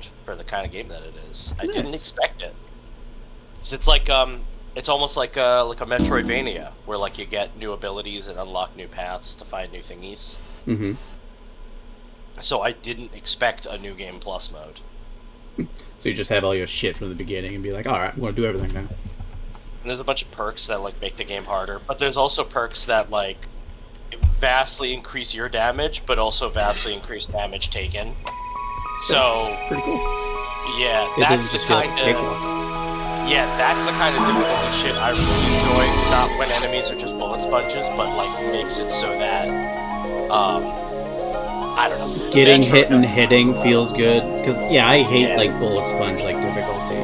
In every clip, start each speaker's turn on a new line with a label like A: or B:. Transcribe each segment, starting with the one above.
A: mode for the kind of game that it is. I
B: Nice.
A: didn't expect it. 'Cause it's like it's almost like a Metroidvania where like you get new abilities and unlock new paths to find new thingies.
B: Mm-hmm.
A: So I didn't expect a new game plus mode.
B: So you just have all your shit from the beginning and be like, all right, I'm going to do everything now.
A: And there's a bunch of perks that like make the game harder, but there's also perks that like vastly increase your damage, but also vastly increase damage taken. So
B: That's pretty cool.
A: yeah,
B: It
A: that's
B: doesn't
A: the
B: just feel like
A: kind
B: a cakewalk.
A: yeah, that's the kind of difficulty shit I really enjoy. Not when enemies are just bullet sponges, but like makes it so that I don't know.
B: Getting
A: Metro
B: hit and
A: doesn't-
B: hitting feels good. Because, yeah, I hate,
A: Yeah.
B: like, bullet sponge, like, difficulty.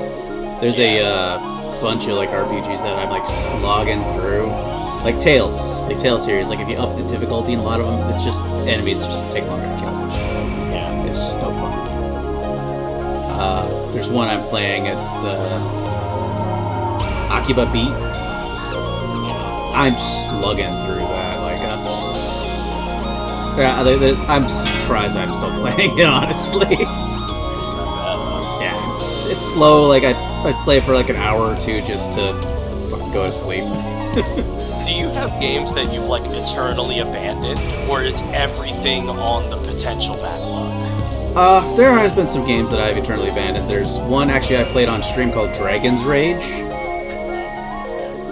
B: There's a bunch of, like, RPGs that I'm, like, slogging through. Like Tales. Like, Tales series. Like, if you up the difficulty in a lot of them, it's just enemies that just take longer to kill, which
A: Yeah.
B: it's just no fun. There's one I'm playing, it's, Akiba Beat. I'm slugging through that. Like, I'm surprised I'm still playing it, honestly. Yeah, it's slow. Like, I play for like an hour or two just to fucking go to sleep.
A: Do you have games that you've like eternally abandoned, or is everything on the potential backlog?
B: There has been some games that I've eternally abandoned. There's one actually I played on stream called Dragon's Rage,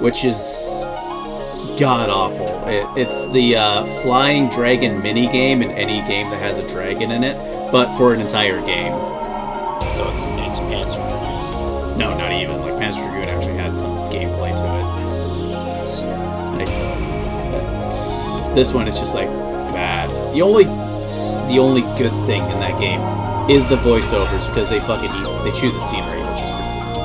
B: which is god awful. It's the flying dragon mini game in any game that has a dragon in it, but for an entire game.
A: So it's Panzer Dragoon.
B: No, not even. Like, Panzer Dragoon actually had some gameplay to it. This one is just like bad. The only good thing in that game is the voiceovers, because they chew the scenery, which is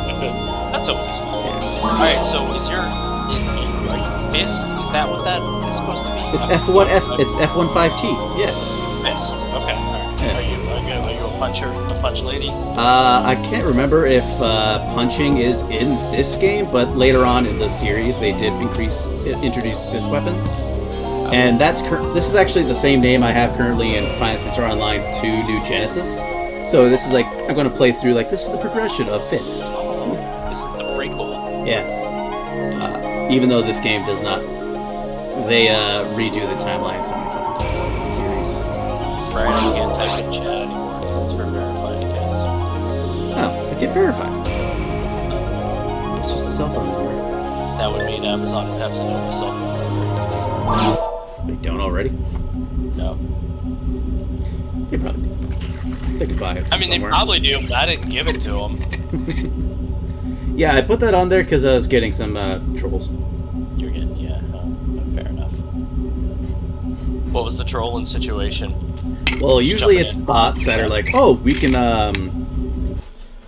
B: pretty cool.
A: That's always fun.
B: Yeah.
A: All right, so are you Fist? Is that what that is supposed to be?
B: It's It's F15T. Yeah.
A: Fist. Okay. All right.
B: Yeah.
A: Are you a puncher? A punch lady?
B: I can't remember if punching is in this game, but later on in the series they did introduce fist weapons. And this is actually the same name I have currently in Phantasy Star Online 2 New Genesis. So this is like, I'm going to play through, like, this is the progression of Fist.
A: Oh, this is the prequel.
B: Yeah. Even though this game does not, they redo the timeline so many fucking times in this series.
A: Right, I can't type in chat anymore because it's for verified accounts.
B: Oh, but get verified. It's just a cell phone number.
A: That would mean Amazon would have to know the cell phone number.
B: They don't already?
A: No.
B: They probably do. They could buy it.
A: I mean,
B: somewhere.
A: they probably do, but I didn't give it to them.
B: Yeah, I put that on there because I was getting some trolls.
A: You're getting, yeah, fair enough. What was the trolling situation?
B: Well, usually
A: jumping
B: it's
A: in.
B: bots that are like, oh, we can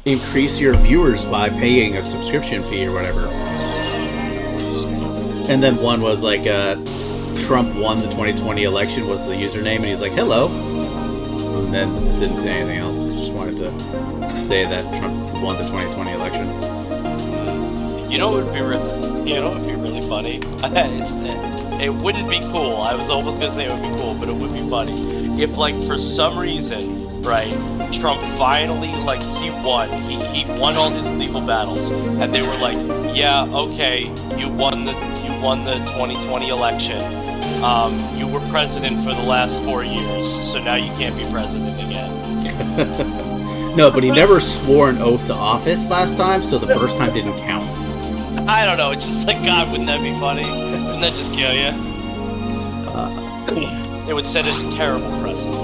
B: increase your viewers by paying a subscription fee or whatever. And then one was like, Trump won the 2020 election was the username, and he's like, hello. And then didn't say anything else. Just wanted to say that Trump won the 2020 election.
A: You know what would be really funny? It wouldn't be cool. I was almost gonna say it would be cool, but it would be funny if, like, for some reason, right, Trump finally, like, he won all his legal battles, and they were like, yeah, okay, you won the 2020 election. You were president for the last 4 years, so now you can't be president again.
B: No, but he never swore an oath to office last time, so the first time didn't count.
A: I don't know. It's just like, God, wouldn't that be funny? Wouldn't that just kill you? It would set a terrible precedent.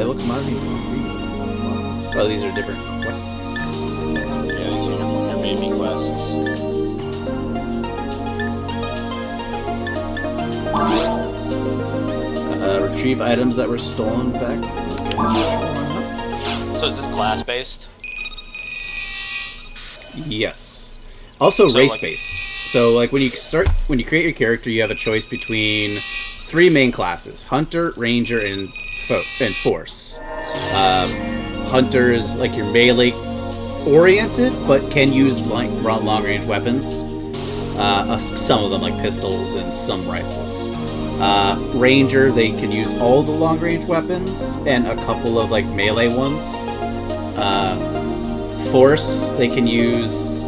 B: Look, commodity. Oh, these are different quests.
A: Yeah, these are your baby quests.
B: Retrieve items that were stolen back.
A: So is this class-based?
B: Yes. Also
A: So,
B: race-based. So, like, when you create your character, you have a choice between 3 main classes: Hunter, Ranger, and Force. Hunter is like your melee-oriented, but can use like long-range weapons. Some of them, like pistols and some rifles. Ranger, they can use all the long-range weapons and a couple of like melee ones. Force, they can use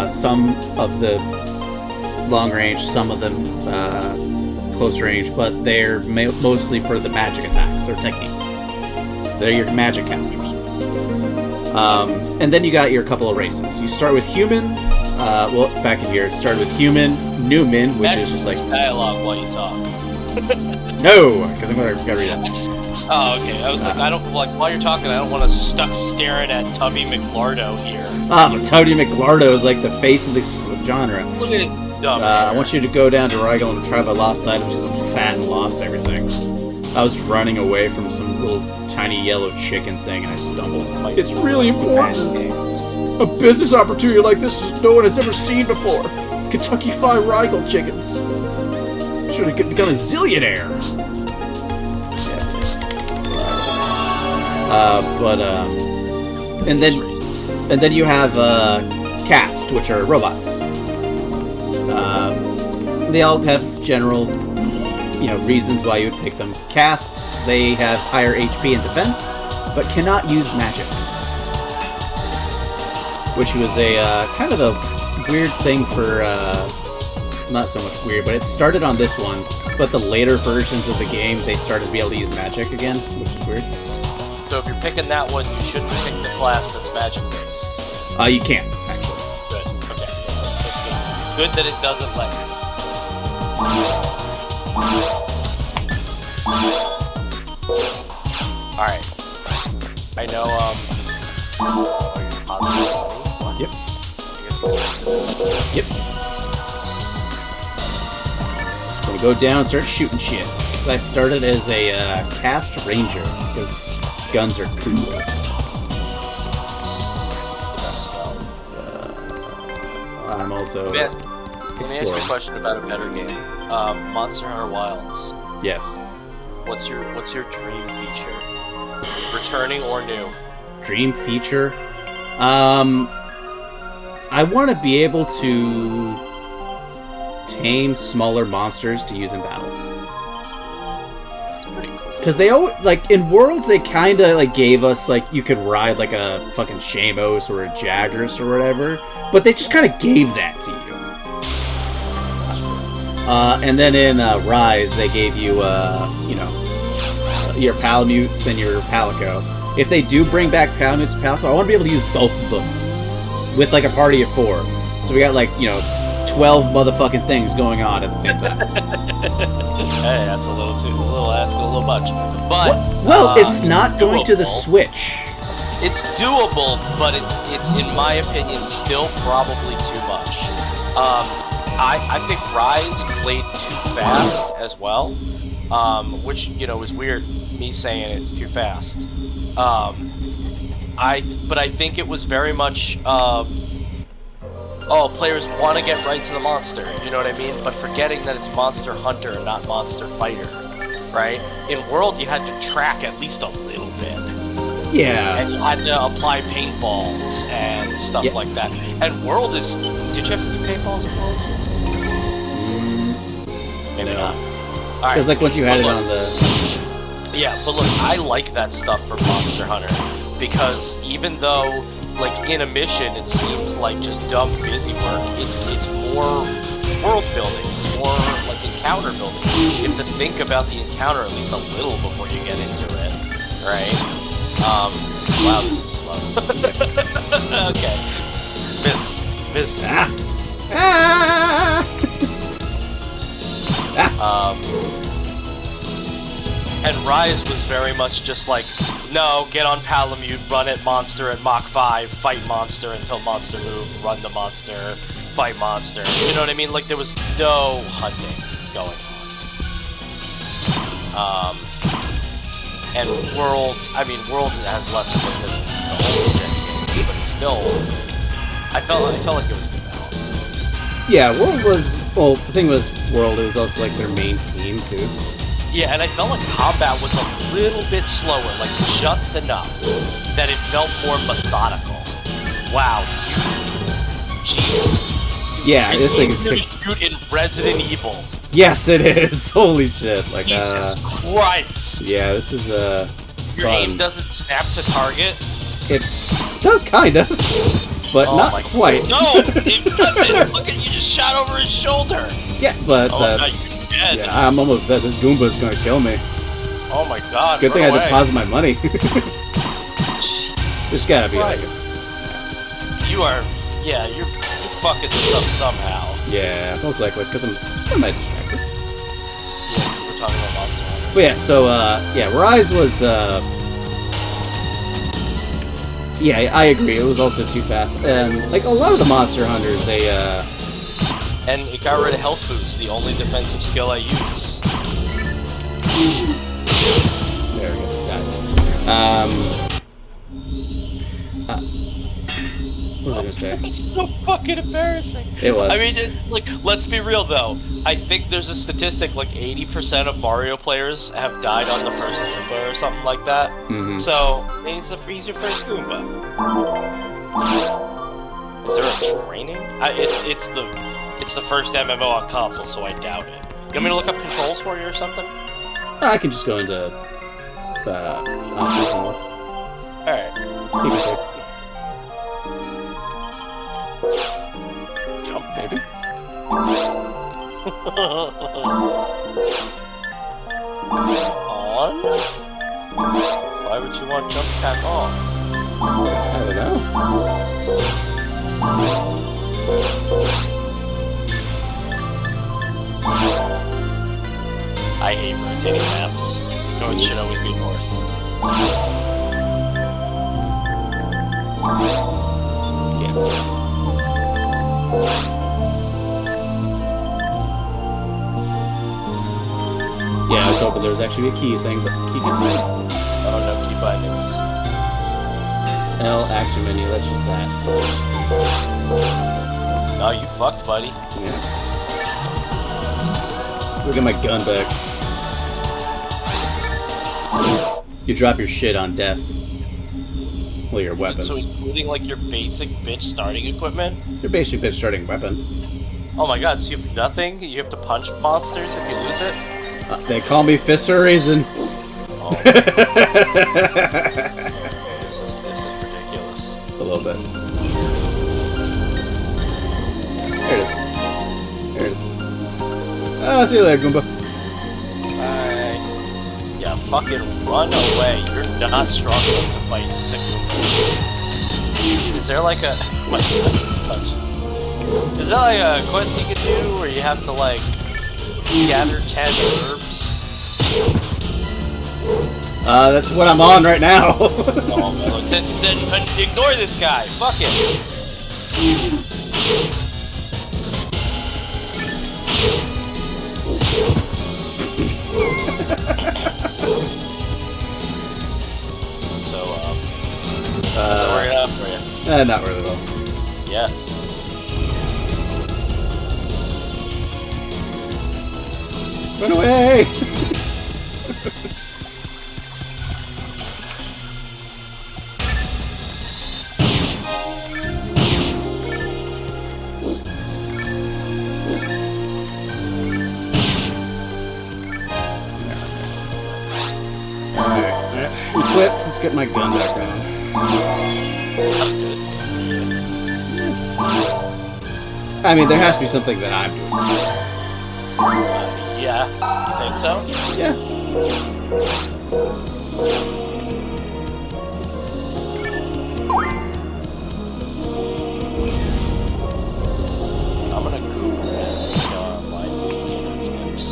B: some of the long-range, some of them close range, but they're mostly for the magic attacks or techniques. They're your magic casters. And then you got your couple of races. You start with human. Well, back in here, it started with human, Newman, which is just like
A: dialogue while you talk.
B: No, because I'm gotta read it.
A: Oh, okay. I was like, I don't like while you're talking. I don't want to stuck staring at Tubby McLardo here.
B: Tubby McLardo is like the face of this genre.
A: Look at his dumb
B: I want you to go down to Rigel and try my lost items because I'm fat and lost everything. I was running away from some little tiny yellow chicken thing and I stumbled. It's really important. A business opportunity like this no one has ever seen before. Kentucky Fried Rigel chickens. Should have become a zillionaire. And then you have Cast, which are robots. They all have general, reasons why you would pick them. Casts, they have higher HP and defense, but cannot use magic, which was a kind of a weird thing for. Not so much weird, but it started on this one. But the later versions of the game, they started to be able to use magic again, which is weird.
A: So if you're picking that one, you shouldn't pick the class that's magic based.
B: You can't actually.
A: Good. Okay. Yeah, good that it doesn't let you. All right. I know.
B: Yep. Yep. We go down and start shooting shit. Because I started as a cast ranger, because guns are cool. I'm also
A: Let me ask you a question about a better game. Monster Hunter Wilds.
B: Yes.
A: What's your dream feature? Returning or new?
B: Dream feature? I want to be able to tame smaller monsters to use in battle.
A: That's pretty cool.
B: Because they in Worlds they kind of gave us you could ride like a fucking Shamos or a Jagras or whatever, but they just kind of gave that to you. And then in Rise they gave you your Palamutes and your Palico. If they do bring back Palamutes and Palico, I want to be able to use both of them with a party of 4. So we got 12 motherfucking things going on at the same time.
A: Hey, that's a little asking a little much. But
B: it's not going to the Switch.
A: It's doable, but it's in my opinion still probably too much. I think Rise played too fast as well, which was weird. Me saying it's too fast. I think it was very much. Players want to get right to the monster, you know what I mean? But forgetting that it's Monster Hunter and not Monster Fighter, right? In World, you had to track at least a little bit.
B: Yeah.
A: And you had to apply paintballs and stuff like that. And World is... Did you have to do paintballs in World? Maybe not.
B: Because once you had it on the...
A: Yeah, but look, I like that stuff for Monster Hunter. Because even though... in a mission, it seems like just dumb busy work. It's more world building. It's more encounter building. You have to think about the encounter at least a little before you get into it, right? Wow, this is slow. Okay, miss. And Rise was very much just no, get on Palamute, run at monster at Mach 5, fight monster until monster move, run the monster, fight monster. You know what I mean? There was no hunting going on. And World has less of it than the old gen games, but it's still, I felt like it was a good balance, at least.
B: Yeah, World was, the thing was, World, it was also their main team, too.
A: Yeah, and I felt like combat was a little bit slower, just enough that it felt more methodical. Wow. Jesus.
B: Yeah, this thing is
A: gonna shoot in Resident Evil.
B: Yes, it is. Holy shit! Like,
A: Jesus Christ!
B: yeah, this is
A: Your aim doesn't snap to target.
B: It does kind of, but not quite.
A: No, it doesn't. Look at you! Just shot over his shoulder.
B: Yeah, but
A: oh, no, you're dead.
B: yeah, I'm almost dead. This Goomba's gonna kill me.
A: Oh my god!
B: Good thing
A: away.
B: I deposited my money. There's gotta be like
A: You are, yeah, you're fucking this up somehow.
B: Yeah, most likely because I'm semi-distracted.
A: Yeah, we're talking about Monster Hunter.
B: But yeah, so yeah, Rise was yeah, I agree. It was also too fast, and like a lot of the Monster Hunters, they
A: and it got rid of health boost, the only defensive skill I use.
B: There we go. Got it. What was I gonna say?
A: It's so fucking embarrassing.
B: It was.
A: I mean, like, let's be real though. I think there's a statistic like 80% of Mario players have died on the first Goomba or something like that.
B: Mm-hmm.
A: So he's your first Goomba. Is there a training? It's the first MMO on console, so I doubt it. You want me to look up controls for you or something?
B: I can just go into options and look.
A: Alright.
B: You can take.
A: Jump,
B: Maybe.
A: On? Why would you want jump pack off?
B: I don't know.
A: I hate rotating maps. North should always be north.
B: Yeah. Yeah, I was hoping there was actually a key thing, but key can be.
A: Oh no, key bindings.
B: L action menu, that's just that.
A: Oh, you fucked, buddy.
B: Yeah. Look at my gun back. You drop your shit on death. Well, your weapon.
A: So including like your basic bitch starting equipment?
B: Your basic bitch starting weapon.
A: Oh my god, so you have nothing? You have to punch monsters if you lose it?
B: They call me Fist for a reason.
A: Oh. This is ridiculous.
B: A little bit. There it is. There it is. Oh, see you later, Goomba.
A: Alright. Yeah, fucking run away. You're not strong enough to fight the Goombas. Is there like a... My touch. Is there like a quest you could do where you have to like gather 10 herbs?
B: That's what I'm on right now.
A: Oh, well, then ignore this guy. Fuck it. So, worry it out for you.
B: Not really at all.
A: Yeah.
B: Run away! Alright, equip. Let's get my gun back on. I mean, there has to be something that I'm doing.
A: Yeah. You think so?
B: Yeah.
A: I'm gonna Google this online gamer tips.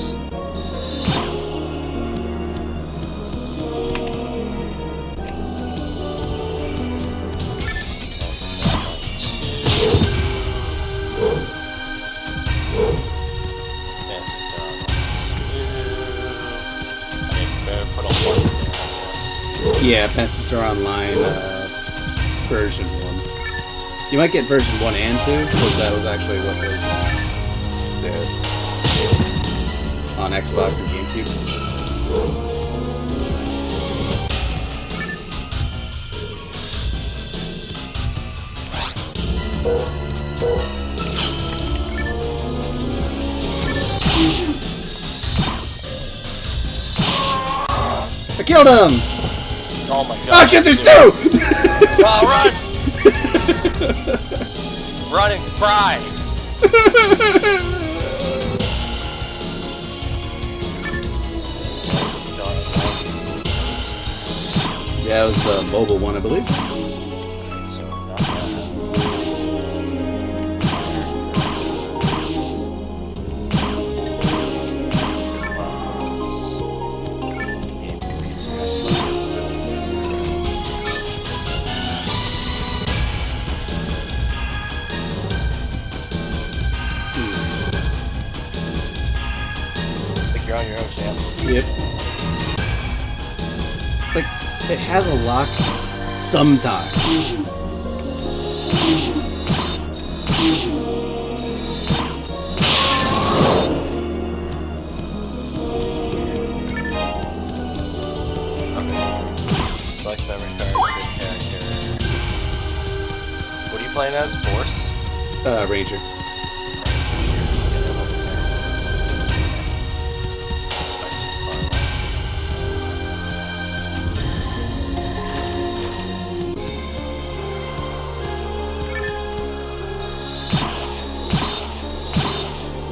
B: Yeah, Phantasy Online version 1. You might get version 1 and 2, because that was actually what was there on Xbox and GameCube. killed him!
A: Oh my god.
B: Oh shit, there's two!
A: Oh, run! Run and cry!
B: Yeah, it was the mobile one, I believe.
A: So, not bad. You're on your own, champ.
B: Yep. It's like, it has a lock sometimes.
A: Select memory card, pick character. What are you playing as? Force?
B: Ranger.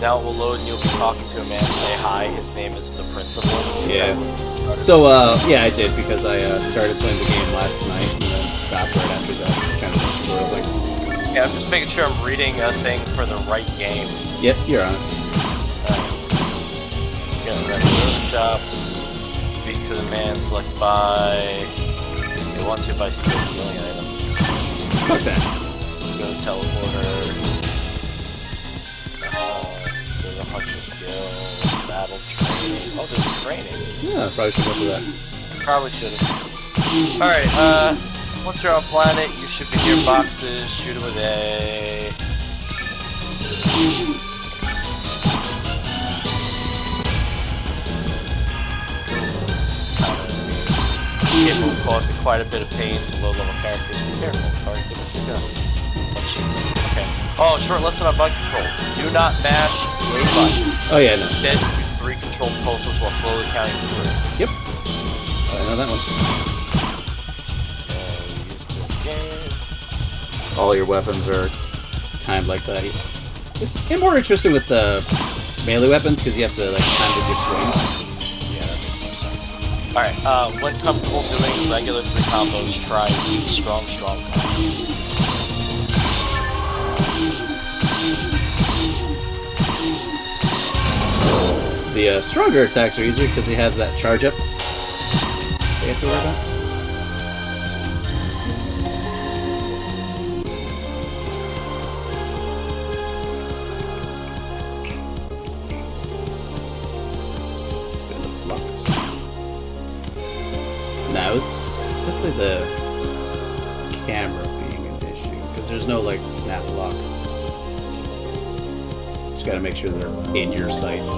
A: Now it will load and you'll be talking to a man, say hi, his name is the principal.
B: Yeah. So, yeah, I did, because I started playing the game last night and then stopped right after that. Kind of sort of like...
A: Yeah, I'm just making sure I'm reading a thing for the right game.
B: Yep, you're on it.
A: Yeah, ready to go to the shops, speak to the man, select buy. It wants you to buy skill healing items.
B: Fuck that.
A: Go to teleporter. Hunter skill, battle training. Oh, there's training.
B: Yeah, probably should go for that.
A: Probably should have. Alright, once you're on planet, you should be near boxes. Shoot them with A. It will cause quite a bit of pain to low-level characters. Be careful. Target them with your gun. Okay. Oh, short lesson on bug control. Do not mash A button.
B: Oh yeah, no.
A: Instead, use 3 controlled pulses while slowly counting to 3.
B: Yep. I know that one. All your weapons are timed like that. It's more interesting with the melee weapons because you have to like time with your swings.
A: Yeah, that makes more sense. Alright, when comfortable doing regular 3 combos, try strong combos.
B: The stronger attacks are easier because he has that charge up. They have to worry about. It looks locked. Now it's definitely the camera being an issue because there's no like snap lock. Just gotta make sure they're in your sights.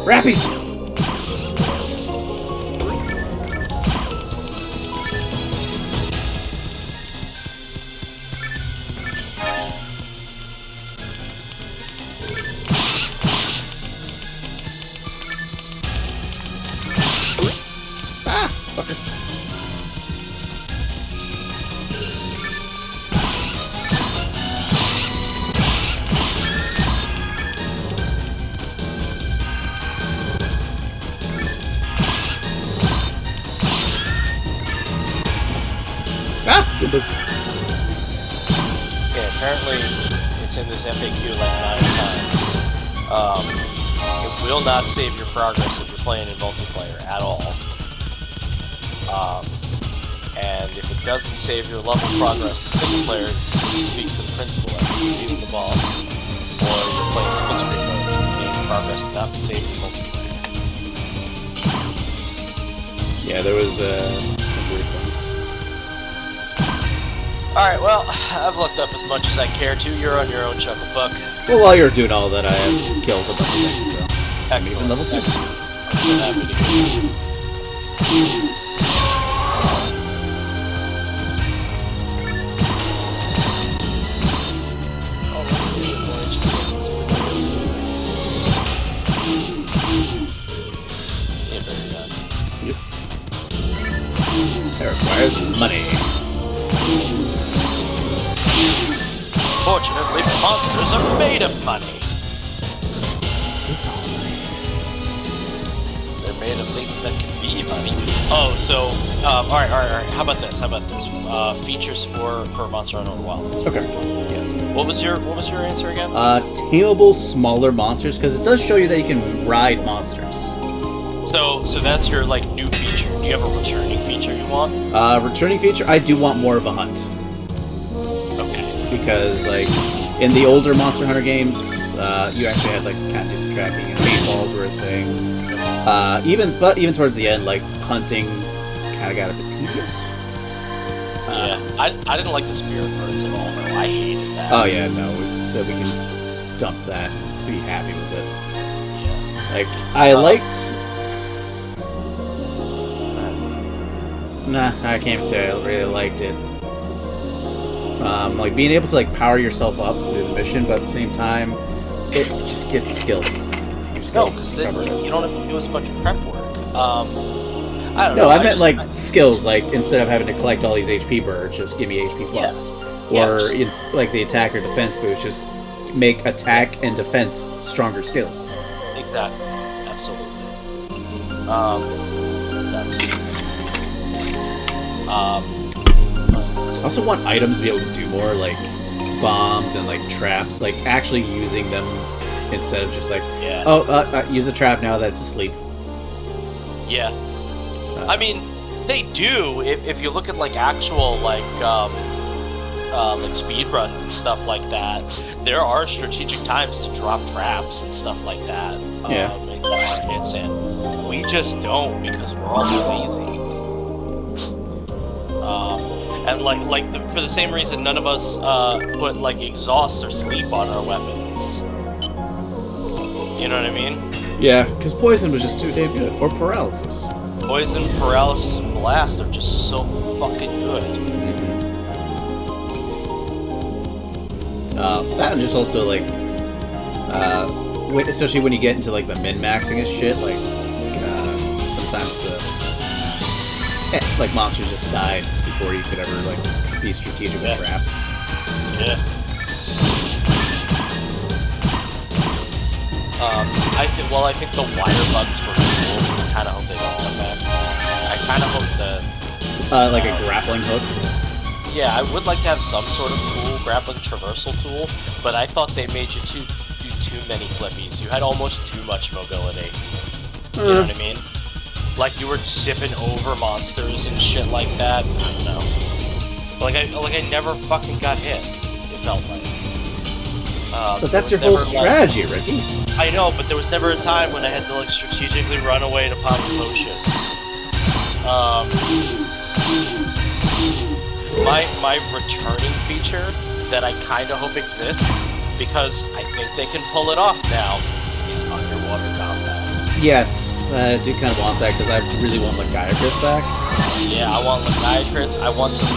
B: Rappies! Ah! Fucker. Goodness.
A: Yeah, apparently it's in this FAQ like 9 times. It will not save your progress if you're playing in multiplayer at all. And if it doesn't save your level progress in single player, you speak to the principal after you beat the boss, or you're playing split screen mode. Game progress cannot be saved in multiplayer.
B: Yeah, there was some weird things.
A: Alright, well, I've looked up as much as I care to. You're on your own, Chucklefuck.
B: Well, while you're doing all that, I have killed a bunch of things, so... I'm even level 2.
A: I'm so happy to hear you. at the very end.
B: Yep. That requires money.
A: Fortunately, monsters are made of money. They're made of things that can be money. Oh, so, alright. How about this? Features for Monster Hunter Wilds.
B: Okay. Yes.
A: What was your answer again?
B: Tameable smaller monsters, because it does show you that you can ride monsters.
A: So that's your like new feature. Do you have a returning feature you want?
B: Returning feature, I do want more of a hunt.
A: Okay.
B: Because like in the older Monster Hunter games, you actually had like kind of do some tracking and paintballs were a thing. Even towards the end, like hunting kind of got a bit tedious.
A: Yeah, I didn't like the spirit birds at all. Though. I hated that.
B: Oh yeah, no, we can dump that. Be happy with it.
A: Yeah.
B: Like I liked. Nah, I can't say I really liked it. Like being able to like power yourself up through the mission, but at the same time, it just gets skills. Your skills
A: you don't have to do as much prep work. I don't know.
B: No, I meant like skills. Like instead of having to collect all these HP birds, just give me HP plus.
A: Yeah.
B: Or it's like the attack or defense boost, just make attack and defense stronger skills.
A: Exactly. Absolutely.
B: I also want items to be able to do more, like bombs and like traps, like actually using them instead of just like, use the trap now that's asleep.
A: Yeah. I mean, they do. If you look at like actual like speed runs and stuff like that, there are strategic times to drop traps and stuff like that.
B: Yeah.
A: And get our hits in. We just don't because we're all lazy. And for the same reason, none of us put like exhaust or sleep on our weapons. You know what I mean?
B: Yeah, because poison was just too damn good, or paralysis.
A: Poison, paralysis, and blast are just so fucking good.
B: That and just also like, especially when you get into like the min-maxing and shit, like sometimes like monsters just died before you could ever like be strategic with traps.
A: Yeah. I think the wire bugs were cool. I kind of hope they don't come back. I kind of hope
B: like a grappling hook.
A: Yeah, I would like to have some sort of cool grappling traversal tool, but I thought they made you do too many flippies. You had almost too much mobility. You know what I mean? Like you were zipping over monsters and shit like that. I don't know. Like I never fucking got hit. It felt like.
B: But that's your whole strategy, Ricky.
A: I know, but there was never a time when I had to like strategically run away to pop a potion. My returning feature that I kind of hope exists, because I think they can pull it off now, is underwater combat.
B: Yes, I do kind of want that because I really want Lagiacrus back.
A: Yeah, I want Lagiacrus. I want some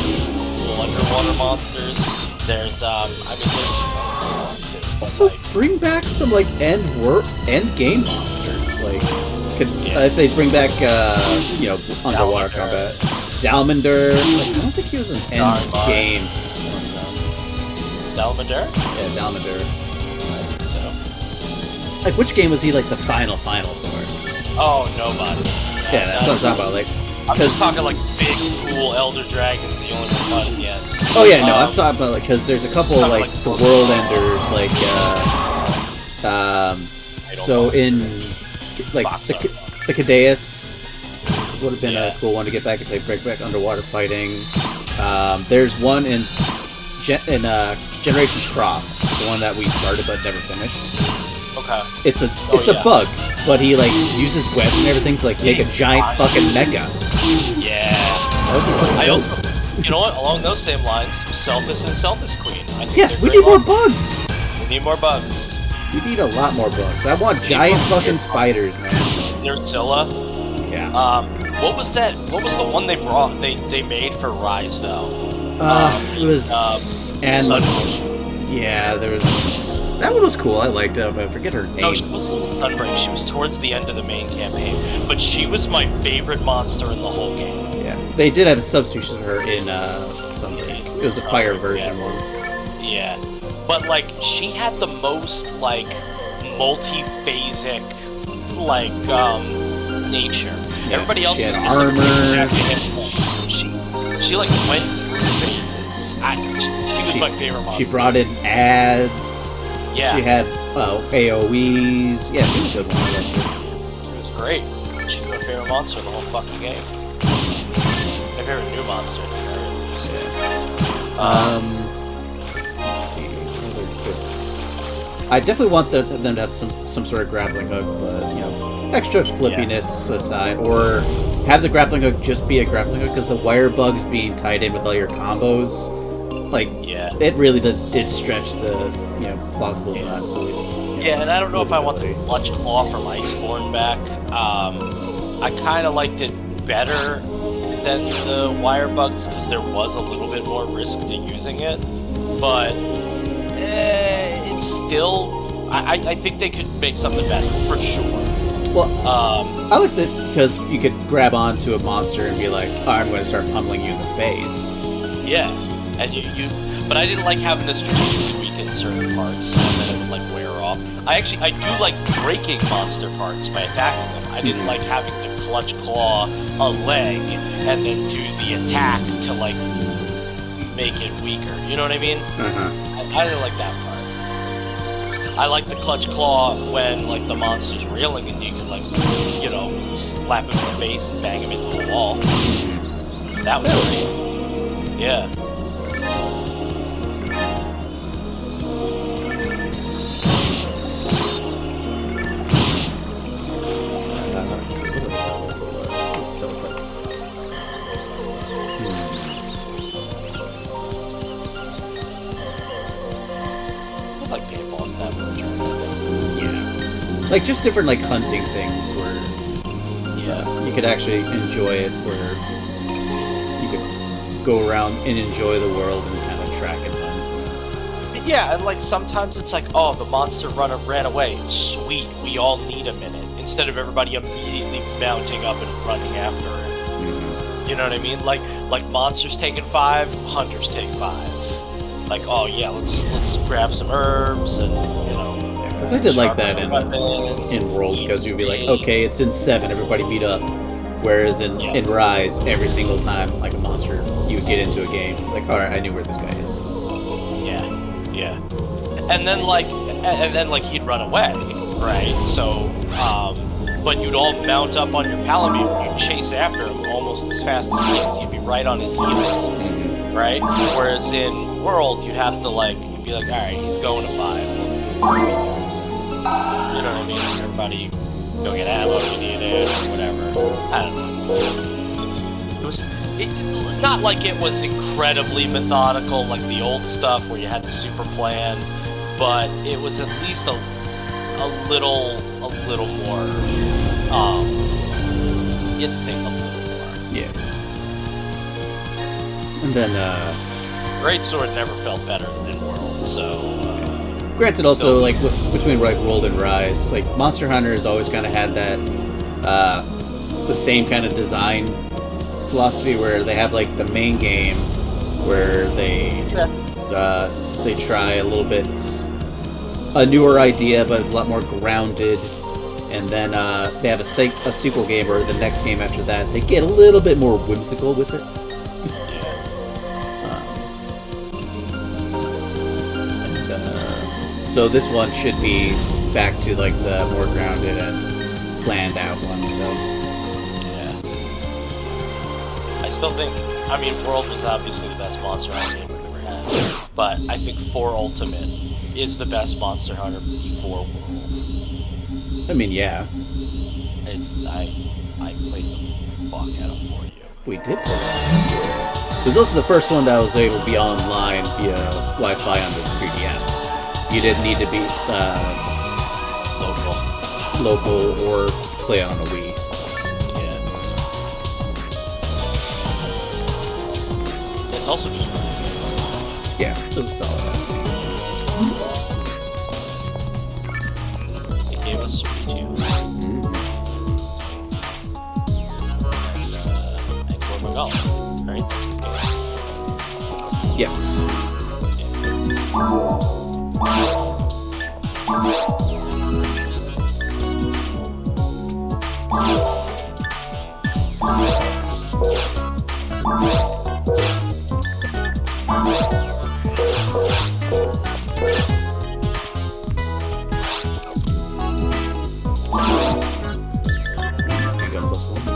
A: cool underwater monsters. There's
B: also bring back some like end game monsters. Like, if they bring back underwater combat. Dalmander. Like, I don't think he was an end game.
A: Dalmander?
B: Yeah, Dalmander.
A: I think so.
B: Like, which game was he like the final for?
A: Oh, nobody.
B: Yeah, that's what I'm talking about. Like,
A: I'm just talking like big, cool Elder Dragons, the only one at the end.
B: Oh yeah, no, I'm talking about like because there's a couple of like the World Enders, like so in like the Cadeus would have been a cool one to get back if they bring back underwater fighting. There's one in Generations Cross, the one that we started but never finished.
A: Okay.
B: It's a bug, but he like uses webs and everything to like make a giant fucking mecha.
A: Yeah. You know what? Along those same lines, Celtis and Celtis Queen.
B: Yes, we need more bugs.
A: We need more bugs.
B: We need a lot more bugs. I want giant fucking spiders, man.
A: Nerzilla.
B: Yeah.
A: What was that? What was the one they made for Rise though?
B: It was and yeah, there was. That one was cool. I liked it, but I forget her name.
A: No, she wasn't in Sunbreak. She was towards the end of the main campaign. But she was my favorite monster in the whole game.
B: Yeah, they did have a subspecies of her in Sunbreak. It was the fire version one.
A: Yeah, but like she had the most like multi-phasic like nature.
B: Yeah,
A: Everybody else
B: she
A: was
B: had
A: just
B: armor.
A: She like went through phases. She was my favorite monster.
B: She brought in ads.
A: Yeah.
B: She had AoEs. Yeah, she was a good one.
A: She was great. She was my favorite monster in the whole fucking game. My favorite new monster at the very least.
B: Let's see. I definitely want them to have some sort of grappling hook, but you know, extra flippiness aside, or have the grappling hook just be a grappling hook, because the wire bugs being tied in with all your combos, like it really did stretch the plausible.
A: Yeah, and I don't know if I want the clutch claw from Iceborne back. I kind of liked it better than the wire bugs because there was a little bit more risk to using it, but it's still. I think they could make something better for sure.
B: Well, I liked it because you could grab onto a monster and be like, "Oh, I'm going to start pummeling you in the face."
A: Yeah, and you. But I didn't like having to strategically weaken certain parts, and then it would like wear off. I do like breaking monster parts by attacking them. I didn't like having to clutch claw a leg and then do the attack to like make it weaker. You know what I mean? I didn't like that part. I like the clutch claw when like the monster's reeling and you can like slap him in the face and bang him into the wall. That was great. Yeah.
B: Like just different like hunting things where you could actually enjoy it, where you could go around and enjoy the world and kind of track it down.
A: Yeah, and like sometimes it's like, oh, the monster ran away. Sweet, we all need a minute. Instead of everybody immediately mounting up and running after it. You know what I mean? Like monsters taking 5, hunters take 5. Like, oh yeah, let's grab some herbs and
B: because I did like that in World, because you'd be like, okay, it's in 7, everybody meet up. Whereas in Rise, every single time like a monster you would get into a game, it's like, all right, I knew where this guy is.
A: Yeah. And then like he'd run away, right? So, but you'd all mount up on your Palamute and you'd chase after him almost as fast as he is. You'd be right on his heels, right? Whereas in World, you'd have to you'd be like, all right, he's going to 5. You know what I mean? Everybody go get ammo if you need it, or whatever. I don't know. It was not like it was incredibly methodical like the old stuff where you had the super plan, but it was at least a little more. You had to think a little more.
B: Yeah. And then
A: Greatsword never felt better than World, so.
B: Granted, also like between World and Rise, like Monster Hunter has always kind of had that the same kind of design philosophy where they have like the main game where they try a little bit a newer idea, but it's a lot more grounded, and then they have a sequel game or the next game after that they get a little bit more whimsical with it. So this one should be back to like the more grounded and planned out one. So
A: I still think, I mean, World was obviously the best Monster Hunter game we've ever had, but I think 4 Ultimate is the best Monster Hunter before World.
B: I mean, yeah.
A: I played the fuck out of 4U.
B: We did play that. It was also the first one that was able to be online via Wi-Fi on the 3DS. You didn't need to be local or play on a Wii.
A: It's also just really good.
B: Yeah, it was solid.
A: Golem, right? That's his game.
B: Yes.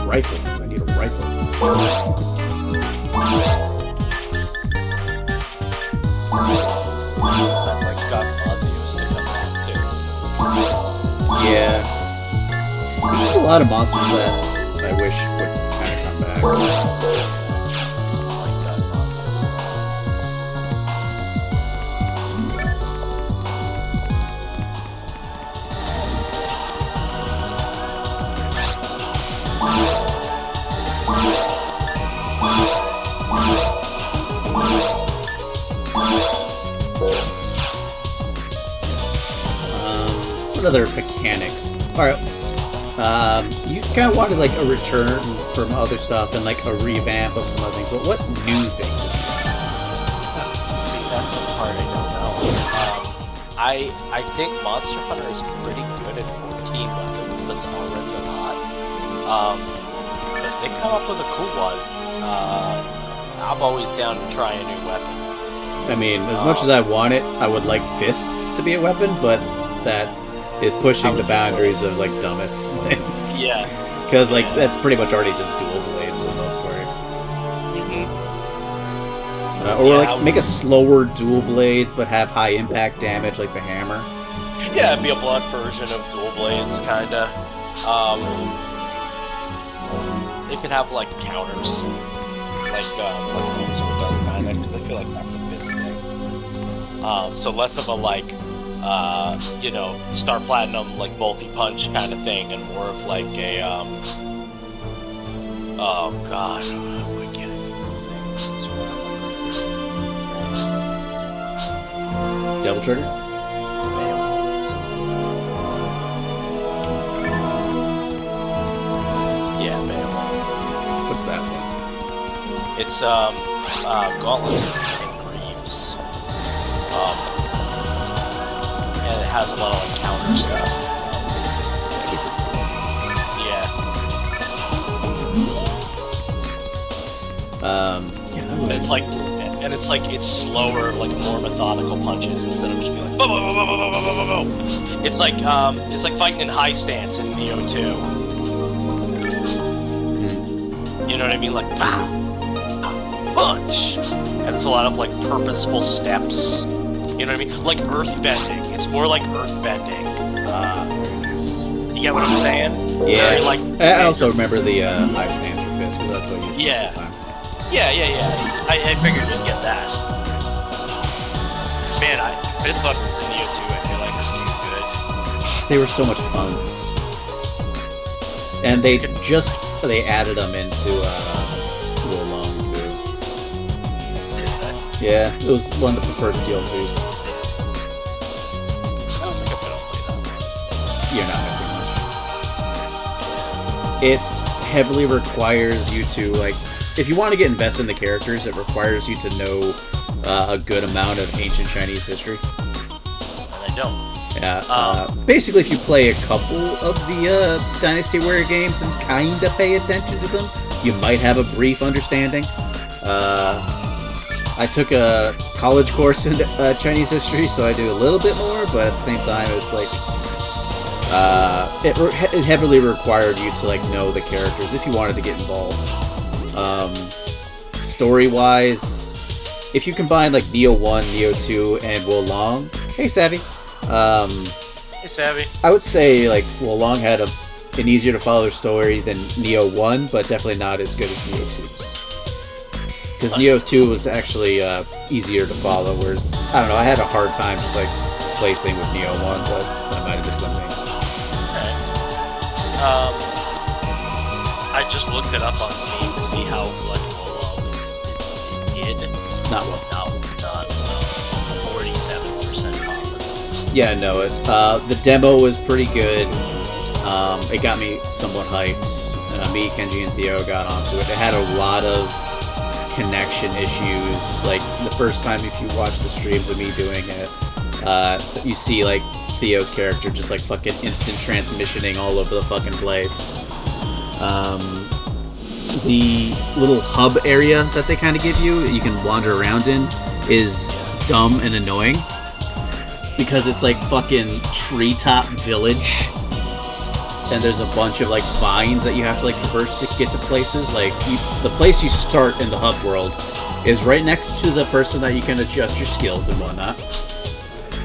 B: Rifle. I need a rifle.
A: That like got Mozzios to come back too.
B: Yeah. There's just a lot of monsters that I wish would kind of come back.
A: Just like got Mozzios.
B: What other mechanics? Alright. You kind of wanted like a return from other stuff and like a revamp of some other things, but what new things?
A: See, that's the part I don't know. I think Monster Hunter is pretty good at 14 weapons. That's already a lot. But if they come up with a cool one, I'm always down to try a new weapon.
B: I mean, as much as I want it, I would like fists to be a weapon, but that is pushing the boundaries of like dumbest things.
A: Yeah.
B: Because like that's pretty much already just dual blades for the most part. Or like make a slower dual blades but have high impact damage like the hammer.
A: Yeah, it'd be a blunt version of dual blades, kinda. It could have like counters, like Longsword does, kinda, because I feel like that's a fist thing. So less of a like. Star Platinum, like, multi-punch kind of thing, and more of, like, a, oh, God. Why can't I think of the thing?
B: Devil Trigger?
A: It's a Beowulf. Yeah, Beowulf.
B: What's that one?
A: It's, Gauntlets and Greaves. And it has a lot of like counter stuff.
B: Yeah.
A: And it's like it's slower, like more methodical punches instead of just being like boom, boom, boom, boom, boom, boom, boom, boom. It's like fighting in high stance in Neo 2. You know what I mean? Like punch, and it's a lot of like purposeful steps. You know what I mean? Like earthbending. It's more like earthbending. You get what I'm saying?
B: Yeah.
A: Very, like,
B: I also remember the high stance for fist, because that's what you use most of the time.
A: Yeah. I figured you'd get that. Man, fist buttons in Neo 2 I feel like is too good.
B: They were so much fun. And they added them into Long too. Yeah, it was one of the first DLCs.
A: Sounds like if I don't play that one.
B: You're not missing much. It heavily requires you to, like, if you want to get invested in the characters, it requires you to know a good amount of ancient Chinese history.
A: And I don't.
B: Yeah. Basically, if you play a couple of the Dynasty Warrior games and kind of pay attention to them, you might have a brief understanding. I took a college course in Chinese history, so I do a little bit more, but at the same time, it's like it heavily required you to like know the characters if you wanted to get involved. Story-wise, if you combine like Neo 1, Neo 2, and Wolong, hey Savvy.
A: Hey Savvy.
B: I would say like Wolong had an easier to follow story than Neo 1, but definitely not as good as Neo 2's. Because Neo 2 was actually easier to follow, whereas, I don't know, I had a hard time just like placing with Neo 1, but that might have just been me.
A: Okay. I just looked it up on Steam to see how like well it did.
B: Not well.
A: Not well. It's 47% positive.
B: Yeah, no, the demo was pretty good. It got me somewhat hyped. me, Kenji, and Theo got onto it. It had a lot of connection issues. Like, the first time, if you watch the streams of me doing it, you see, like, Theo's character just, like, fucking instant transmissioning all over the fucking place. The little hub area that they kind of give you, that you can wander around in, is dumb and annoying. Because it's, like, fucking treetop village. And there's a bunch of, like, vines that you have to, like, traverse to get to places. Like, the place you start in the hub world is right next to the person that you can adjust your skills and whatnot.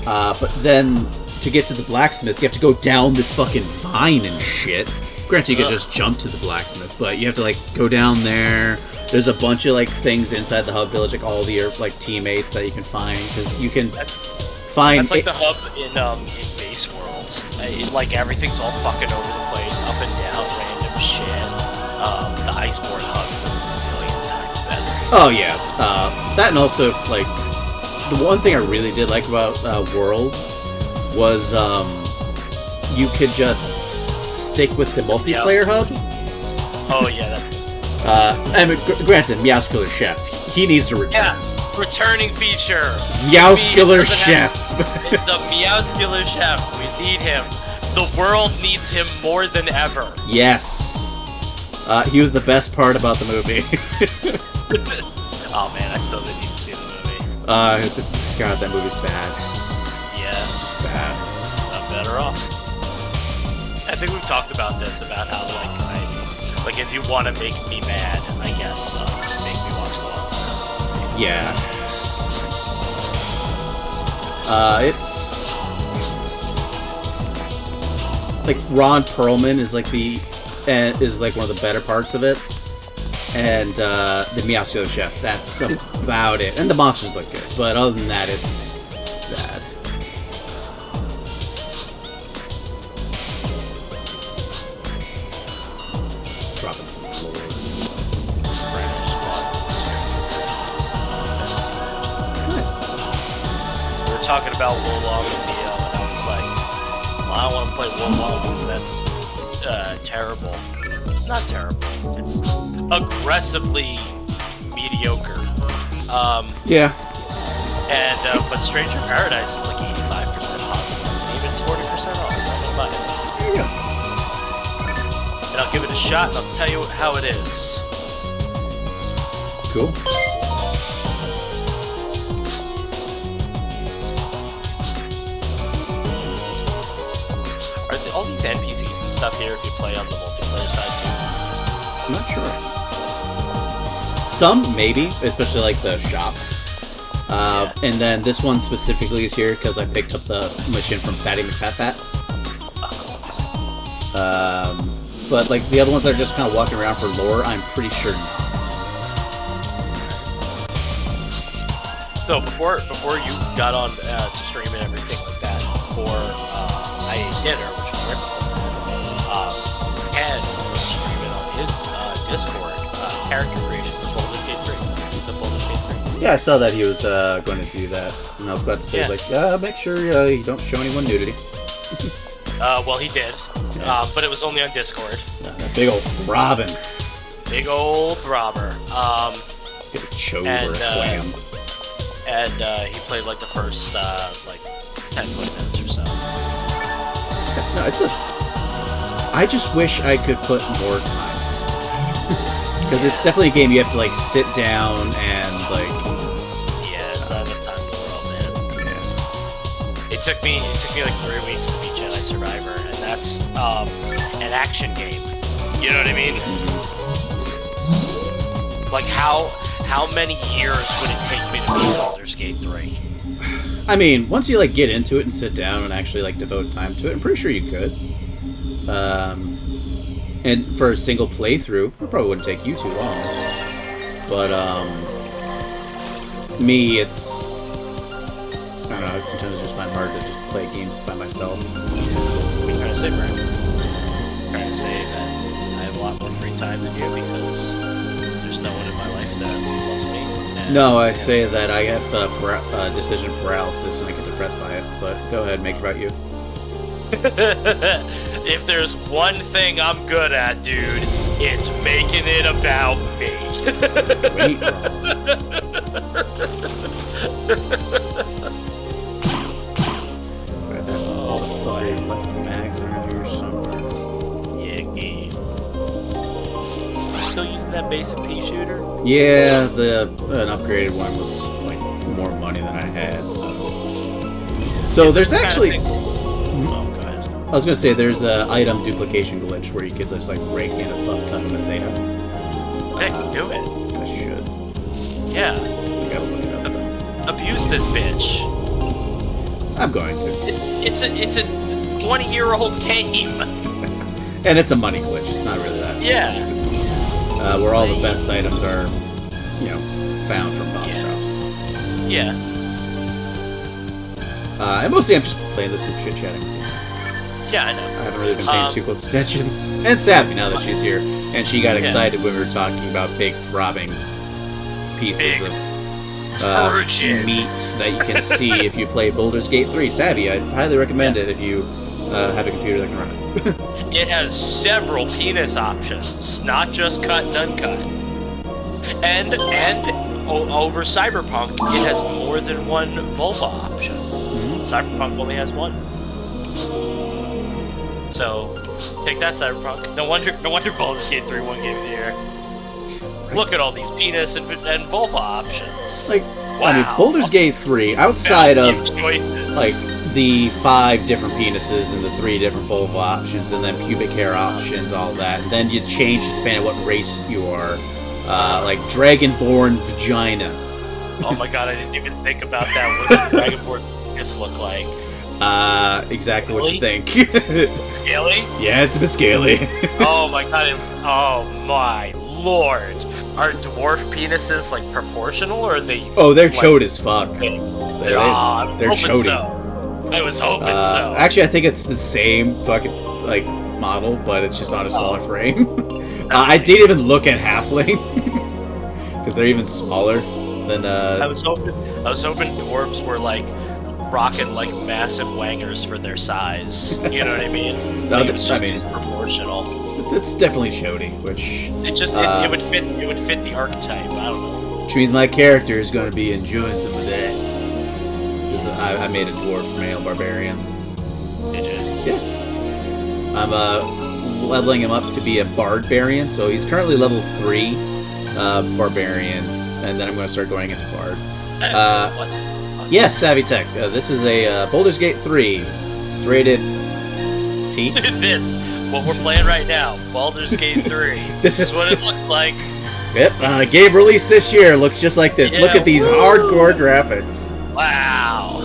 B: But then, to get to the blacksmith, you have to go down this fucking vine and shit. Granted, you can just jump to the blacksmith, but you have to, like, go down there. There's a bunch of, like, things inside the hub village, like, all of your, like, teammates that you can find, because you can find...
A: That's like the hub in Base Worlds. Like, everything's all fucking over the place, up and down, random shit. The Iceborne hub is a million times better.
B: Oh, yeah. That and also, like, the one thing I really did like about World was you could just stick with the multiplayer hub.
A: Oh, yeah.
B: I mean, granted, Meowskiller Chef, he needs to return.
A: Yeah, returning feature.
B: Meowskiller Chef.
A: The Meowskiller Chef. We need him. The world needs him more than ever.
B: Yes. He was the best part about the movie.
A: Oh man, I still didn't even see the movie.
B: God, that movie's bad.
A: Yeah.
B: It's just bad.
A: I'm better off. I think we've talked about this, about how, like if you want to make me mad, I guess, just make me watch the ones.
B: Yeah. It's... like, Ron Perlman is like one of the better parts of it. And the Meowskiller Chef, that's about it. And the monsters look good, but other than that, it's bad. Dropping some lore. Nice.
A: We were talking about Wolong and Neo, and I was like, well, I don't want to play Wolong because that's terrible. Not terrible. It's aggressively mediocre.
C: Yeah.
A: And but Stranger Paradise is like 85% positive, and even it's 40% off. So I'm gonna buy it.
C: There you go.
A: And I'll give it a shot, and I'll tell you how it is.
C: Cool.
A: Are all these NPCs and stuff here if you play on the multiplayer side too?
C: I'm not sure.
B: Some, maybe, especially like the shops. And then this one specifically is here because I picked up the mission from Fatty McFat. But like the other ones that are just kind of walking around for lore, I'm pretty sure not.
A: So before you got on to stream and everything like that, before I ate dinner, which was right before, Ken was streaming on his Discord character creation for Baldur's Gate 3. The Baldur's Gate 3.
B: Yeah, I saw that he was going to do that, and I was about to say, like, make sure you don't show anyone nudity.
A: Well, he did, but it was only on Discord.
B: Big old throbbing.
A: Big old throbber.
B: Get a choke or a clam.
A: And he played like the first 10-20 minutes or so.
B: No, I just wish I could put more time into it. Because it's definitely a game you have to like sit down and like...
A: Yeah, it's not enough time in the world, man.
B: Yeah.
A: It took me like 3 weeks to beat Jedi Survivor, and that's an action game. You know what I mean? Like how many years would it take me to beat Baldur's Gate 3?
B: I mean, once you like get into it and sit down and actually like devote time to it, I'm pretty sure you could. And for a single playthrough, it probably wouldn't take you too long. But me, it's I don't know. Sometimes I just find it hard to just play games by myself.
A: What are you trying to say, Brian? I'm trying to say that I have a lot more free time than you because there's no one in my life that loves me. And,
B: no, I say that I have decision paralysis and I get depressed by it. But go ahead, make it about you.
A: If there's one thing I'm good at, dude, It's making it about me.
B: Wait. Motherfucker left the mags around here somewhere.
A: Yeah, game. Still using that basic pea shooter?
B: Yeah, an upgraded one was like more money than I had. So there's actually.
A: Oh, go ahead.
B: I was gonna say there's a item duplication glitch where you could just like rake in a fuck ton of Masada.
A: I can do it.
B: I should.
A: Yeah.
B: We gotta look it up.
A: Abuse this bitch.
B: I'm going to.
A: It's a 20-year-old game.
B: And it's a money glitch. It's not really that.
A: Yeah.
B: Where all the best items are, found from boss drops.
A: Yeah.
B: And mostly I'm just playing this and chit-chatting.
A: Yeah, I know.
B: I haven't really been paying too close attention. And Savvy, now that she's here. And she got excited when we were talking about big throbbing pieces of meat that you can see if you play Baldur's Gate 3. Savvy, I highly recommend it if you have a computer that can run it.
A: It has several penis options, not just cut and uncut. And over Cyberpunk, it has more than one vulva option.
B: Mm-hmm.
A: Cyberpunk only has one. So, take that, Cyberpunk. No wonder Baldur's Gate 3 won Game of the Year. Right. Look at all these penis and vulva options.
B: Like,
A: wow.
B: I mean, Baldur's Gate 3, outside of
A: choices.
B: like the 5 different penises and the 3 different vulva options, and then pubic hair options, all that, and then you change depending on what race you are. Like Dragonborn vagina.
A: Oh my god, I didn't even think about that. What does a Dragonborn penis look like?
B: Exactly what you think.
A: Scaly?
B: Yeah, it's a bit scaly.
A: Oh my god, oh my lord. Are dwarf penises like proportional, or are they?
B: Oh, they're chode as fuck.
A: They're
B: chody.
A: So. I was hoping so.
B: Actually, I think it's the same fucking like model, but it's just on a smaller frame. I didn't even look at halfling because they're even smaller than.
A: I was hoping dwarves were like rocking like massive wangers for their size. You know what I mean?
B: No,
A: it was just disproportional.
B: It's definitely chody, which
A: it would fit the archetype. I don't know.
B: Which means my character is going to be enjoying some of that. Because I made a dwarf male barbarian.
A: Did you?
B: Yeah. I'm leveling him up to be a barbarian, so he's currently level 3 barbarian, and then I'm going to start going into bard. Yes, Savvy Tech. This is a Baldur's Gate 3. It's rated T.
A: What we're playing right now, Baldur's Gate 3. This is what it looked like.
B: Yep, game released this year. Looks just like this. Yeah, look at these hardcore graphics.
A: Wow.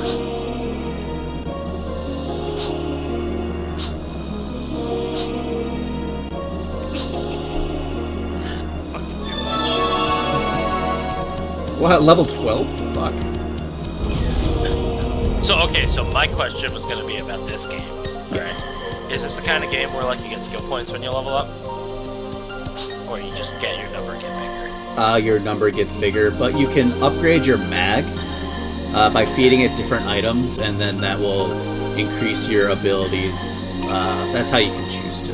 A: Fucking too much.
B: What, level 12? Fuck.
A: So my question was going to be about this game.
B: Yes.
A: Right? Is this the kind of game where like you get skill points when you level up? Or you just get your number get bigger?
B: Your number gets bigger, but you can upgrade your mag by feeding it different items, and then that will increase your abilities. That's how you can choose to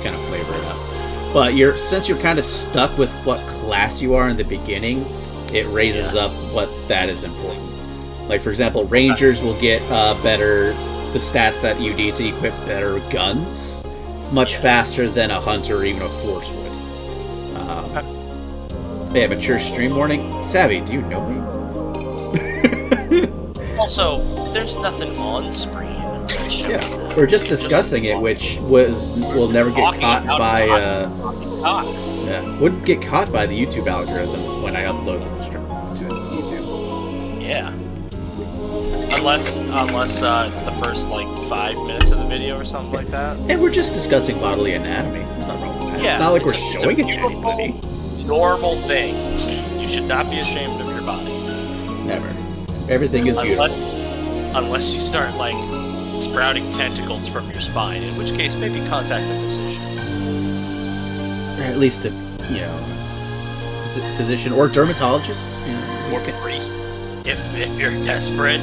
B: kind of flavor it up. But since you're kind of stuck with what class you are in the beginning, it raises up what that is important. Like, for example, Rangers will get the stats that you need to equip better guns much faster than a hunter or even a force would. Yeah, mature stream warning. Savvy, do you know me?
A: Also, there's nothing on screen that shows that.
B: We're just discussing it, which will never get caught by wouldn't get caught by the YouTube algorithm when I upload the stream to YouTube.
A: Yeah. Unless it's the first like 5 minutes of the video or something like that.
B: And we're just discussing bodily anatomy. There's nothing wrong with that.
A: Yeah,
B: it's not like we're showing it to anybody.
A: Normal thing. You should not be ashamed of your body.
B: Never. Everything is beautiful.
A: Unless you start like sprouting tentacles from your spine, in which case maybe contact a physician.
B: Or at least a physician or dermatologist.
A: Or priest. If you're desperate,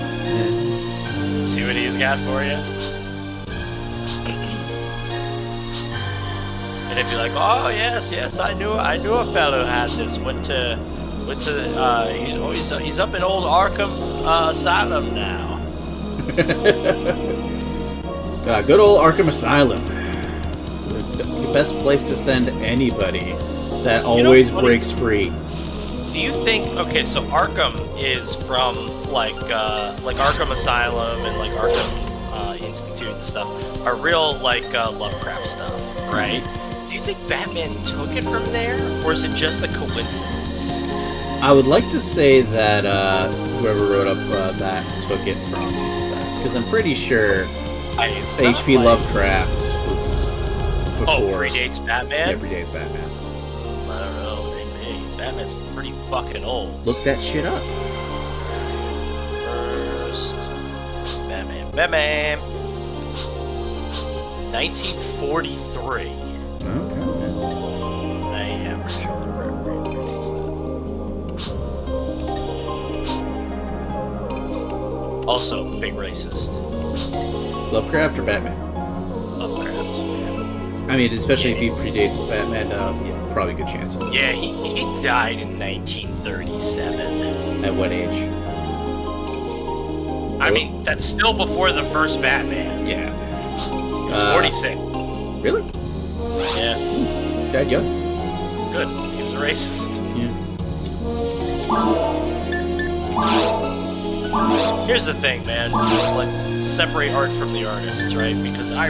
A: see what he's got for you. And it'd be like, oh yes, I knew a fellow who had this. Went to he's up in old Arkham Asylum now.
B: Good old Arkham Asylum. The best place to send anybody that always breaks free.
A: Do you think? Okay, so Arkham is from like Arkham Asylum and like Arkham Institute and stuff are real like Lovecraft stuff, right? Do you think Batman took it from there, or is it just a coincidence?
B: I would like to say that whoever wrote up that took it from that, because I'm pretty sure H.P. Lovecraft was before.
A: Oh, predates Batman?
B: Yeah, predates Batman.
A: I don't know, maybe. Batman's pretty fucking old.
B: Look that shit up.
A: First Batman. 1943.
B: Okay.
A: I am sure predates that. Also, big racist.
B: Lovecraft or Batman?
A: Lovecraft.
B: I mean, especially if he predates Batman, yeah, probably good chances.
A: Yeah, he died in 1937.
B: At what age?
A: I mean, that's still before the first Batman.
B: Yeah.
A: He was 46.
B: Really?
A: Yeah.
B: Died young?
A: Good. He was a racist.
B: Yeah.
A: Here's the thing, man. Like, separate art from the artists, right? Because I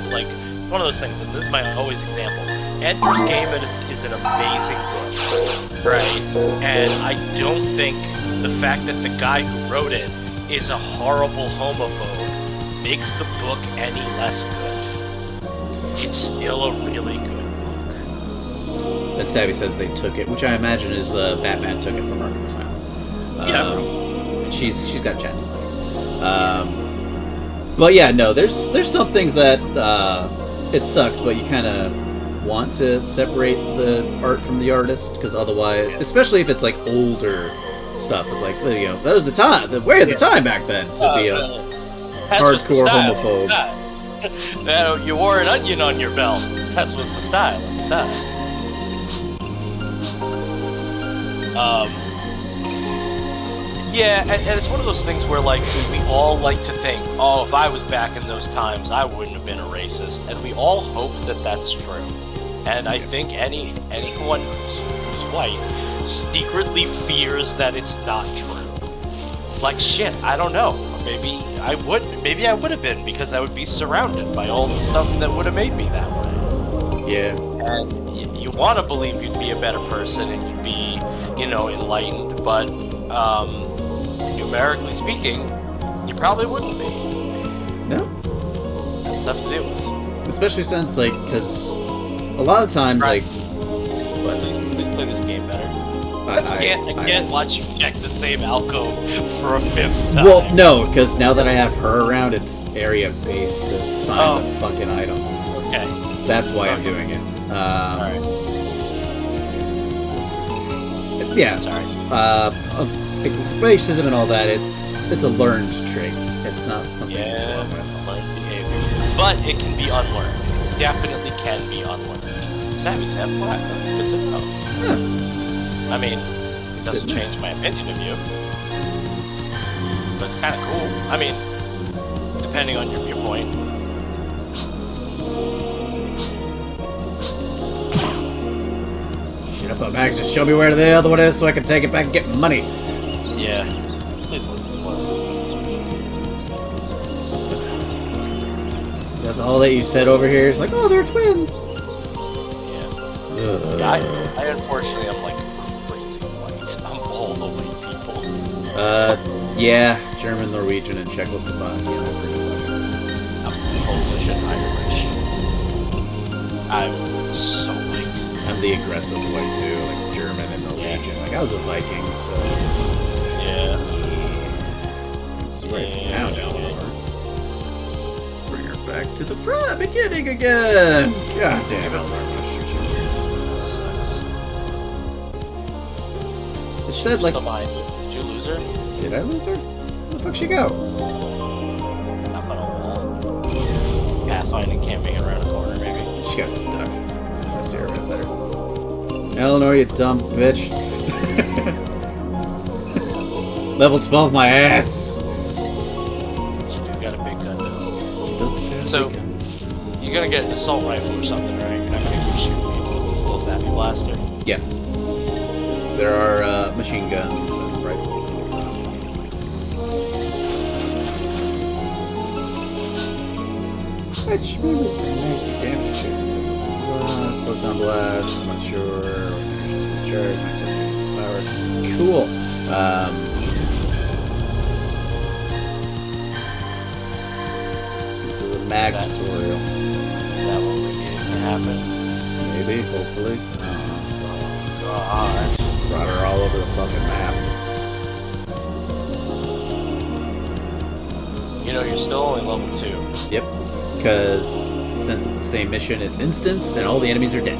A: like, one of those things, and this is my always example. Ender's Game is an amazing book, right? And I don't think the fact that the guy who wrote it is a horrible homophobe makes the book any less good. It's still a really good book.
B: Then Savvy says they took it, which I imagine is Batman took it from Arkham Asylum.
A: Yeah.
B: She's got chat. But yeah, no, there's some things that it sucks, but you kind of want to separate the art from the artist, because otherwise, especially if it's like older stuff, it's like, you know, that was the time, the time back then to be a hardcore homophobe.
A: You wore an onion on your belt. That was the style at the time. Yeah, and it's one of those things where, like, we all like to think, oh, if I was back in those times, I wouldn't have been a racist. And we all hope that that's true. And I think anyone who's white secretly fears that it's not true. Like, shit, I don't know. Maybe I would have been, because I would be surrounded by all the stuff that would have made me that way.
B: Yeah.
A: And you want to believe you'd be a better person and you'd be, you know, enlightened, but numerically speaking, you probably wouldn't be.
B: No.
A: That's tough to deal with.
B: Especially since, like, because a lot of times,
A: right.
B: like...
A: Please play this game better. I can't watch you check the same alcove for a fifth time.
B: Well, no, because now that I have her around, it's area-based to find the fucking item.
A: Okay.
B: That's why I'm doing it.
A: Alright.
B: Yeah.
A: Sorry.
B: Racism and all that, it's a learned trait. It's not something
A: learned behavior. But it can be unlearned. It definitely can be unlearned. Sammy's half black. That's good to know.
B: Huh.
A: I mean, it doesn't change my opinion of you. But it's kind of cool. I mean, depending on your viewpoint.
B: Shut up, Max. Just show me where the other one is so I can take it back and get money.
A: Yeah. Please let's go with this.
B: Is that all that you said over here? It's like, oh, they're twins.
A: Yeah. I unfortunately am like crazy white. I'm all the white people.
B: Yeah, German, Norwegian, and Czechoslovakian.
A: I'm Polish and Irish. I'm so white.
B: I'm the aggressive white too, like German and Norwegian.
A: Yeah.
B: Like I was a Viking, so
A: yeah.
B: This is where I found Eleanor. Let's bring her back to the front beginning again. God damn, Eleanor.
A: Sucks.
B: It said like.
A: Did you lose her?
B: Did I lose her? Where the fuck she go?
A: Up on a wall. Pathfinding camping around a corner, maybe.
B: She got stuck. Eleanor, you dumb bitch. Level 12 my ass.
A: She do got a big gun though.
B: She doesn't have a
A: So,
B: big gun.
A: you're gonna get an assault rifle or something, right? You're not gonna keep shooting people with this little snappy blaster.
B: Yes. There are machine guns and rifles. Which makes the damage. Photon blast, I'm not sure. Charge, power. Cool. This is a mag tutorial.
A: Is that what we needed to happen?
B: Maybe, hopefully.
A: Gosh.
B: Brought her all over the fucking map.
A: You know, you're still only level 2.
B: Yep. Because since it's the same mission, it's instanced and all the enemies are dead.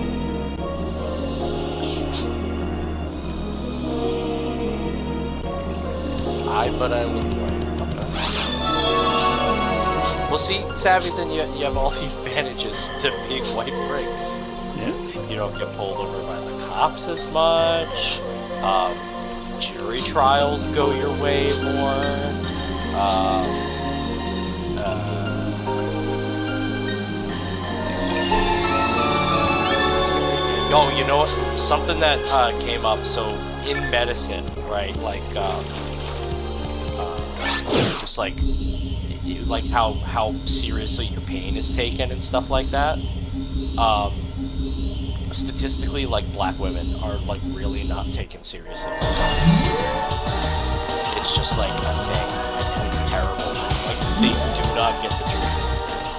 A: But I look white. Well, see, Savvy, then you have all the advantages to big white bricks.
B: Yeah.
A: You don't get pulled over by the cops as much. Jury trials go your way more. Oh, you know what? Something that came up. So in medicine, right? Like, just like how seriously your pain is taken and stuff like that. Statistically, like, black women are like really not taken seriously. It's just like a thing, and it's terrible. Like, they do not get the treatment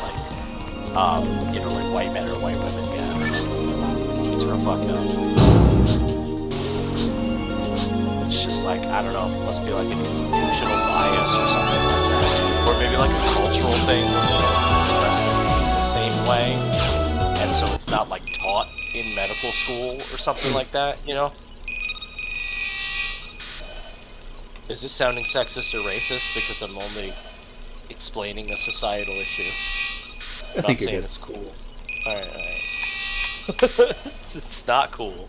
A: like you know, like white men or white women get. It's real fucked up. It's just like, I don't know, must be like an institutional bias or something like that. Or maybe like a cultural thing where they don't express it the same way. And so it's not like taught in medical school or something like that, you know? Is this sounding sexist or racist because I'm only explaining a societal issue? I'm not saying it's cool. Alright. It's not cool.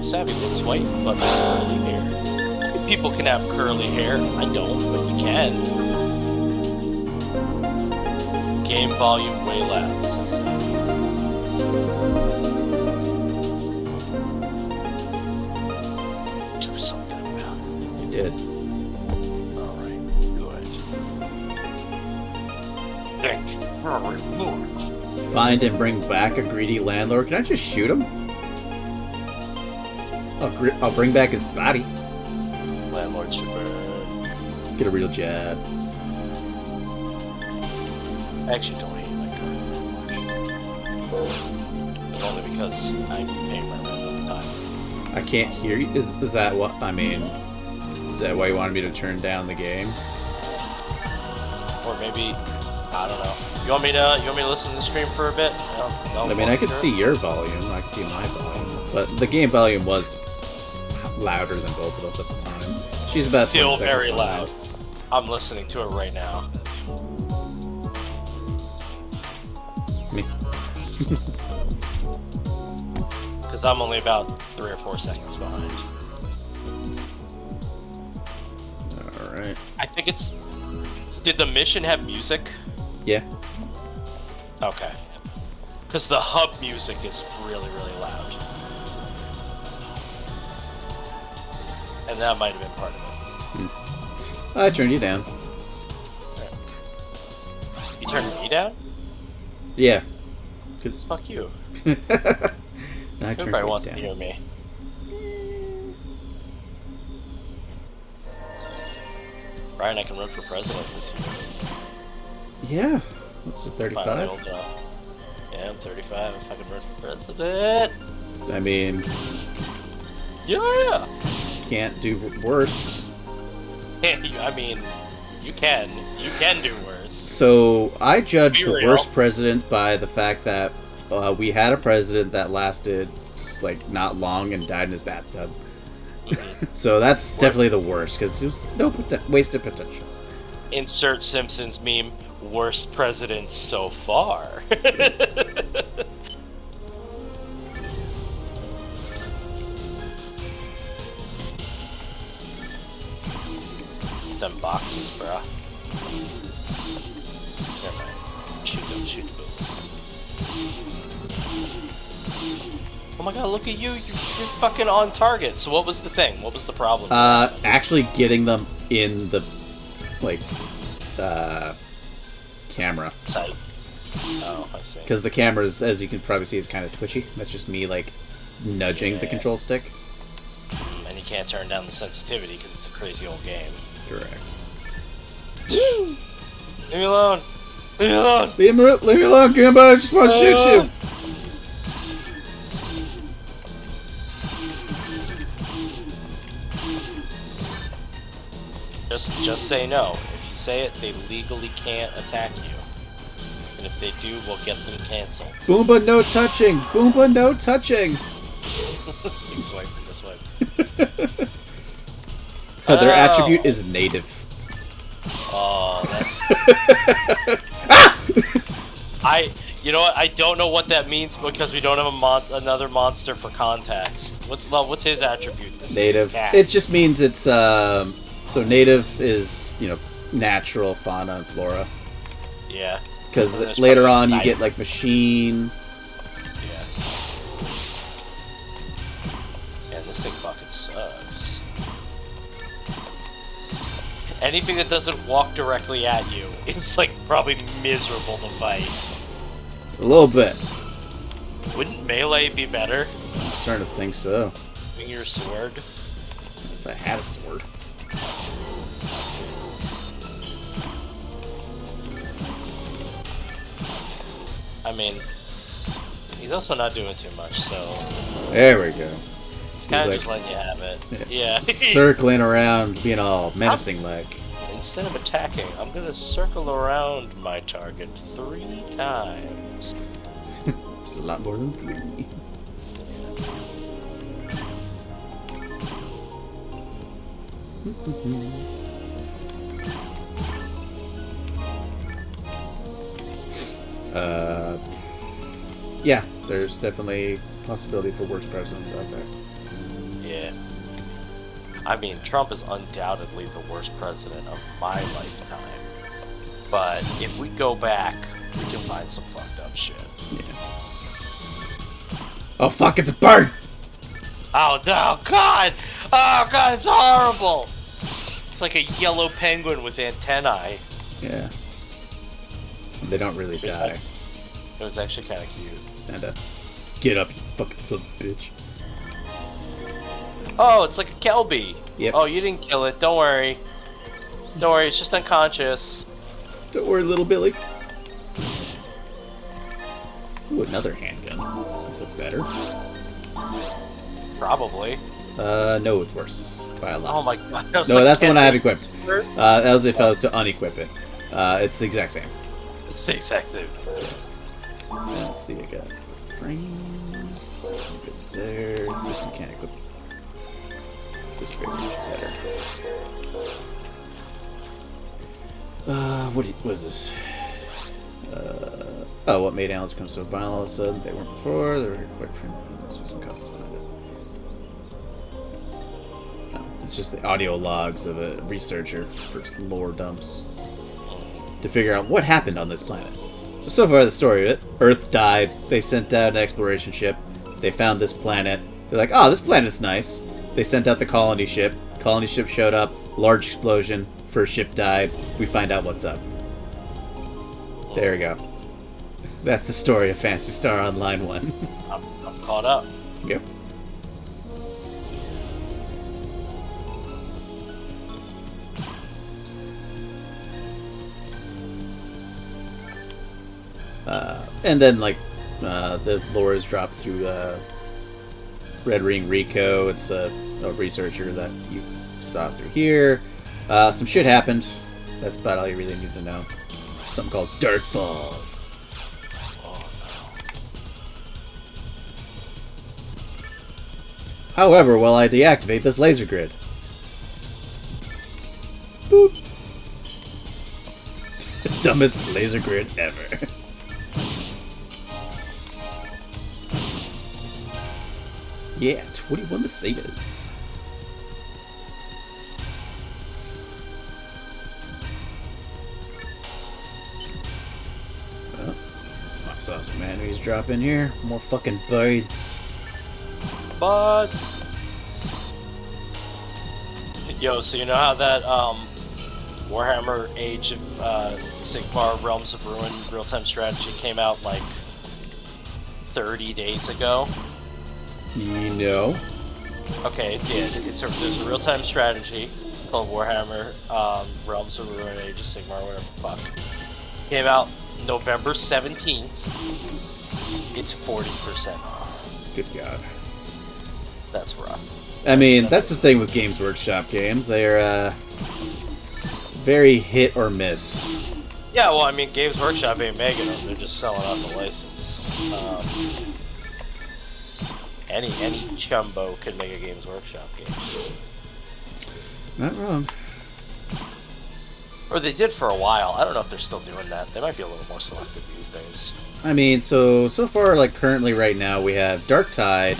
A: Savvy looks white, but curly hair. People can have curly hair. I don't, but you can. Game volume way loud, says Savvy. Do something about it.
B: You did.
A: Alright, good. Thank you very much.
B: Find and bring back a greedy landlord. Can I just shoot him? I'll bring back his body.
A: Landlord should burn.
B: Get a real job.
A: I actually don't hate my current landlord. Only because I'm paying my rent all the time.
B: I can't hear you. Is that what I mean? Is that why you wanted me to turn down the game?
A: Or maybe, I don't know. You want me to listen to the stream for a bit? No,
B: I mean, I could see your volume. I could see my volume, but the game volume was louder than both of us at the time. She's about 20
A: still
B: seconds
A: very
B: behind.
A: loud. I'm listening to it right now.
B: Me.
A: Because I'm only about 3 or 4 seconds behind.
B: Alright.
A: I think it's... Did the mission have music?
B: Yeah.
A: Okay. Because the hub music is really, really loud. And that might have been part of it.
B: I turned you down.
A: You turned me down?
B: Yeah. Cause
A: Fuck you.
B: I turned
A: Everybody
B: you
A: wants
B: down.
A: to hear me. Brian, I can run for president this year.
B: Yeah. What's it, 35?
A: Finally old enough. Yeah, I'm 35. If I can run for president.
B: I mean,
A: Yeah!
B: can't do worse.
A: I mean, you can. You can do worse.
B: So, I judge
A: Be
B: the
A: real.
B: worst president by the fact that we had a president that lasted, like, not long and died in his bathtub.
A: Mhm.
B: So that's definitely the worst, because it was no wasted potential.
A: Insert Simpsons meme. worst president so far. Them boxes, bruh. Never mind. Shoot the boots. Oh my god, look at you! You're fucking on target. So what was the thing? What was the problem?
B: Actually getting them in the, like, camera.
A: Sight. Oh, I see.
B: Because the camera, as you can probably see, is kind of twitchy. That's just me, like, nudging the control stick.
A: And you can't turn down the sensitivity because it's a crazy old game.
B: Correct.
A: Leave me alone! Leave me alone!
B: Leave me alone, Goomba! I just want to shoot you!
A: Just say no. If you say it, they legally can't attack you. And if they do, we'll get them cancelled.
B: Boomba, no touching! Boomba, no touching!
A: Keep swiping this way.
B: Their attribute is native.
A: Oh, that's... You know what? I don't know what that means because we don't have another monster for context. What's his attribute?
B: Native. It just means it's, so native is, you know, natural fauna and flora.
A: Yeah.
B: Because later on you get, like, machine.
A: Yeah. And this thing fucking sucks. Anything that doesn't walk directly at you, it's, like, probably miserable to fight.
B: A little bit.
A: Wouldn't melee be better?
B: I'm starting to think so.
A: Bring your sword.
B: If I had a sword.
A: I mean, he's also not doing too much, so...
B: There we go.
A: It's kind of just letting you have it. Yeah.
B: Circling around, being all menacing like.
A: Instead of attacking, I'm gonna circle around my target 3 times.
B: It's a lot more than 3. Yeah, there's definitely possibility for worse presidents out there.
A: Yeah. I mean, Trump is undoubtedly the worst president of my lifetime. But if we go back, we can find some fucked up shit.
B: Yeah. Oh fuck, it's a bird!
A: Oh no, God! Oh God, it's horrible! It's like a yellow penguin with antennae.
B: Yeah. They don't really die.
A: It was actually kind of cute.
B: Stand up. Get up, you fucking son of a bitch.
A: Oh, it's like a Kelby.
B: Yep.
A: Oh, you didn't kill it. Don't worry. Don't worry, it's just unconscious.
B: Don't worry, little Billy. Ooh, another handgun. Is it better?
A: Probably.
B: No, it's worse. By a lot.
A: Oh my god.
B: No, that's the one I have equipped. That was if I was to unequip it. It's the exact same.
A: It's the exact same.
B: Let's see, I got frames. Good there. This one can't equip. This very much better. What is this? Oh, what made animals become so violent all of a sudden? They weren't before. They were quite friendly. This wasn't cost to find it. No, it's just the audio logs of a researcher for lore dumps to figure out what happened on this planet. So far the story of it, Earth died, they sent out an exploration ship, they found this planet, they're like, oh, this planet's nice. They sent out the colony ship showed up, large explosion, first ship died, we find out what's up. There we go. That's the story of Phantasy Star Online 1.
A: I'm caught up.
B: Yep. And then, like, the lore is dropped through Red Ring Rico. It's a researcher that you saw through here. Some shit happened. That's about all you really need to know. Something called Dark Falls.
A: Oh no.
B: However, while I deactivate this laser grid. Boop. Dumbest laser grid ever. Yeah, 21 Mercedes. Well, I saw some enemies drop in here. More fucking birds.
A: But yo, so you know how that Warhammer Age of Sigmar Realms of Ruin real-time strategy came out like 30 days ago?
B: You know.
A: Okay, it did. There's a real-time strategy called Warhammer Realms of Ruin Age of Sigmar, whatever the fuck. Came out November 17th. It's 40% off.
B: Good God.
A: That's rough.
B: I mean, that's the thing with Games Workshop games. They're very hit or miss.
A: Yeah, well, I mean, Games Workshop ain't making them. They're just selling out the license. Any chumbo could make a Games Workshop game.
B: Not wrong.
A: Or they did for a while. I don't know if they're still doing that. They might be a little more selective these days.
B: I mean, so far, like currently right now, we have Darktide,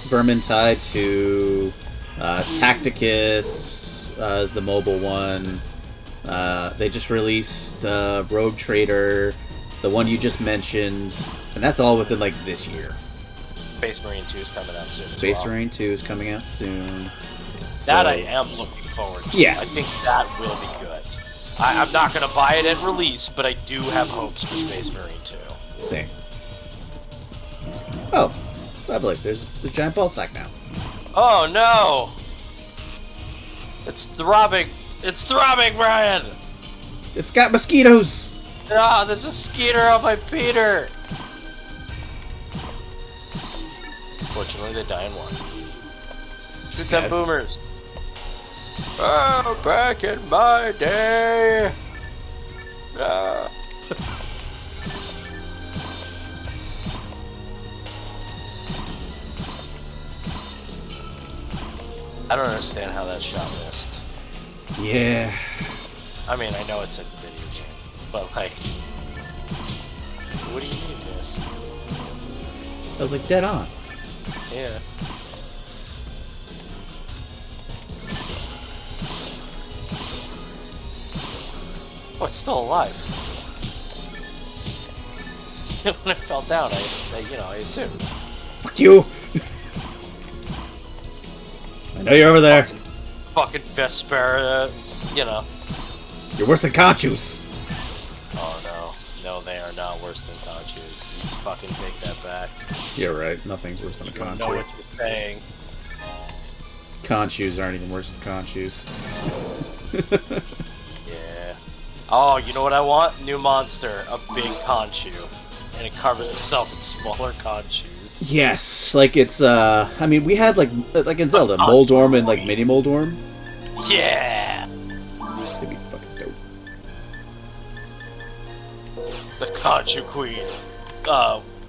B: Vermintide 2, Tacticus is the mobile one. They just released Rogue Trader, the one you just mentioned, and that's all within like this year.
A: Space Marine 2 is coming out soon.
B: Space Marine 2 is coming out soon.
A: That I am looking forward to.
B: Yes.
A: I think that will be good. I'm not going to buy it at release, but I do have hopes for Space Marine 2.
B: Same. Oh, lovely. There's the giant ball sack now.
A: Oh no! It's throbbing! It's throbbing, Brian!
B: It's got mosquitoes!
A: Ah, there's a skeeter on my Peter! Fortunately, they die in one. Shoot them boomers! Oh, back in my day! Ah. I don't understand how that shot missed.
B: Yeah.
A: I mean, I know it's a video game, but like, what do you mean missed?
B: I was like dead on.
A: Yeah. Oh, it's still alive. When it fell down, I assumed.
B: Fuck you! I know you're over there.
A: Fucking Vesper,
B: You're worse than Conchus.
A: Oh no. No, they are not worse than Conchus. You just fucking take that back.
B: You're right. Nothing's worse than a
A: You know
B: Conchu.
A: what you're saying.
B: Conchus aren't even worse than Conchus.
A: Yeah. Oh, you know what I want? New monster. A big Conchu. And it covers itself in smaller Conchus.
B: Yes, like it's I mean we had like in Zelda, Moldorm and like mini Moldorm.
A: Yeah.
B: It'd be fucking dope.
A: The Conchu Queen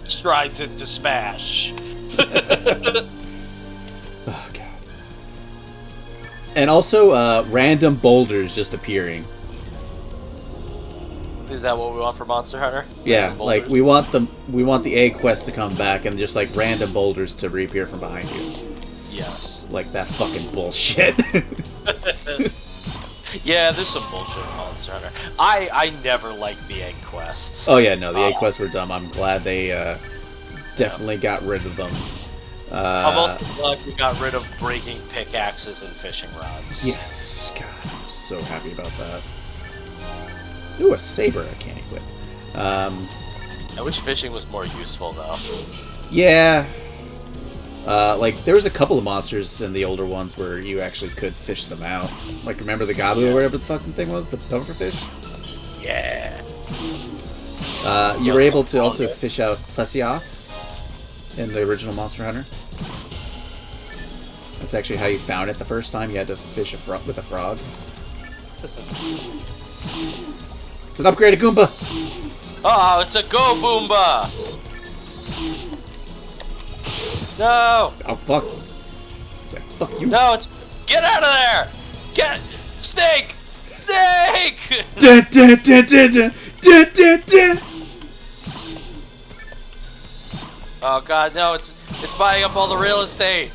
A: strides into Smash.
B: Oh god. And also random boulders just appearing.
A: Is that what we want for Monster Hunter?
B: Yeah, like we want the egg quest to come back and just like random boulders to reappear from behind you.
A: Yes.
B: Like that fucking bullshit.
A: Yeah, there's some bullshit in Monster Hunter. I never liked the egg quests.
B: Oh yeah, no, the egg quests were dumb. I'm glad they definitely got rid of them.
A: I'm also glad we got rid of breaking pickaxes and fishing rods.
B: Yes, God, I'm so happy about that. Ooh, a saber I can't equip.
A: I wish fishing was more useful, though.
B: Yeah. Like, there was a couple of monsters in the older ones where you actually could fish them out. Like, remember the Gabu or whatever the fucking thing was? The pufferfish?
A: Yeah.
B: You were able to also fish out Plesioths in the original Monster Hunter. That's actually how you found it the first time. You had to fish with a frog. It's an upgraded Goomba!
A: Oh, it's a Go Boomba! No!
B: Oh, fuck. It's like, fuck you.
A: No, it's... Get out of there! Snake! Snake!
B: Dun, dun, dun, dun, dun, dun, dun, dun.
A: Oh god, no! It's buying up all the real estate,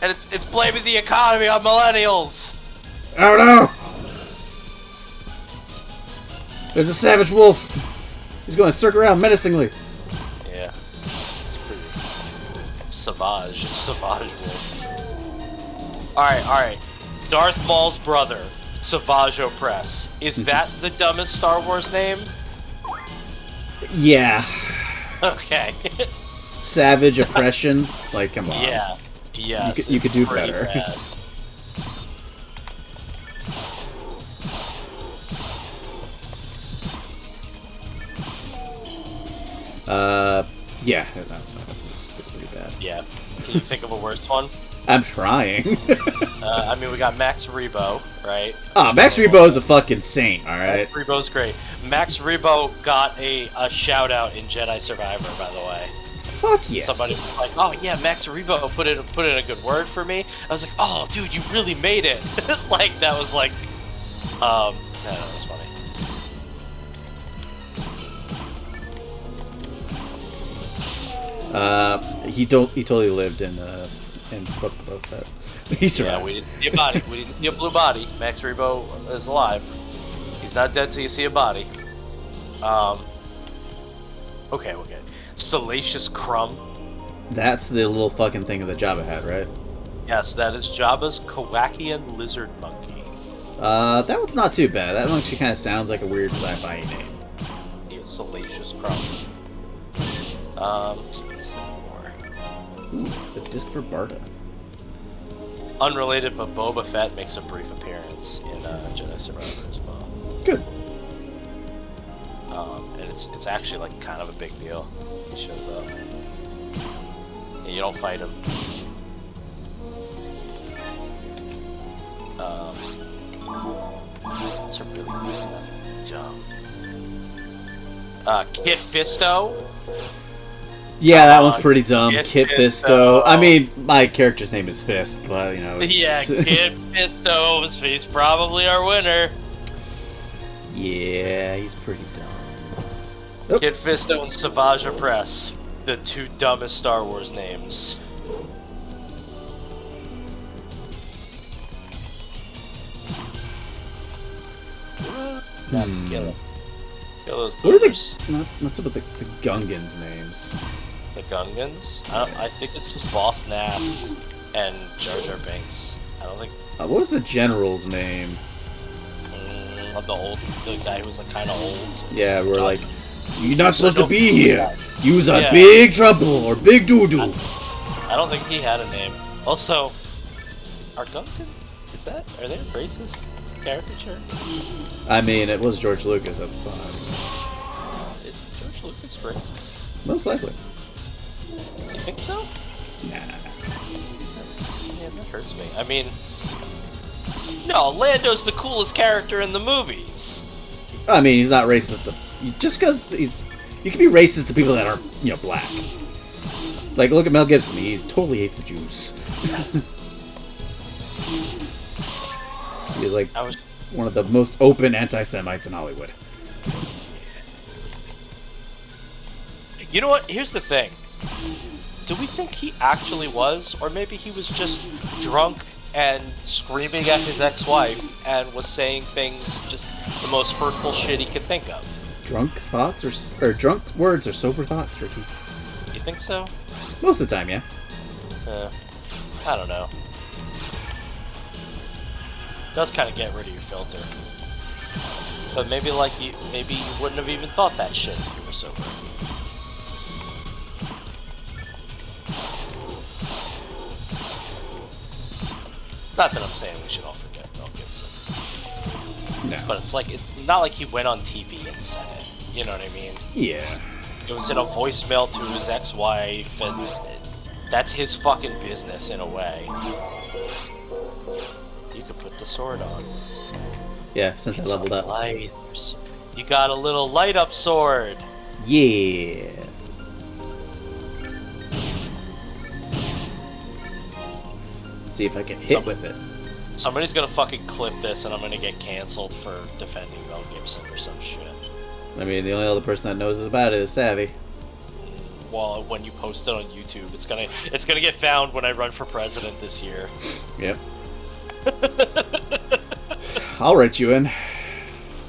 A: and it's blaming the economy on millennials.
B: Oh no! There's a savage wolf. He's going to circle around menacingly.
A: Yeah, it's pretty savage. It's savage wolf. All right. Darth Maul's brother, Savage Opress. Is that the dumbest Star Wars name?
B: Yeah.
A: Okay.
B: Savage oppression. Like, come on.
A: Yeah. Yes.
B: You could do
A: pretty
B: better.
A: bad.
B: Yeah. It's pretty bad.
A: Yeah. Can you think of a worse one?
B: I'm trying.
A: I mean, we got Max Rebo, right?
B: Max Rebo is a fucking saint, alright?
A: Max Rebo's great. Max Rebo got a shout out in Jedi Survivor, by the way.
B: Fuck yes.
A: Somebody was like, "Oh yeah, Max Rebo put in a good word for me." I was like, "Oh, dude, you really made it!" Like that was like, no, that's funny.
B: He totally lived in Book of Boba Fett. He survived.
A: Yeah, we didn't see a body. We didn't see a blue body. Max Rebo is alive. He's not dead till you see a body. Okay. Salacious Crumb.
B: That's the little fucking thing that Jabba had, right?
A: Yes, that is Jabba's Kowakian lizard monkey.
B: That one's not too bad. That one actually kind of sounds like a weird sci-fi name.
A: He is Salacious Crumb. Let's see more.
B: Ooh, a disc for Barda.
A: Unrelated, but Boba Fett makes a brief appearance in Jedi Survivor as well.
B: Good.
A: And it's actually like kind of a big deal. He shows up. Yeah, you don't fight him. It's a really nothing dumb. Kit Fisto.
B: Yeah, that one's pretty dumb.
A: Kit
B: Fisto. I mean, my character's name is Fist, but you know.
A: Yeah, Kit Fisto. He's probably our winner.
B: Yeah, he's pretty dumb.
A: Oh. Kit Fisto and Savage Opress, the two dumbest Star Wars names. Kill him. Kill those
B: What are
A: boomers.
B: what's up with the Gungans names?
A: The Gungans? I think it's just Boss Nass and Jar Jar Binks. I don't think...
B: What was the general's name?
A: The guy who was like kind of old.
B: Yeah, we're like, you're not supposed to be here. You's a big trouble or big doo-doo.
A: I don't think he had a name. Also, are Gungan? Are they a racist caricature?
B: I mean, it was George Lucas at the time.
A: Is George Lucas racist?
B: Most likely.
A: You think so?
B: Nah.
A: Yeah, that hurts me. I mean, no, Lando's the coolest character in the movies.
B: I mean, he's not racist to... Just because he's... You can be racist to people that are, black. Like, look at Mel Gibson. He totally hates the Jews. He's like one of the most open anti-Semites in Hollywood.
A: You know what? Here's the thing. Do we think he actually was? Or maybe he was just drunk and screaming at his ex-wife and was saying things, just the most hurtful shit he could think of?
B: Drunk thoughts or drunk words or sober thoughts, Ricky?
A: You think so?
B: Most of the time, yeah.
A: I don't know. Does kind of get rid of your filter. But maybe you wouldn't have even thought that shit if you were sober. Not that I'm saying we should all forget Mel Gibson.
B: No.
A: But it's not like he went on TV and said it. You know what I mean?
B: Yeah.
A: It was in a voicemail to his ex-wife, and that's his fucking business in a way. You could put the sword on.
B: Yeah, since I leveled up.
A: Lights. You got a little light-up sword.
B: Yeah. See if I can hit with it.
A: Somebody's gonna fucking clip this, and I'm gonna get canceled for defending Mel Gibson or some shit.
B: I mean, the only other person that knows about it is Savvy.
A: Well, when you post it on YouTube, it's gonna get found when I run for president this year.
B: Yep. I'll write you in.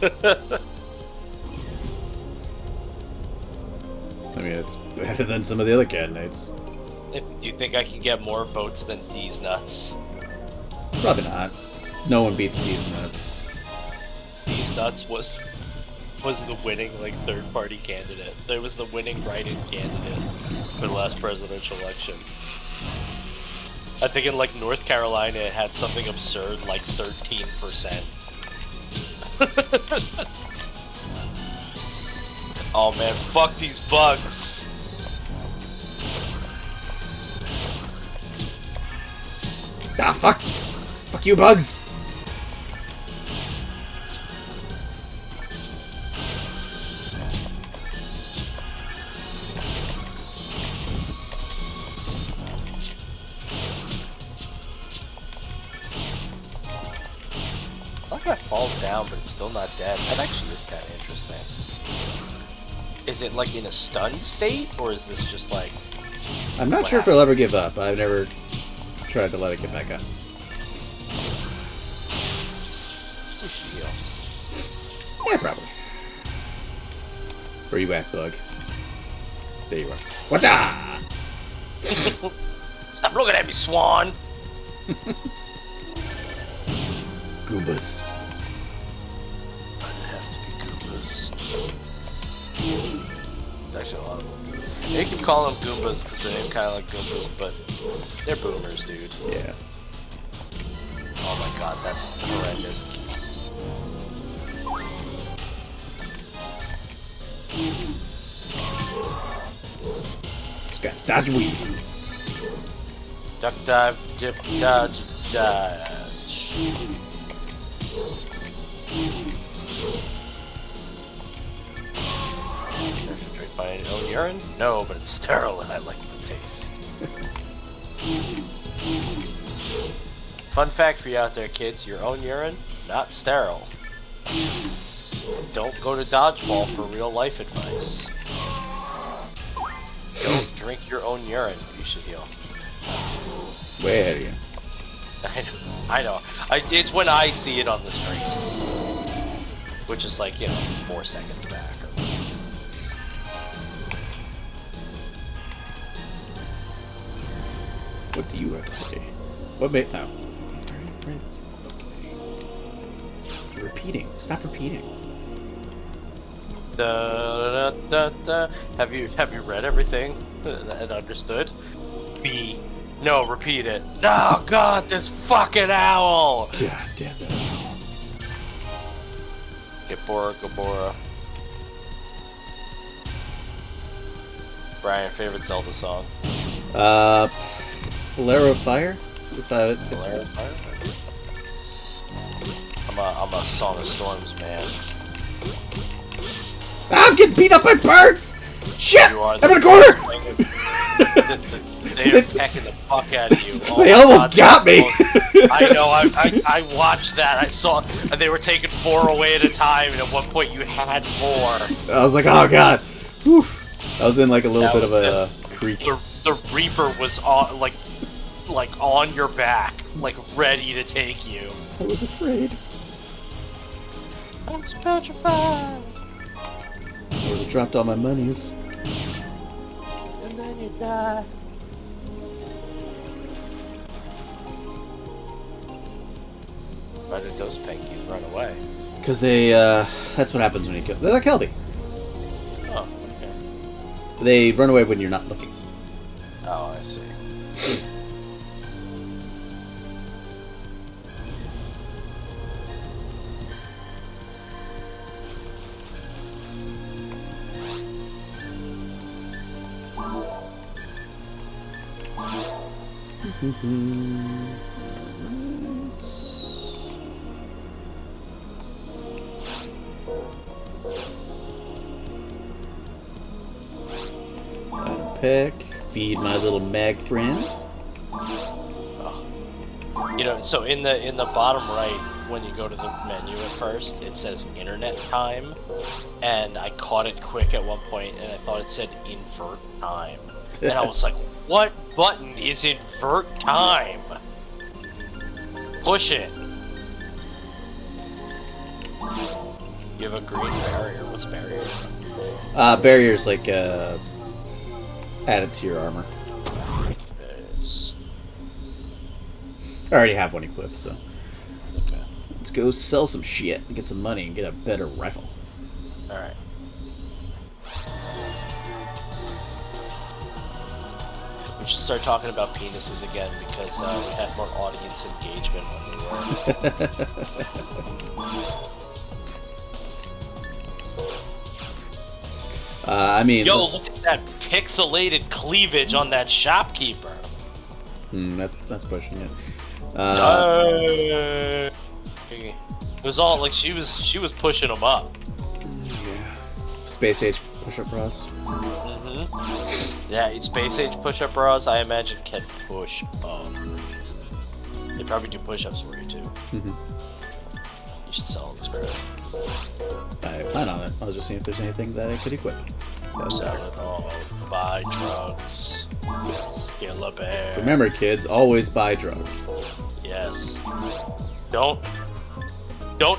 B: I mean, it's better than some of the other candidates.
A: Do you think I can get more votes than these nuts?
B: Probably not. No one beats these nuts.
A: These nuts was the winning third party candidate. It was the winning write-in candidate for the last presidential election. I think in North Carolina it had something absurd 13%. Oh man, fuck these bugs.
B: Ah, fuck! Fuck you, bugs!
A: That falls down, but it's still not dead. That actually is kind of interesting. Is it in a stunned state, or is this just
B: I'm not sure if it'll ever give up. I've never tried to let it get back up.
A: We should heal.
B: Yeah, probably. Where you at, bug? There you are. What's up?
A: Stop looking at me, Swan!
B: Goombas.
A: I'd have to be Goombas. There's actually a lot of them. They keep calling them Goombas because they kind of like Goombas, but they're boomers, dude.
B: Yeah.
A: Oh my god, that's horrendous.
B: Just got dodge weed.
A: Duck dive, dip, dodge, dodge. Have to drink my own urine? No, but it's sterile and I like the taste. Fun fact for you out there, kids: your own urine, not sterile. Don't go to dodgeball for real life advice. Don't drink your own urine. You should heal.
B: Way ahead of you.
A: I know. It's when I see it on the screen, which is 4 seconds back.
B: What do you have to say? What made? Oh. Okay. You're repeating. Stop repeating.
A: Da, da, da, da. Have you read everything and understood? B. No, repeat it. Oh god, this fucking owl!
B: God damn that owl.
A: Gabora, Gabora. Brian, favorite Zelda song?
B: Bolero of Fire?
A: Bolero of Fire? I'm a Song of Storms man.
B: I'm getting beat up by birds! Shit!
A: You are
B: I'm in a corner!
A: They're pecking the fuck out of you. Oh
B: they almost got me!
A: I know, I watched that. I saw they were taking 4 away at a time, and at one point you had 4.
B: I was like, oh god. Oof. I was in a little bit of a creek.
A: The Reaper was on, on your back, ready to take you.
B: I was afraid.
A: I'm petrified.
B: I would have dropped all my monies.
A: And then you die. Why did those pinkies run away?
B: Because they, that's what happens when you kill. They're like Helby.
A: Oh, okay.
B: They run away when you're not looking.
A: Oh, I see.
B: Unpick. Feed my little mag friend.
A: Oh. You know, so in the bottom right, when you go to the menu at first, it says internet time, and I caught it quick at one point, and I thought it said invert time, and I was like, what button is invert time? Push it. You have a green barrier. What's barrier?
B: Barrier's like added to your armor. I already have one equipped, so.
A: Okay.
B: Let's go sell some shit and get some money and get a better rifle.
A: Alright. We should start talking about penises again because we had more audience engagement when we were.
B: I mean...
A: Yo, look at that pixelated cleavage on that shopkeeper.
B: That's pushing it.
A: It was all like she was pushing them up.
B: Yeah. Space age push-up bras.
A: Yeah, space age push-up bras, I imagine, can push up. They probably do push-ups for you too. You should sell them, Spirit.
B: I plan on it. I was just seeing if there's anything that I could equip.
A: Sell it all. Buy drugs.
B: Yes.
A: Kill a bear.
B: Remember, kids, always buy drugs.
A: Yes. Don't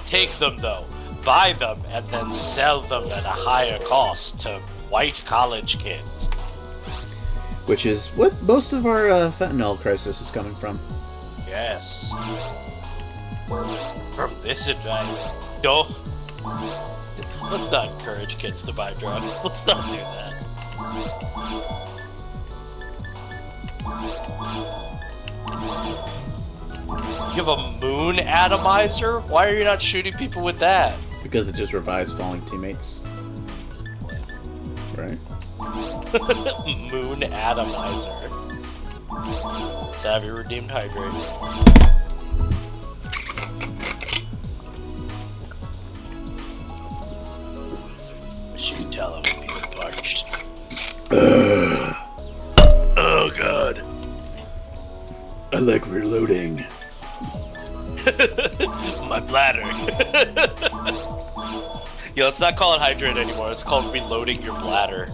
A: take them though. Buy them and then sell them at a higher cost to white college kids.
B: Which is what most of our fentanyl crisis is coming from.
A: Yes. From this advice, don't. Let's not encourage kids to buy drugs. Let's not do that. You have a moon atomizer? Why are you not shooting people with that?
B: Because it just revives falling teammates. Right?
A: Moon atomizer. Savvy redeemed hydrate. You can tell I'm being parched. Oh god.
B: I like reloading.
A: My bladder. Yo, let's not call it hydrate anymore. It's called reloading your bladder.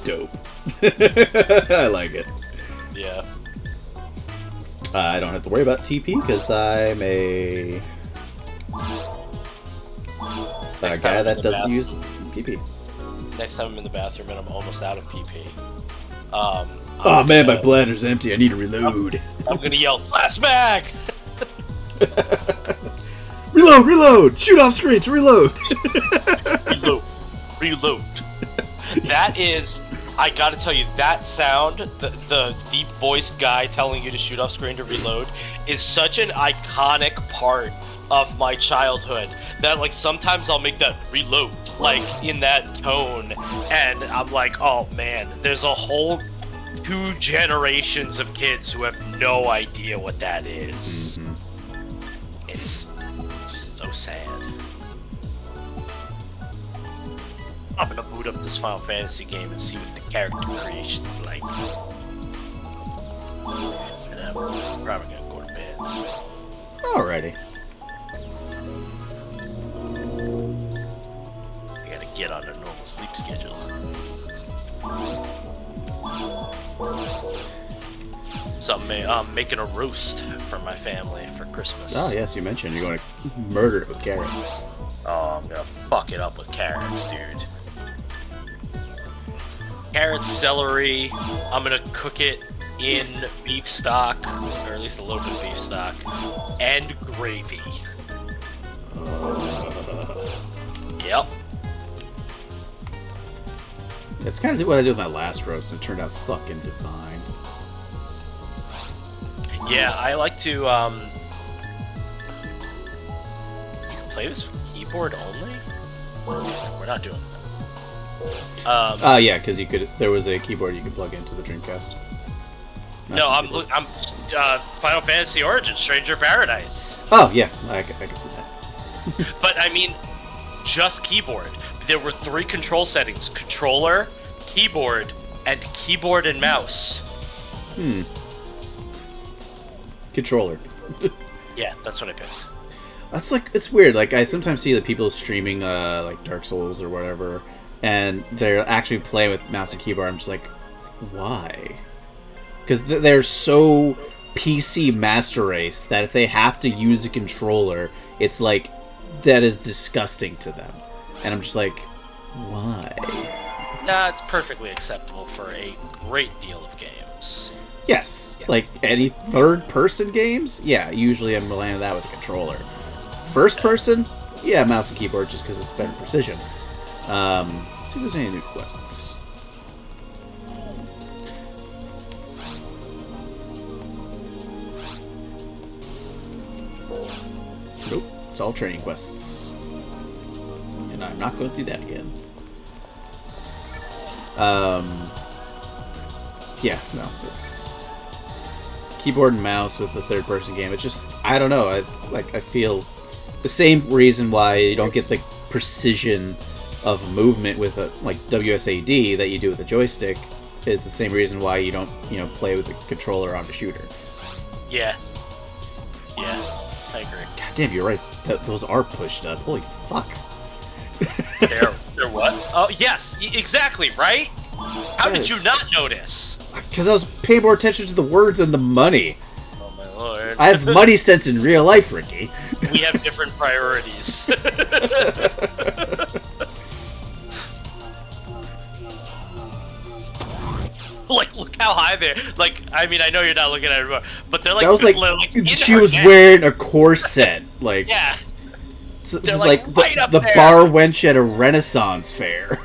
B: Dope. I like it.
A: Yeah.
B: I don't have to worry about TP because I'm a guy that doesn't use PP.
A: Next time I'm in the bathroom and I'm almost out of PP.
B: Oh man, my bladder's empty. I need to reload.
A: I'm gonna yell, "Last mag!"
B: Reload! Reload! Shoot off screens! Reload!
A: Reload. That is, I gotta tell you, that sound, the deep-voiced guy telling you to shoot off screen to reload, is such an iconic part of my childhood that, like, sometimes I'll make that reload, like, in that tone, and I'm like, oh man, there's a whole 2 generations of kids who have no idea what that is. It's so sad. I'm gonna boot up this Final Fantasy game and see what the character creation's like. And then I'm probably gonna go to bed. So.
B: Alrighty.
A: I gotta get on a normal sleep schedule. So I'm making a roast for my family for Christmas.
B: Oh yes, you mentioned you're going to murder it with carrots.
A: Oh, I'm gonna fuck it up with carrots, dude. Carrots, celery. I'm gonna cook it in beef stock, or at least a little bit of beef stock, and gravy. Yep.
B: That's kind of what I did with my last roast, and it turned out fucking divine.
A: Yeah, I like to, you can play this with keyboard only? We're not doing that.
B: Yeah, because you could. There was a keyboard you could plug into the Dreamcast.
A: No, I'm Final Fantasy Origins, Stranger Paradise.
B: Oh yeah, I can see that.
A: But I mean, just keyboard. There were 3 control settings: controller, keyboard, and keyboard and mouse.
B: Controller.
A: Yeah, that's what I picked.
B: That's like, it's weird. Like, I sometimes see the people streaming, like, Dark Souls or whatever, and they're actually playing with mouse and keyboard. I'm just like, why? Because they're so PC master race that if they have to use a controller, it's like, that is disgusting to them. And I'm just like, why?
A: Nah, it's perfectly acceptable for a great deal of games.
B: Yes. Yeah. Like, any third-person games? Yeah, usually I'm relying on that with a controller. First person? Yeah, mouse and keyboard, just because it's better precision. Let's see if there's any new quests. Nope, it's all training quests. And I'm not going through that again. Yeah, no, it's keyboard and mouse with the third-person game. It's just, I don't know, I feel the same reason why you don't get the precision of movement with a, like, WSAD that you do with a joystick is the same reason why you don't, play with a controller on a shooter.
A: Yeah. Yeah, I agree.
B: God damn, you're right. Those are pushed up. Holy fuck.
A: They're what? Oh, yes, exactly, right? How did you not notice?
B: Because I was paying more attention to the words and the money.
A: Oh, my lord.
B: I have money sense in real life, Ricky.
A: We have different priorities. Like, look how high they're. Like, I mean, I know you're not looking at it, but they're like.
B: That was like she was wearing a corset. Like,
A: yeah.
B: It's like the bar wench at a Renaissance fair.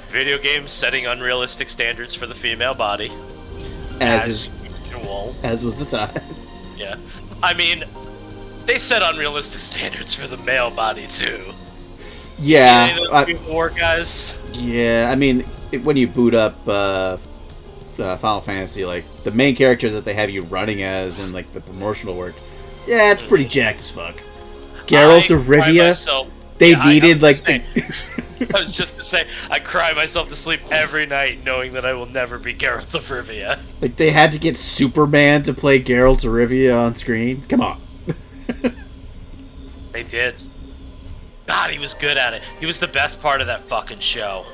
A: Video games setting unrealistic standards for the female body.
B: As was the time.
A: Yeah. I mean, they set unrealistic standards for the male body, too.
B: Yeah.
A: See any of those before, guys?
B: Yeah, I mean, when you boot up Final Fantasy, like, the main character that they have you running as in, like, the promotional work, yeah, it's pretty jacked as fuck. Geralt of Rivia, they needed, like...
A: I was just to say, I cry myself to sleep every night knowing that I will never be Geralt of Rivia.
B: Like, they had to get Superman to play Geralt of Rivia on screen? Come on.
A: They did. God, he was good at it. He was the best part of that fucking show.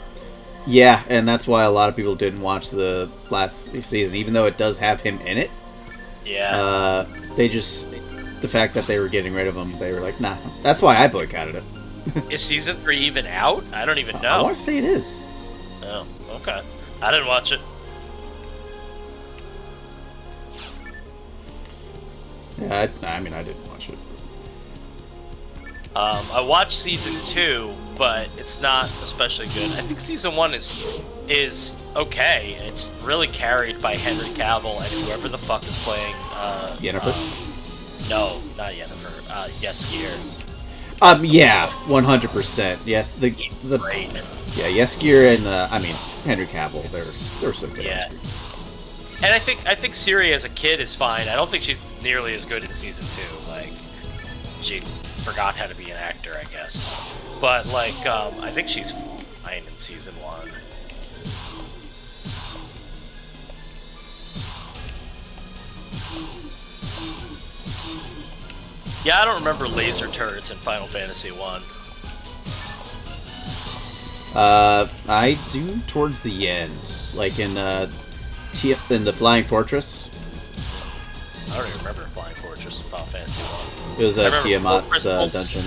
B: Yeah, and that's why a lot of people didn't watch the last season, even though it does have him in it.
A: Yeah.
B: They just... The fact that they were getting rid of him, they were like, nah. That's why I boycotted it.
A: Is season 3 even out? I don't even know.
B: I want to say it is.
A: Oh, okay. I didn't watch it.
B: Yeah, I mean, I didn't watch it.
A: I watched season 2, but it's not especially good. I think season 1 is okay. It's really carried by Henry Cavill and whoever the fuck is playing.
B: Yennefer?
A: No, not Yennefer. Yeskier.
B: Yeah, 100%. Yes, the
A: great.
B: Yeah, Yeskier and I mean Henry Cavill, they're so good.
A: Yeah. And I think Ciri as a kid is fine. I don't think she's nearly as good in season 2. Like, she forgot how to be an actor, I guess. But like, I think she's fine in season 1. Yeah, I don't remember laser turrets in Final Fantasy 1.
B: I do towards the end, like in the Flying Fortress.
A: I don't even remember Flying Fortress in Final Fantasy 1.
B: It was Tiamat's dungeon.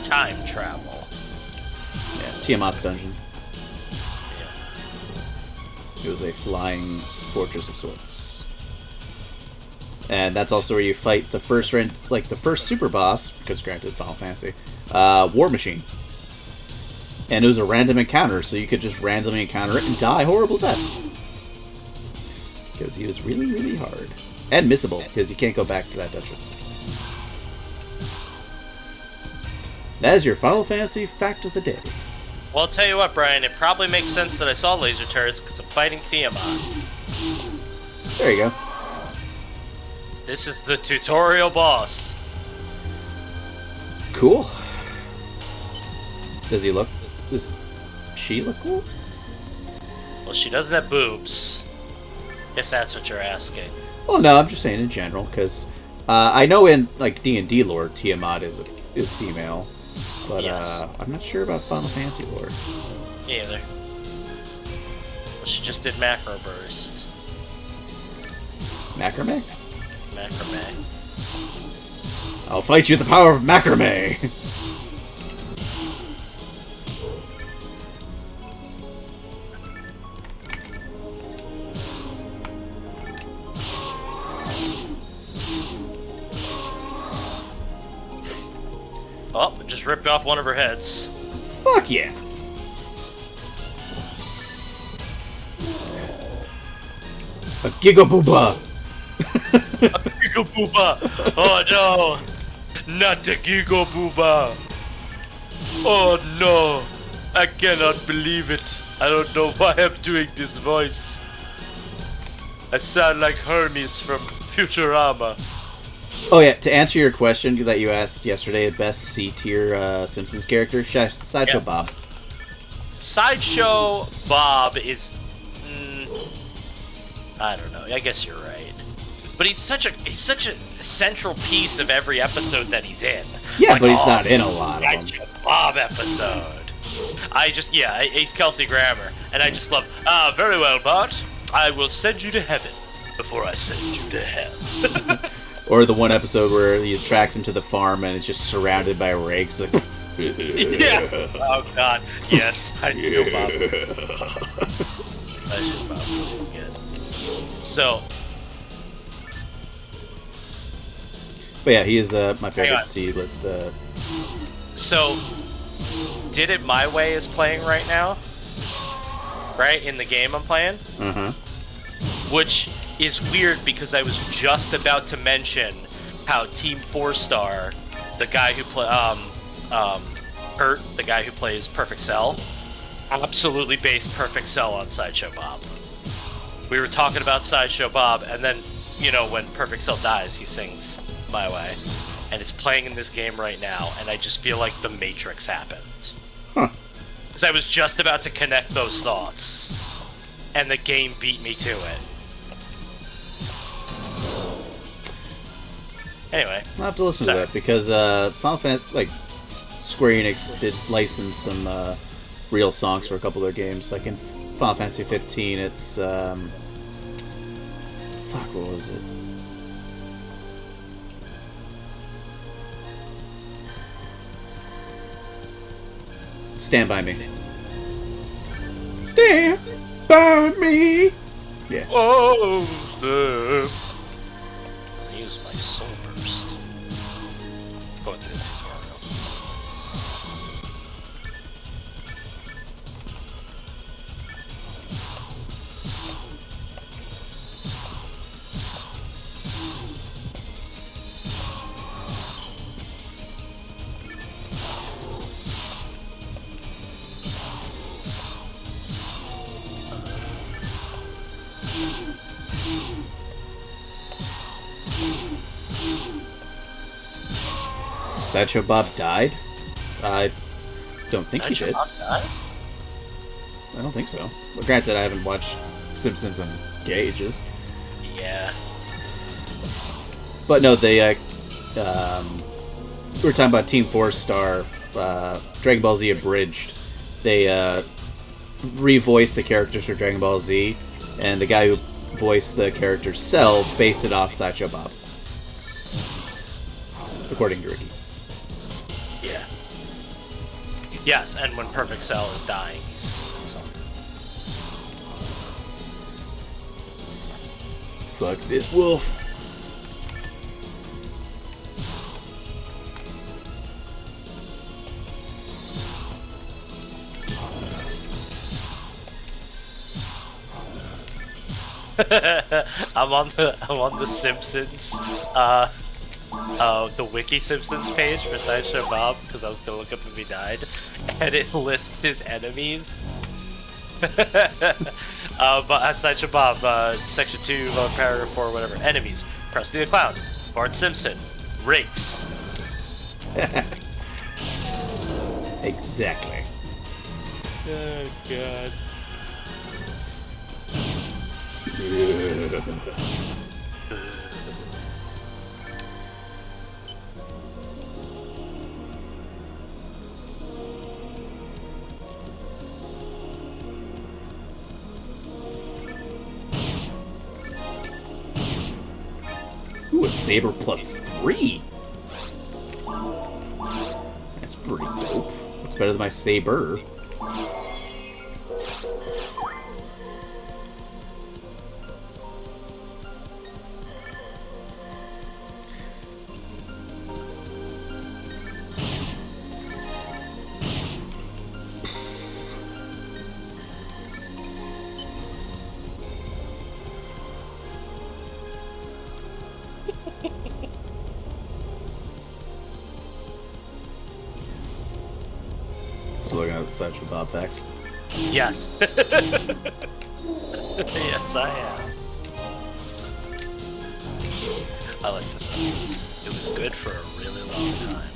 A: Time travel.
B: Yeah, Tiamat's dungeon.
A: Yeah.
B: It was a flying fortress of sorts. And that's also where you fight the first super boss, because granted, Final Fantasy, War Machine. And it was a random encounter, so you could just randomly encounter it and die horrible death. Because he was really, really hard. And missable, because you can't go back to that dungeon. That is your Final Fantasy fact of the day.
A: Well, I'll tell you what, Brian, it probably makes sense that I saw laser turrets, because I'm fighting Tiamat.
B: There you go.
A: This is the tutorial boss.
B: Cool. Does she look cool?
A: Well, she doesn't have boobs, if that's what you're asking.
B: Well, no, I'm just saying in general, because I know in like D&D lore, Tiamat is female, but
A: Yes.
B: I'm not sure about Final Fantasy lore.
A: Me either. Well, she just did macro burst.
B: Macrame?
A: Macrame.
B: I'll fight you with the power of macrame!
A: Oh, just ripped off one of her heads.
B: Fuck yeah! A Gigabooba!
A: Gigabooba! Oh no! Not the Gigabooba! Oh no! I cannot believe it. I don't know why I'm doing this voice. I sound like Hermes from Futurama.
B: Oh yeah, to answer your question that you asked yesterday, best C-tier Simpsons character, Sideshow Bob.
A: Sideshow Bob is... I don't know. I guess you're right. But he's such a central piece of every episode that he's in.
B: Yeah,
A: like,
B: but he's not in a lot of them.
A: Sideshow Bob episode. He's Kelsey Grammer, and I just love. Very well, Bart. I will send you to heaven before I send you to hell.
B: Or the one episode where he tracks him to the farm and it's just surrounded by rakes. Like,
A: yeah. Oh God. Yes. Sideshow Bob. Sideshow Bob is good. So.
B: But yeah, he is my favorite C-list.
A: So, Did It My Way is playing right now, right, in the game I'm playing?
B: Uh-huh.
A: Which is weird because I was just about to mention how Team 4-Star, the guy who Kurt, the guy who plays Perfect Cell, absolutely based Perfect Cell on Sideshow Bob. We were talking about Sideshow Bob, and then, you know, when Perfect Cell dies, he sings My Way. And it's playing in this game right now, and I just feel like the Matrix happened.
B: Huh.
A: Because I was just about to connect those thoughts, and the game beat me to it. Anyway.
B: I'll have to listen to that, because Final Fantasy, like, Square Enix did license some real songs for a couple of their games. Like in Final Fantasy 15, it's, fuck, what was it? Stand By Me. Stand By Me! Yeah.
A: Oh, step. Use my soul burst. Go into the tutorial.
B: Sideshow Bob died? I don't think he did.
A: Bob died?
B: I don't think so. Well, granted, I haven't watched Simpsons in ages.
A: Yeah.
B: But no, they, we were talking about Team 4-Star, Dragon Ball Z Abridged. They, revoiced the characters for Dragon Ball Z, and the guy who voiced the character Cell based it off Sideshow Bob. According to Ricky.
A: Yeah. Yes, and when Perfect Cell is dying, he's singing that song.
B: Fuck this wolf.
A: I'm on the Simpsons, the Wiki Simpsons page for Sideshow Bob because I was gonna look up if he died, and it lists his enemies. But Sideshow Bob, section 2, paragraph 4, whatever. Enemies: Krusty the Clown, Bart Simpson, Rakes.
B: Exactly.
A: Oh God.
B: Ooh, a saber +3. That's pretty dope. That's better than my saber. Still looking at the Sideshow Bob facts.
A: Yes. Yes, I am. I like The Simpsons. It was good for a really long time.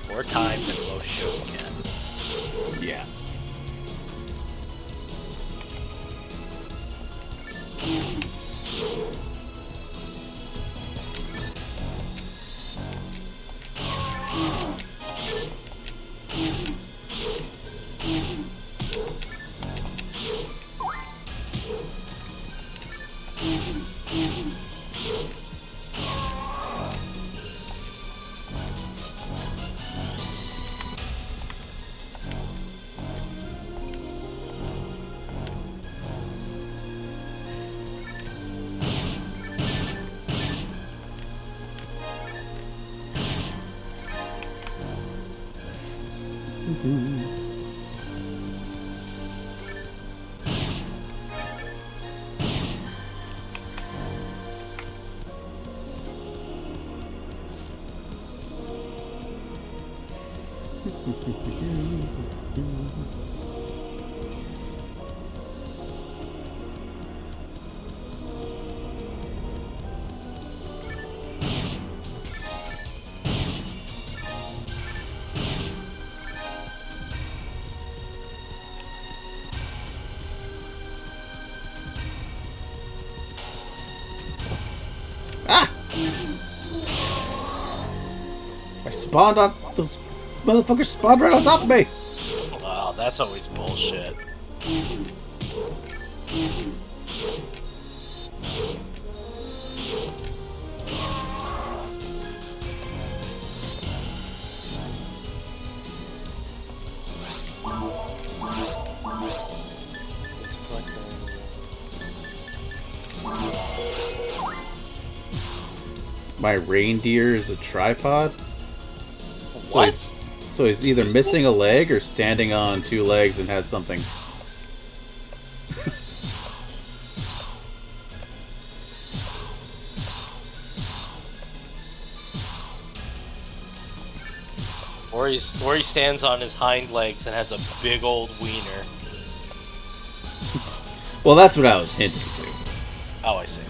A: More time than most shows can.
B: Yeah. I spawned on... Those motherfuckers spawned right on top of me!
A: Wow, that's always bullshit.
B: My reindeer is a tripod?
A: What?
B: So he's either missing a leg or standing on two legs and has something.
A: Or he stands on his hind legs and has a big old wiener.
B: Well, that's what I was hinting to.
A: Oh, I see.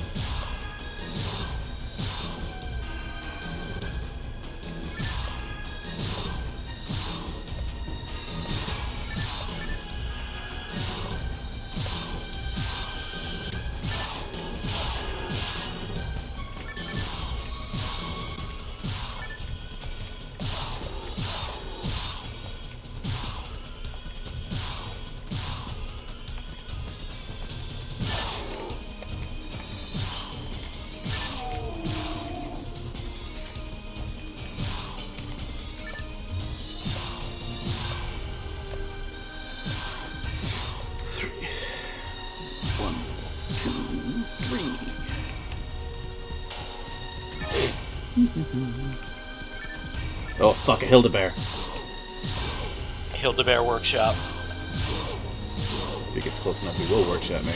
B: Oh, fuck, a Hildebear.
A: Hildebear Workshop.
B: If he gets close enough, he will workshop me.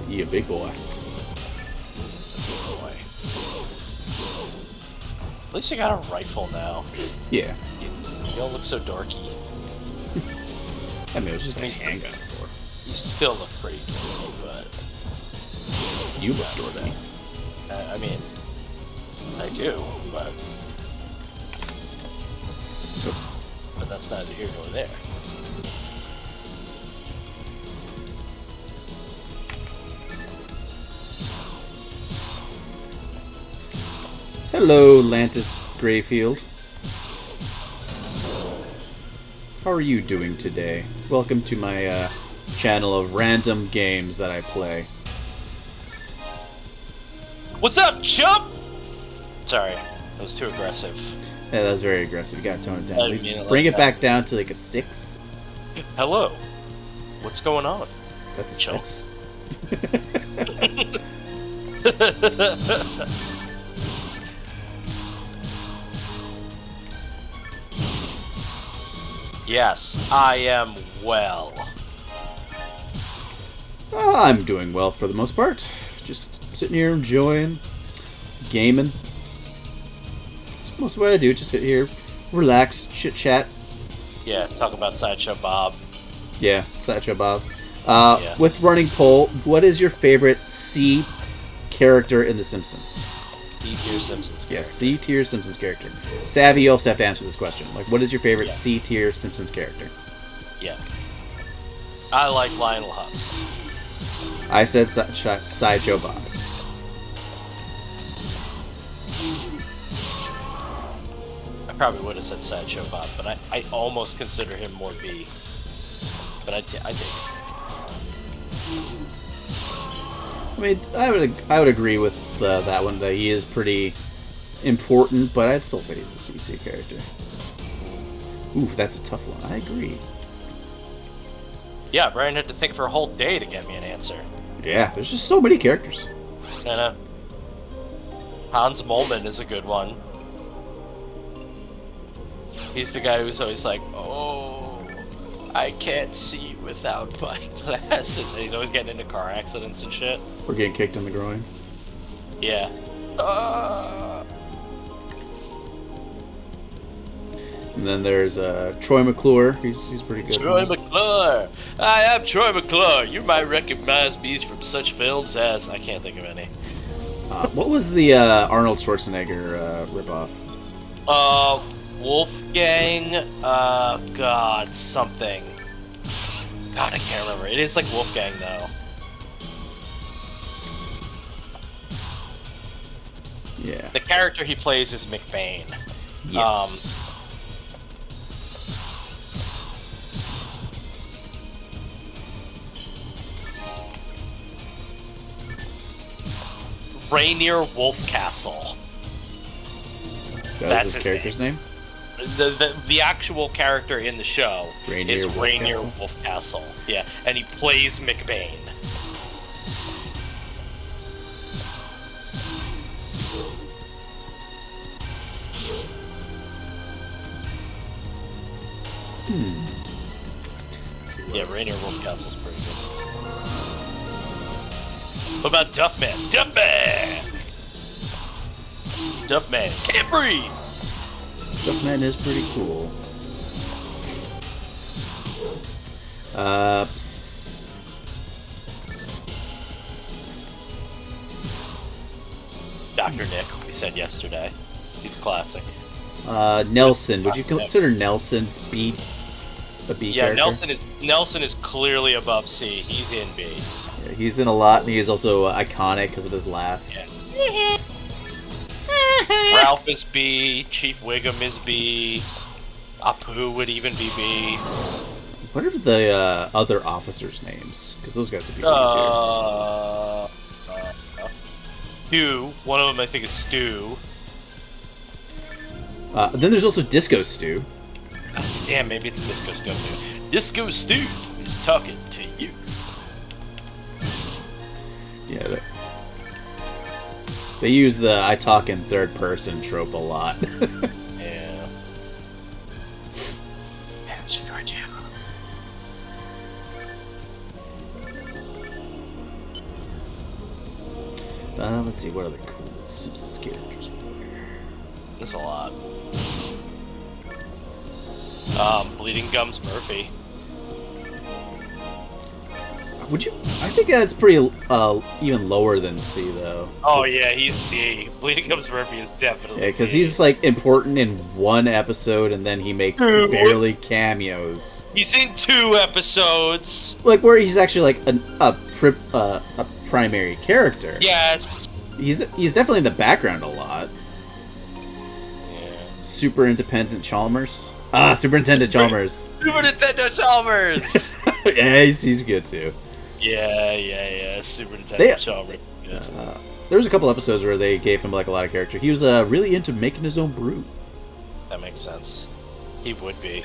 B: He a big boy.
A: It's a big boy. At least you got a rifle now.
B: Yeah.
A: You don't look so dorky.
B: I mean, it was just a handgun before.
A: You still look pretty dorky, but...
B: You look dorky.
A: I mean... I do, but... but that's neither here nor there.
B: Hello, Lantis Grayfield. How are you doing today? Welcome to my channel of random games that I play.
A: What's up, chump? Sorry, that was too aggressive.
B: Yeah, that was very aggressive. You gotta tone it down.
A: I
B: At
A: didn't
B: least
A: mean it
B: bring
A: like
B: it back down to like a 6.
A: Hello. What's going on?
B: That's a
A: Chump.
B: 6.
A: Yes, I am well.
B: I'm doing well for the most part. Just sitting here enjoying gaming. That's most of what I do. Just sit here, relax, chit chat.
A: Yeah, talk about Sideshow Bob.
B: Yeah, Sideshow Bob.
A: Yeah.
B: With running poll, what is your favorite C character in The Simpsons?
A: C-tier Simpsons character.
B: Yes, C-tier Simpsons character. Savvy, you also have to answer this question. Like, what is your favorite C-tier Simpsons character?
A: Yeah. I like Lionel Hutz.
B: I said Sideshow Bob.
A: I probably would have said Sideshow Bob, but I almost consider him more B. But I take it.
B: I mean, I would agree with that one, that he is pretty important, but I'd still say he's a CC character. Oof, that's a tough one. I agree.
A: Yeah, Brian had to think for a whole day to get me an answer.
B: Yeah, there's just so many characters.
A: I know. Hans Molman is a good one. He's the guy who's always like, oh, I can't see without my glasses. And he's always getting into car accidents and shit.
B: Or getting kicked in the groin.
A: Yeah.
B: And then there's Troy McClure. He's pretty good.
A: Troy McClure! I am Troy McClure! You might recognize me from such films as... I can't think of any.
B: What was the Arnold Schwarzenegger ripoff?
A: Wolfgang... God, something. God, I can't remember. It is like Wolfgang, though.
B: Yeah.
A: The character he plays is McBain.
B: Yes.
A: Rainier Wolfcastle.
B: That's his character's name?
A: The actual character in the show is Rainier
B: Wolfcastle?
A: Wolfcastle. Yeah, and he plays McBain. Yeah, Rainier Wolfcastle's pretty good. What about Duffman? Duffman! Duffman can't breathe!
B: Duffman is pretty cool.
A: Dr. Nick, we said yesterday. He's classic.
B: Nelson. Would you consider Nelson's a B character?
A: Nelson is clearly above C. He's in B.
B: Yeah, he's in a lot, and he is also iconic because of his laugh.
A: Yeah. Ralph is B. Chief Wiggum is B. Apu would even be B.
B: What are the other officers' names? Because those guys would be C tier.
A: Stu. One of them I think is Stu.
B: Then there's also Disco Stew.
A: Damn, maybe it's Disco Stu too. Disco Stu is talking to you.
B: Yeah, they use the I talk in third person trope a lot.
A: Yeah. That's Georgia.
B: Let's see, what other cool Simpsons characters were there?
A: There's a lot. Bleeding Gums Murphy.
B: Would you? I think that's pretty even lower than C though.
A: Oh yeah, he's D. Bleeding Gums Murphy is definitely.
B: Yeah, because he's like important in one episode, and then he makes barely cameos.
A: He's in 2 episodes.
B: Like where he's actually like a primary character.
A: Yes.
B: He's definitely in the background a lot.
A: Yeah.
B: Super Independent Chalmers. Superintendent Chalmers.
A: Superintendent Chalmers.
B: Yeah, he's good too.
A: Yeah. Superintendent Chalmers. Yeah.
B: There was a couple episodes where they gave him like a lot of character. He was really into making his own brew.
A: That makes sense. He would be.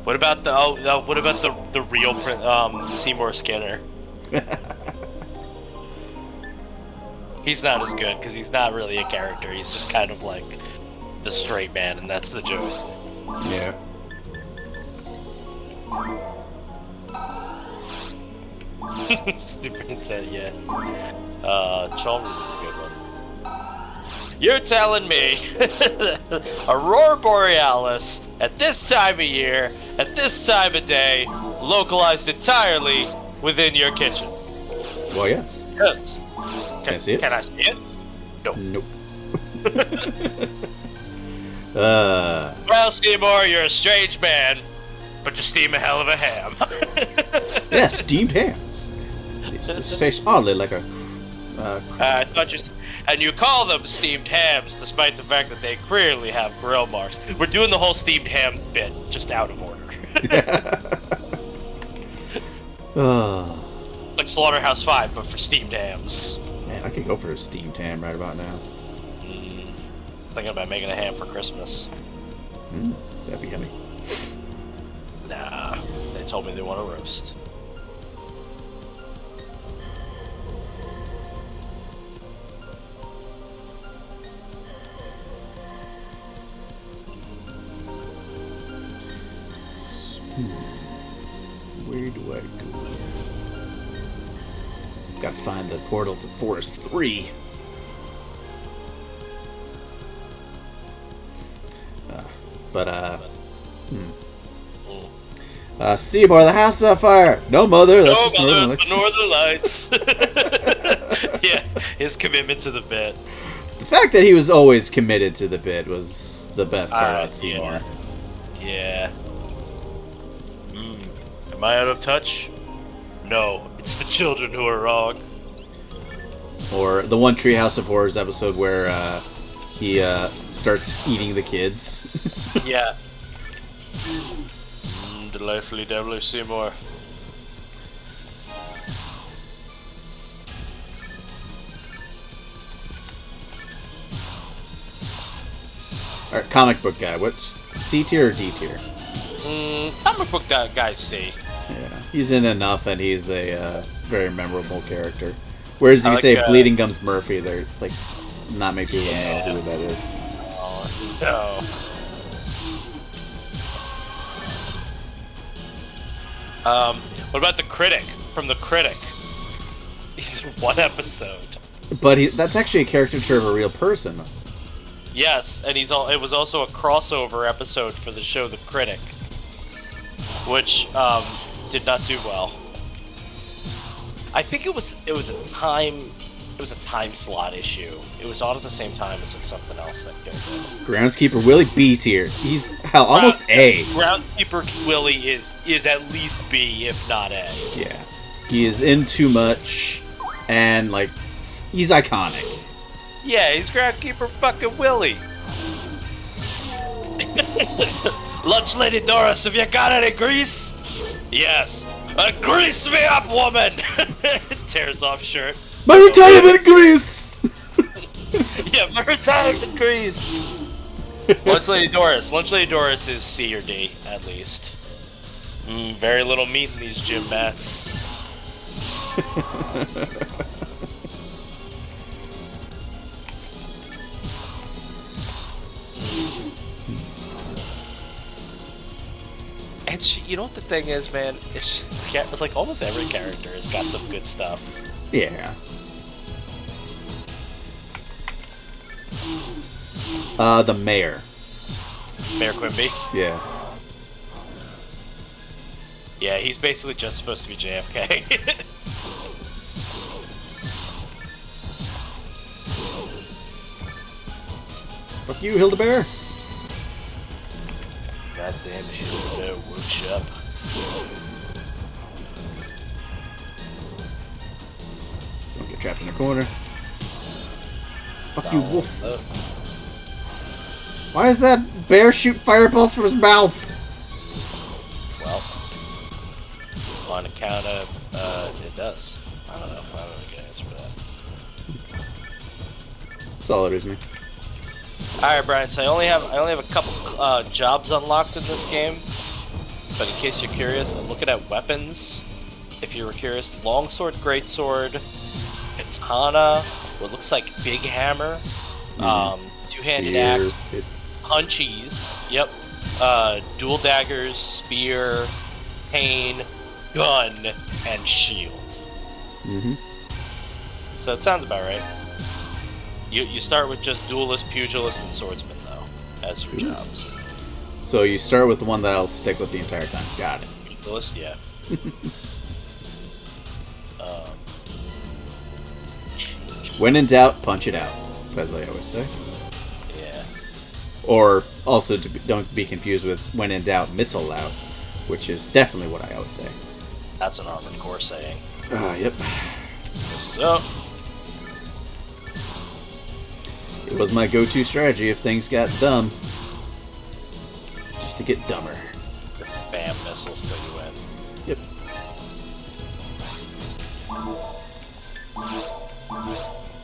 A: What about the real Seymour Skinner? He's not as good because he's not really a character. He's just kind of like the straight man, and that's the joke.
B: Yeah.
A: Superintendent, yeah. Chalmers is a good one. You're telling me Aurora Borealis at this time of year, at this time of day, localized entirely within your kitchen?
B: Well, yes.
A: Yes.
B: Can I see it?
A: Can I see it? No.
B: Nope.
A: Well, Seymour, you're a strange man, but you steam a hell of a ham.
B: Yeah, steamed hams. This tastes oddly like a.
A: I thought you. And you call them steamed hams, despite the fact that they clearly have grill marks. We're doing the whole steamed ham bit, just out of order. Like Slaughterhouse 5, but for steamed hams.
B: Man, I could go for a steamed ham right about now.
A: Thinking about making a ham for Christmas.
B: That'd be yummy.
A: Nah, they told me they want a roast.
B: Where do I go? Gotta find the portal to Forest 3. Seymour, the house is on fire! No, mother, that's just Northern Lights.
A: The Northern Lights. Yeah, his commitment to the bit.
B: The fact that he was always committed to the bit was the best part about Seymour.
A: Yeah. Am I out of touch? No, it's the children who are wrong.
B: Or the one Treehouse of Horrors episode where he starts eating the kids.
A: Yeah. Delightfully devilish Seymour.
B: Alright, comic book guy. What's C tier or D tier?
A: Comic book guy's C.
B: Yeah, he's in enough, and he's a very memorable character. Whereas if you say
A: like,
B: Bleeding Gums Murphy, there's like not many people know who that is.
A: Oh, no. What about the Critic from the Critic? He's in 1 episode.
B: But that's actually a caricature of a real person.
A: Yes, and it was also a crossover episode for the show The Critic, which did not do well. I think it was a time slot issue. It was on at the same time as something else that killed him.
B: Groundskeeper Willie B tier. He's almost A.
A: Groundskeeper Willie is at least B, if not A.
B: Yeah, he is in too much, and like he's iconic.
A: Yeah, he's Groundskeeper fucking Willie. Lunch Lady Doris, have you got any grease? Yes. Grease me up, woman! Tears off shirt.
B: My retirement grease!
A: Yeah, my retirement grease! Lunch Lady Doris. Lunch Lady Doris is C or D, at least. Very little meat in these gym mats. And you know what the thing is, man? It's like almost every character has got some good stuff.
B: Yeah. The mayor.
A: Mayor Quimby.
B: Yeah.
A: Yeah, he's basically just supposed to be JFK.
B: Fuck you, Hildebear.
A: Goddamn Hildebear Workshop.
B: Don't get trapped in a corner. Fuck you, wolf. Why does that bear shoot fireballs from his mouth?
A: Well, on account of, it does. I don't know. I don't know the answer for that.
B: Solid, isn't he?
A: Alright, Brian, so I only have a couple jobs unlocked in this game. But in case you're curious, I'm looking at weapons. If you were curious, longsword, greatsword, katana, what looks like big hammer, two-handed axe,
B: fists.
A: punchies, yep, dual daggers, spear, pane, gun, and shield.
B: Mm-hmm.
A: So it sounds about right. You start with just duelist, pugilist, and swordsman, though, as your jobs.
B: So you start with the one that'll stick with the entire time. Got it.
A: Pugilist, yeah.
B: When in doubt, punch it out, as I always say.
A: Yeah.
B: Or also, don't be confused with when in doubt, missile out, which is definitely what I always say.
A: That's an Armored Core saying.
B: Yep.
A: This is up.
B: It was my go-to strategy if things got dumb. Just to get dumber.
A: The spam missiles till you win.
B: Yep.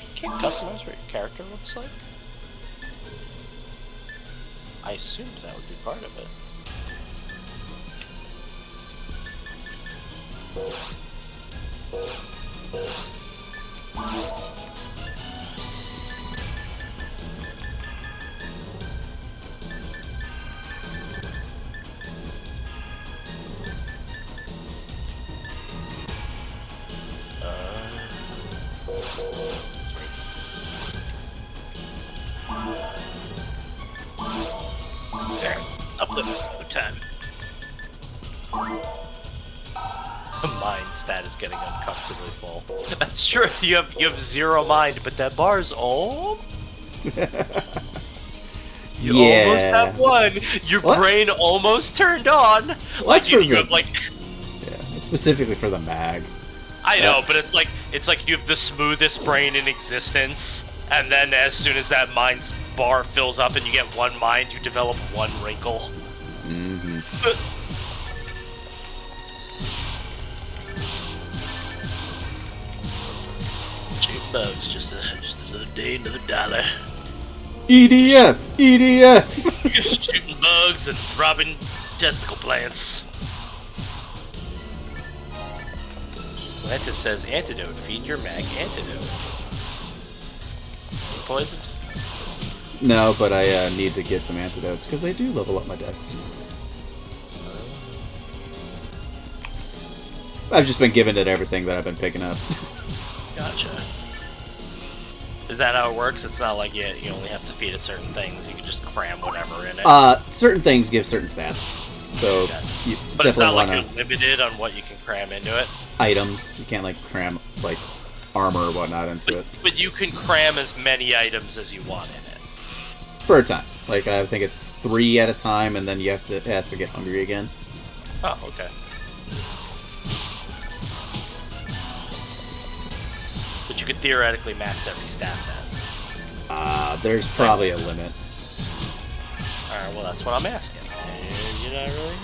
A: You can't customize what your character looks like? I assumed that would be part of it. There. Uplift no time. Mind stat is getting uncomfortably full. That's true. You have 0 mind, but that bar's all. You almost have 1. Your brain almost turned on.
B: Well,
A: like you
B: good.
A: have like.
B: Yeah, it's specifically for the mag.
A: I know, but it's like you have the smoothest brain in existence, and then as soon as that mind bar fills up and you get 1 mind, you develop 1 wrinkle.
B: Mm-hmm.
A: Cheap bugs, just another day, another dollar.
B: EDF! EDF!
A: Just shooting bugs and robbing testicle plants. Atlantis says antidote. Feed your mag antidote. You poisoned?
B: No, but I need to get some antidotes because they do level up my dex. I've just been giving it everything that I've been picking up.
A: Gotcha. Is that how it works? It's not like you only have to feed it certain things. You can just cram whatever in it.
B: Certain things give certain stats. So, you
A: but it's not like
B: wanna...
A: you're limited on what you can cram into it.
B: Items. You can't like cram like armor or whatnot into it.
A: But you can cram as many items as you want in it.
B: For a time. Like I think it's 3 at a time, and then you have to it has to get hungry again.
A: Oh, okay. But you could theoretically max every stat then.
B: There's probably a limit.
A: Alright, well that's what I'm asking. You're not really...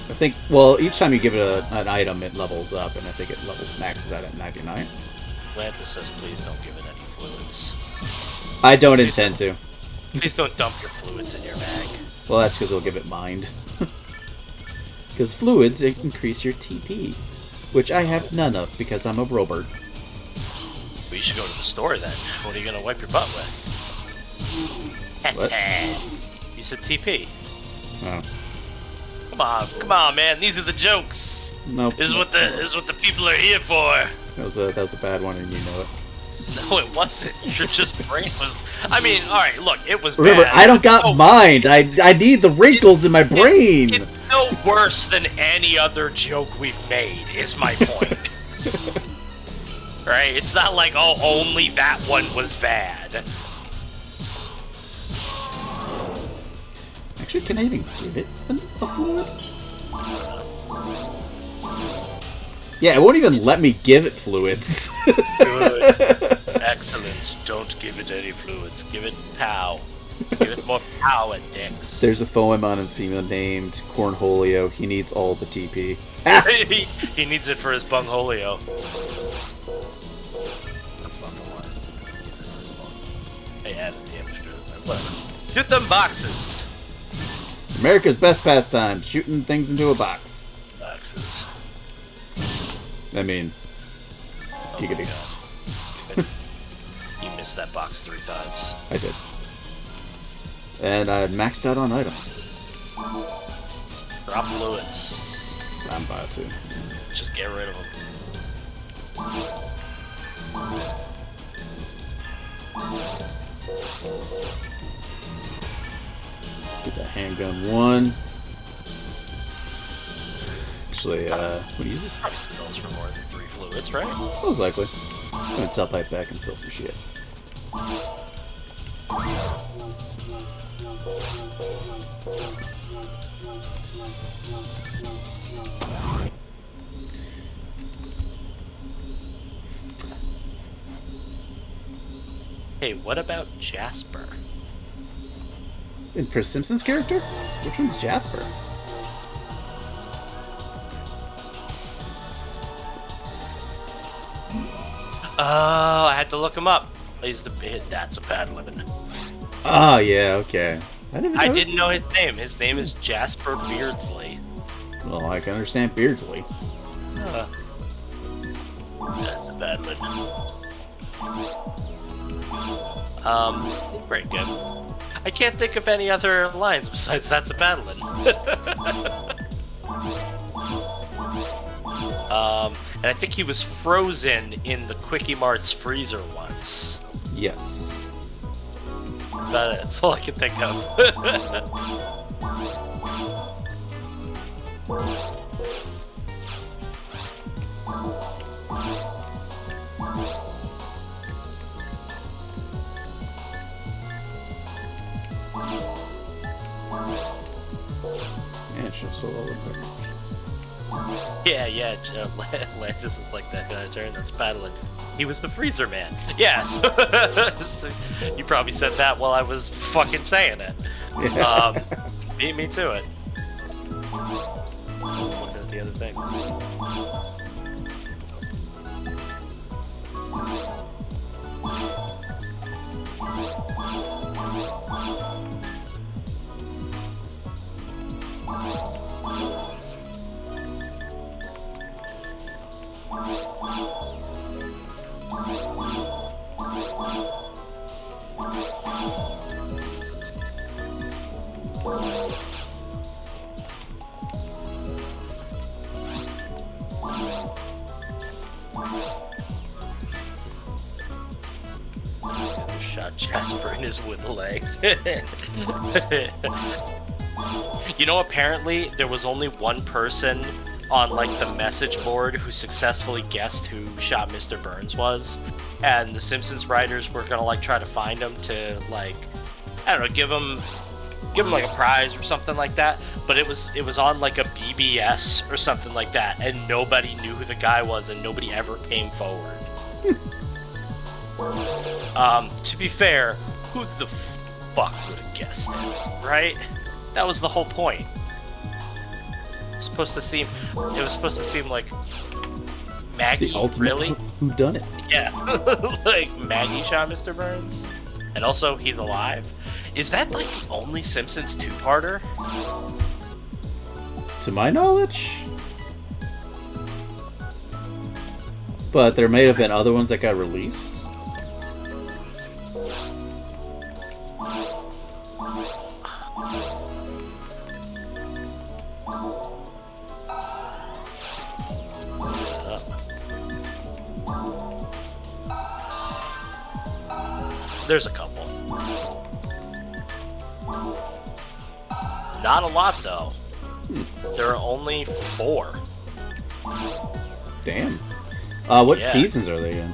B: I think, well, each time you give it an item, it levels up, and I think it maxes out at 99.
A: Atlantis says please don't give it any fluids.
B: I don't intend to.
A: Please don't dump your fluids in your mag.
B: Well, that's because it'll give it mind. Because fluids increase your TP, which I have none of because I'm a robot.
A: Well, you should go to the store then. What are you going to wipe your butt with?
B: What?
A: You said TP.
B: Oh.
A: Come on, man. These are the jokes.
B: Nope.
A: This is what the people are here for.
B: That was a bad one, and you know it.
A: No, it wasn't. Your just brain was. I mean, all right. Look, it was.
B: Remember,
A: bad.
B: I don't got mind. I need the wrinkles in my brain.
A: no worse than any other joke we've made, is my point. Right? It's not like, oh, only that one was bad.
B: Actually, can I even give it a fluid? Yeah, it won't even let me give it fluids.
A: Good. Excellent. Don't give it any fluids. Give it pow. Give it more power, Dex.
B: There's a Foemon and female named Cornholio. He needs all the TP.
A: He needs it for his bungholio. That's not the one. He needs it for his bung. Hey, added the extra. Whatever. Shoot them boxes.
B: America's best pastime, shooting things into a box.
A: Boxes.
B: I mean,
A: Oh
B: you
A: my
B: could
A: God. You missed that box 3 times.
B: I did. And I maxed out on items.
A: Drop fluids.
B: I'm about to.
A: Just get rid of them.
B: Get that handgun 1. Actually, what use this?
A: Goes for more than 3 fluids, right?
B: Most likely. I'm gonna tell pipe back and sell some shit.
A: Hey, what about Jasper?
B: And for Simpsons character? Which one's Jasper?
A: Oh, I had to look him up. That's a bad lemon.
B: Oh, yeah, okay. I
A: didn't know his name. His name is Jasper Beardsley.
B: Well, I can understand Beardsley.
A: That's a bad lemon. Very good. I can't think of any other lines besides "That's a Battling." And I think he was frozen in the Quickie Mart's freezer once.
B: Yes.
A: That's all I can think of.
B: Yeah, sure, so well.
A: Yeah, Atlantis is like that guy turn that's paddling. He was the freezer man. Yes. So you probably said that while I was fucking saying it.
B: Yeah.
A: Beat me to it. Looking at the other things. Shot Jasper in his wooden leg. You know, apparently there was only one person on like the message board who successfully guessed who shot Mr. Burns was, and the Simpsons writers were gonna like try to find him to like, I don't know, give him like a prize or something like that. But it was on like a BBS or something like that, and nobody knew who the guy was, and nobody ever came forward. To be fair, who the fuck would have guessed it, right? That was the whole point. It was supposed to seem like Maggie.
B: The ultimate
A: Really?
B: Who done it?
A: Yeah, like Maggie shot Mr. Burns, and also he's alive. Is that like the only Simpsons two-parter?
B: To my knowledge. But there may have been other ones that got released.
A: There's a couple. Not a lot, though. There are only 4.
B: Damn. What
A: Yeah.
B: seasons are they in?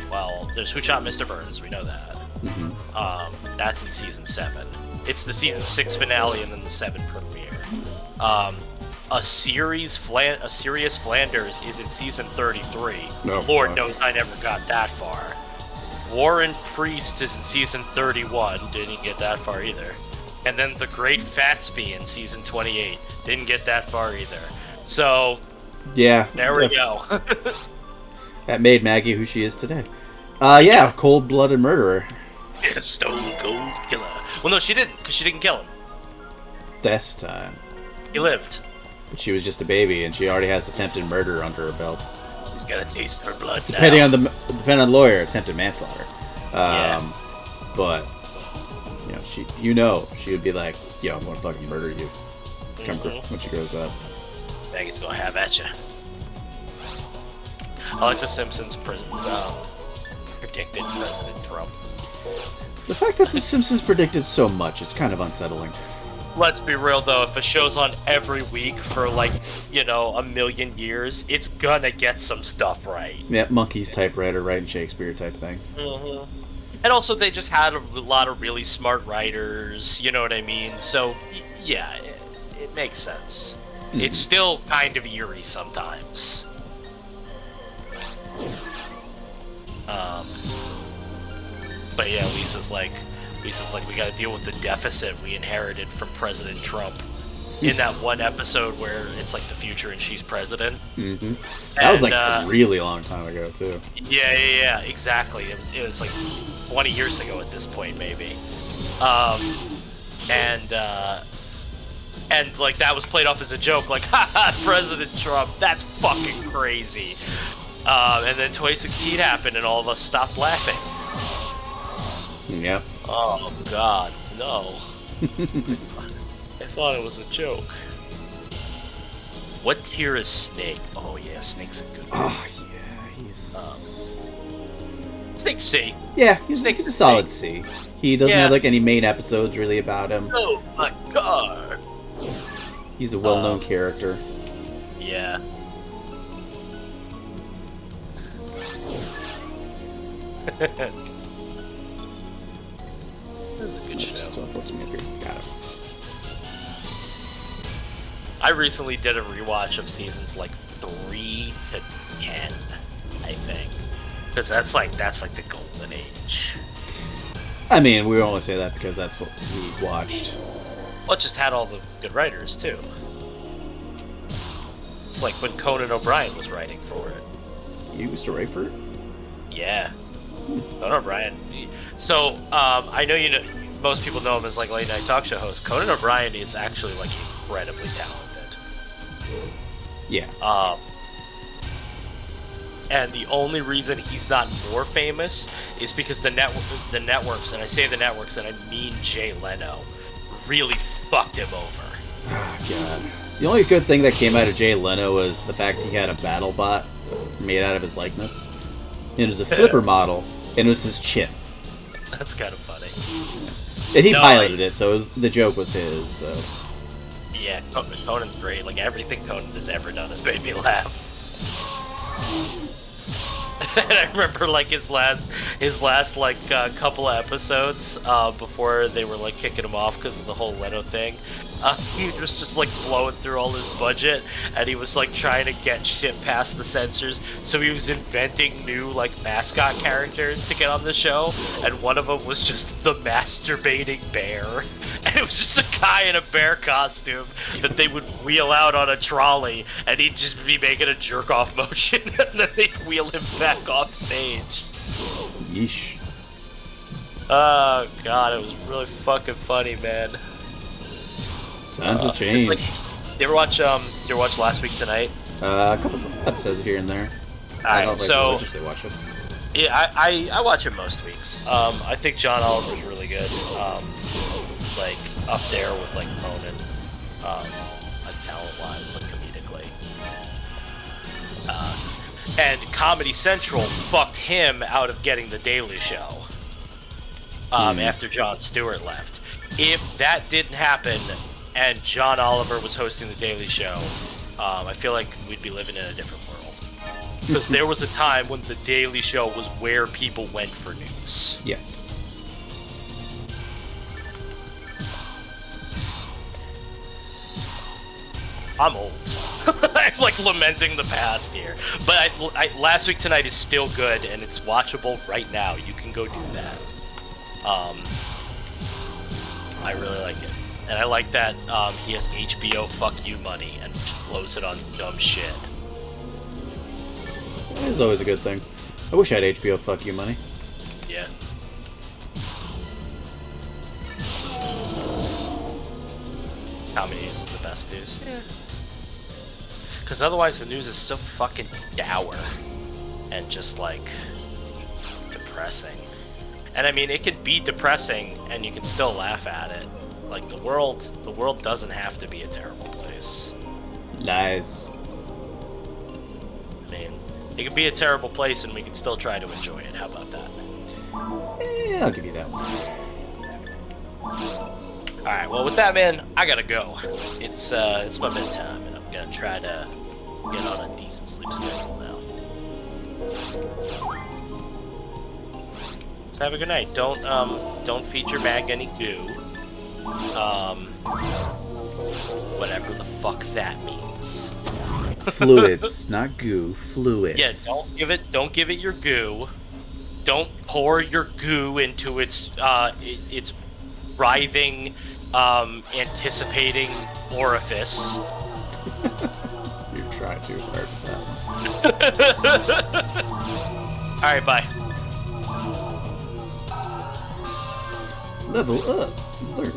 A: Well, there's Who Shot Mr. Burns, we know that.
B: Mm-hmm.
A: That's in season 7. It's the season 6 finale and then the 7 premiere. A Serious Flanders is in season 33.
B: Oh,
A: Lord
B: fuck.
A: knows I never got that far. War and Priest is in season 31. Didn't get that far either. And then The Great Fatsby in season 28. Didn't get that far either. So,
B: Yeah.
A: there we go.
B: That made Maggie who she is today. Yeah, cold-blooded murderer.
A: Yeah, Stone Cold Killer. Well, no, she didn't, because she didn't kill him.
B: This time.
A: He lived.
B: But she was just a baby, and she already has attempted murder under her belt.
A: He's got a taste for blood
B: Depending
A: now.
B: on the lawyer, attempted manslaughter.
A: Yeah.
B: But she would be like, "Yo, I'm gonna fucking murder you." When she grows up.
A: Maggie's gonna have at you. I like The Simpsons predicted President Trump.
B: The fact that The Simpsons predicted so much, it's kind of unsettling.
A: Let's be real though, if a show's on every week for like, a million years, it's gonna get some stuff right.
B: Yeah, Monkey's typewriter, writing Shakespeare type thing.
A: And also they just had a lot of really smart writers, you know what I mean? So, yeah, it makes sense. It's still kind of eerie sometimes. But yeah, Lisa's like, we gotta deal with the deficit we inherited from President Trump. In that one episode where it's like the future and she's president.
B: Mm-hmm. That was like a really long time ago too.
A: Yeah, exactly. It was like 20 years ago at this point, maybe. And like that was played off as a joke, like, haha, President Trump, that's fucking crazy. And then 2016 happened and all of us stopped laughing.
B: Yep.
A: Oh God, no. I thought it was a joke. What tier is Snake? Oh yeah, Snake's a good one.
B: Oh yeah, he's
A: Snake's C.
B: Yeah, he's a solid C. He doesn't have like any main episodes really about him.
A: Oh my God.
B: He's a well-known character.
A: Yeah. That's a good show.
B: Just teleports me up here. Got it.
A: I recently did a rewatch of seasons like 3 to 10, I think, because that's like the golden age.
B: I mean, we only say that because that's what we watched.
A: Well, it just had all the good writers too. It's like when Conan O'Brien was writing for it.
B: You used to write for it?
A: Yeah. Conan O'Brien. So, I know most people know him as like late night talk show host. Conan O'Brien is actually like incredibly talented.
B: Yeah.
A: And the only reason he's not more famous is because the networks, and I say the networks, and I mean Jay Leno, really fucked him over.
B: Oh, God. The only good thing that came out of Jay Leno was the fact he had a battle bot made out of his likeness. And it was a flipper model, and it was his chin.
A: That's kind of funny.
B: And he piloted it, so the joke was his, so...
A: Yeah, Conan's great. Like, everything Conan has ever done has made me laugh. And I remember, like, his last couple of episodes, before they were, like, kicking him off because of the whole Leno thing. He was just, like, blowing through all his budget, and he was, like, trying to get shit past the censors, so he was inventing new, like, mascot characters to get on the show, and one of them was just the masturbating bear. And it was just a guy in a bear costume that they would wheel out on a trolley, and he'd just be making a jerk-off motion, and then they'd wheel him back off stage.
B: Yeesh.
A: Oh, God, it was really fucking funny, man.
B: Times have changed.
A: Like, you ever watch Last Week Tonight?
B: A couple episodes here and there. I don't religiously watch it.
A: Yeah, I watch it most weeks. I think John Oliver's really good. Like, up there with, like, Conan. Like, talent-wise, like, comedically. And Comedy Central fucked him out of getting The Daily Show. After Jon Stewart left. if that didn't happen and John Oliver was hosting the Daily Show, I feel like we'd be living in a different world. Because there was a time when the Daily Show was where people went for news.
B: Yes.
A: I'm old. I'm like lamenting the past here. But Last Week Tonight is still good, and it's watchable right now. You can go do that. I really like it. And I like that he has HBO fuck you money and just blows it on dumb shit.
B: That is always a good thing. I wish I had HBO fuck you money.
A: Yeah. Comedy news is the best news. Yeah. Because otherwise the news is so fucking dour and just like depressing. And I mean, it can be depressing and you can still laugh at it. Like the world doesn't have to be a terrible place.
B: Lies.
A: I mean, it can be a terrible place and we can still try to enjoy it. How about that?
B: Yeah, I'll give you that one.
A: Alright, well with that, man, I gotta go. It's my bedtime and I'm gonna try to get on a decent sleep schedule now. So have a good night. Don't feed your mag any goo. Whatever the fuck that means.
B: Fluids, not goo. Fluids.
A: Yeah, don't give it your goo. Don't pour your goo into its writhing, anticipating orifice.
B: You're trying too hard with that one.
A: Alright, bye.
B: Level up. Learn.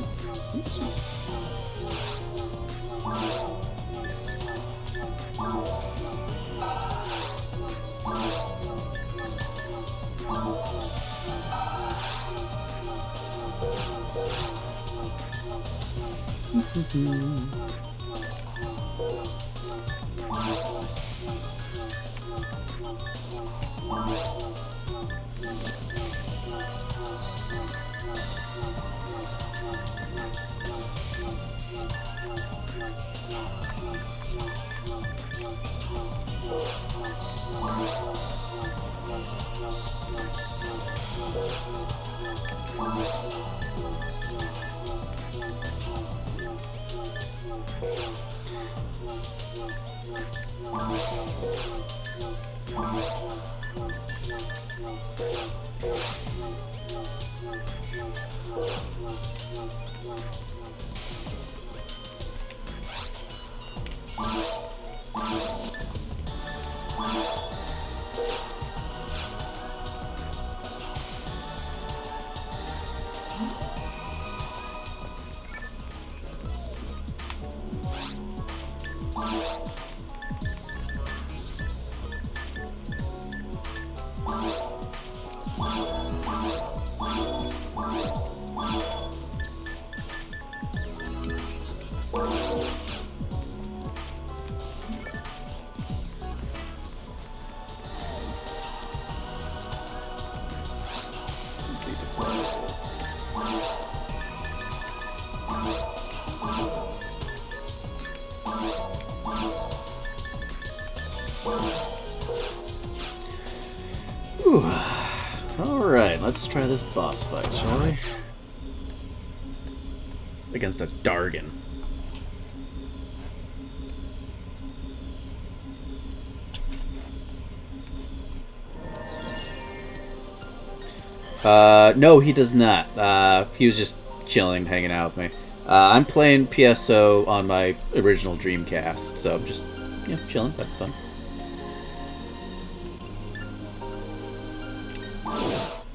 B: Alright, let's try this boss fight, shall we? Against a Dargan. No, he does not. He was just chilling, hanging out with me. I'm playing PSO on my original Dreamcast, so I'm just, chilling, having fun.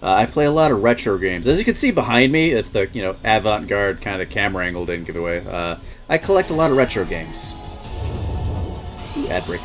B: I play a lot of retro games. As you can see behind me, if the, avant-garde kind of the camera angle didn't give away, I collect a lot of retro games. Ooh, ad break.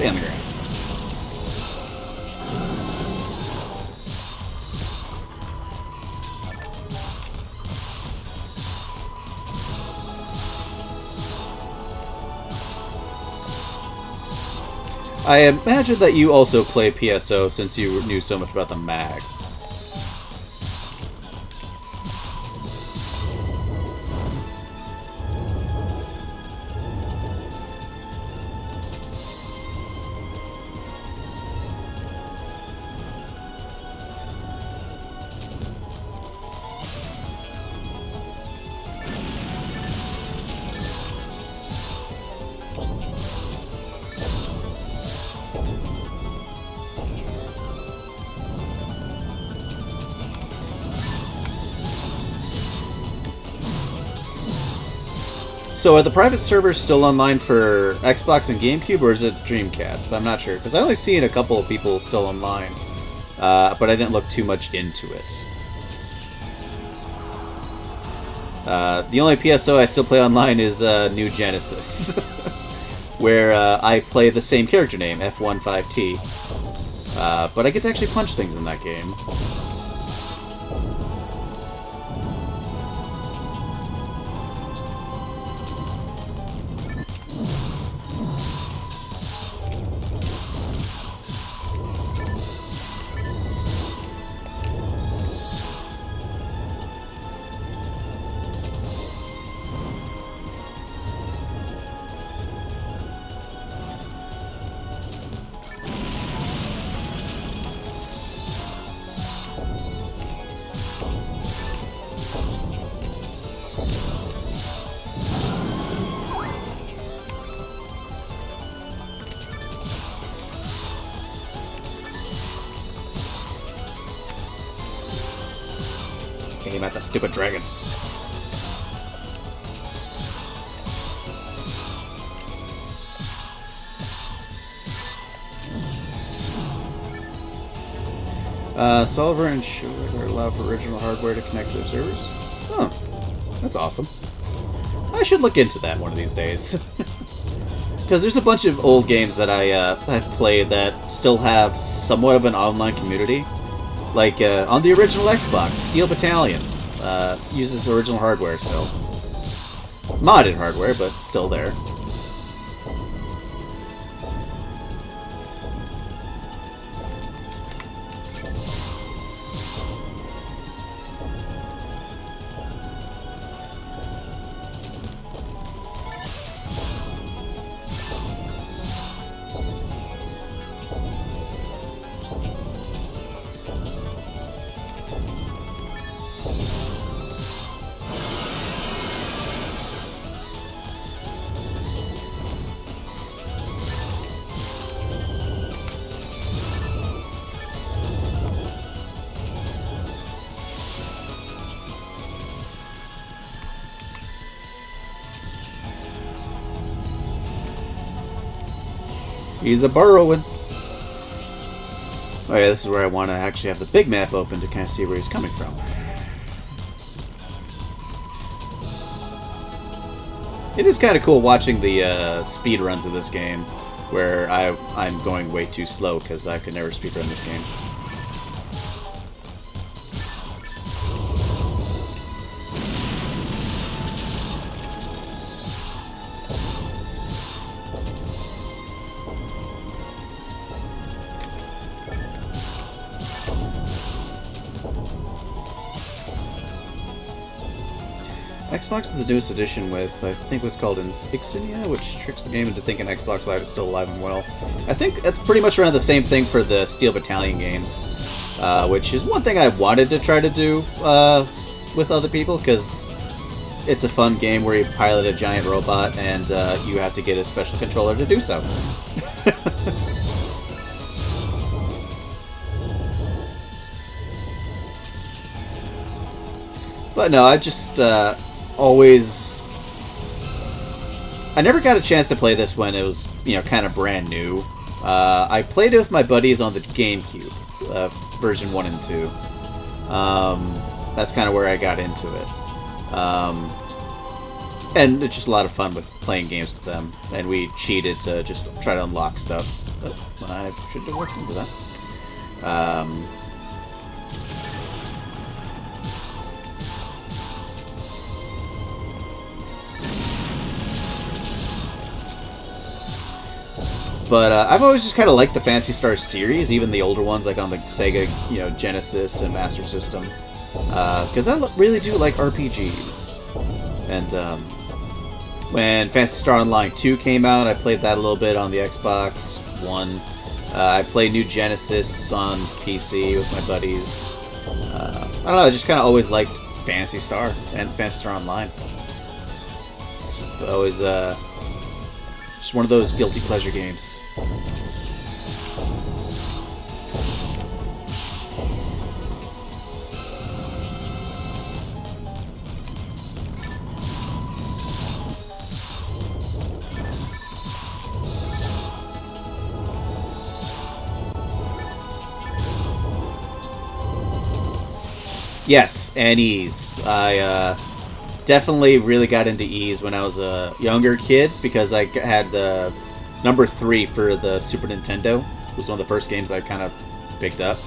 B: Stay on the ground. I imagine that you also play PSO since you knew so much about the mags. So are the private servers still online for Xbox and GameCube, or is it Dreamcast? I'm not sure, because I only seen a couple of people still online, but I didn't look too much into it. The only PSO I still play online is New Genesis, where I play the same character name, F15T, but I get to actually punch things in that game. Aim at that stupid dragon. Solver and Sugar are allowed for original hardware to connect to their servers. Oh, that's awesome. I should look into that one of these days. Because there's a bunch of old games that I've played that still have somewhat of an online community. Like, on the original Xbox, Steel Battalion uses original hardware still. Modded hardware, but still there. He's a burrowing. Oh yeah, this is where I want to actually have the big map open to kind of see where he's coming from. It is kind of cool watching the speed runs of this game, where I'm going way too slow because I could never speed run this game. Xbox is the newest edition with, I think, what's called Insignia, which tricks the game into thinking Xbox Live is still alive and well. I think that's pretty much around the same thing for the Steel Battalion games, which is one thing I wanted to try to do with other people, because it's a fun game where you pilot a giant robot and you have to get a special controller to do so. But no, I just always... I never got a chance to play this when it was, kind of brand new. I played it with my buddies on the GameCube, version 1 and 2. That's kind of where I got into it. And it's just a lot of fun with playing games with them. And we cheated to just try to unlock stuff. Oh, I should have worked into that. But I've always just kind of liked the Phantasy Star series, even the older ones, like on the Sega, Genesis and Master System, because I really do like RPGs. And when Phantasy Star Online 2 came out, I played that a little bit on the Xbox One. I played New Genesis on PC with my buddies. I don't know, I just kind of always liked Phantasy Star and Phantasy Star Online. It's just always just one of those guilty pleasure games. Yes, and Ys. I definitely really got into Ys when I was a younger kid because I had number 3 for the Super Nintendo. It was one of the first games I kind of picked up,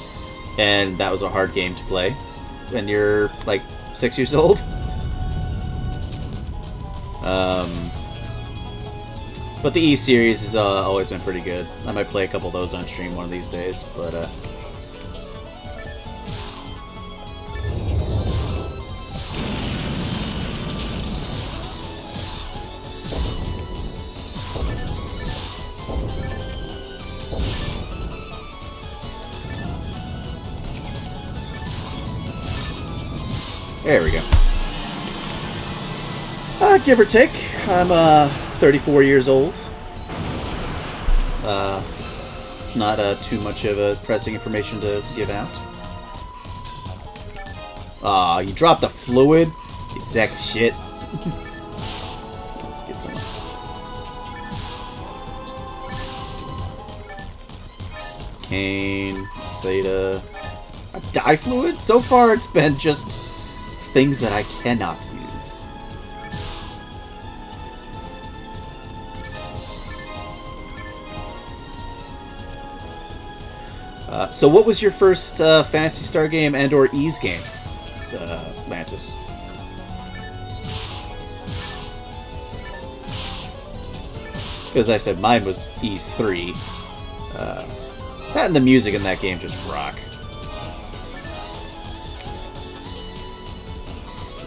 B: and that was a hard game to play when you're like 6 years old. But the Ys series has always been pretty good. I might play a couple of those on stream one of these days, but there we go. Give or take. I'm 34 years old. It's not too much of a pressing information to give out. Aw, you dropped a fluid? You sack of shit. Let's get some. Cane, Seda. A dye fluid? So far it's been just things that I cannot use. So what was your first Phantasy Star game and or Ys game, Mantis? As I said, mine was Ys 3. That and the music in that game just rock.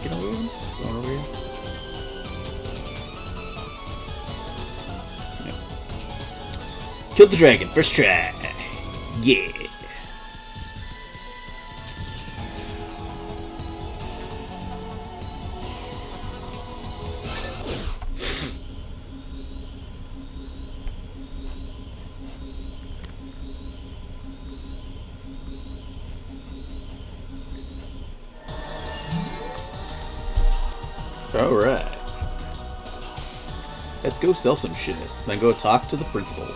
B: Get over here? Going over here? Yep. Killed the dragon, first try. Yeah. Alright. Let's go sell some shit. Then go talk to the principal.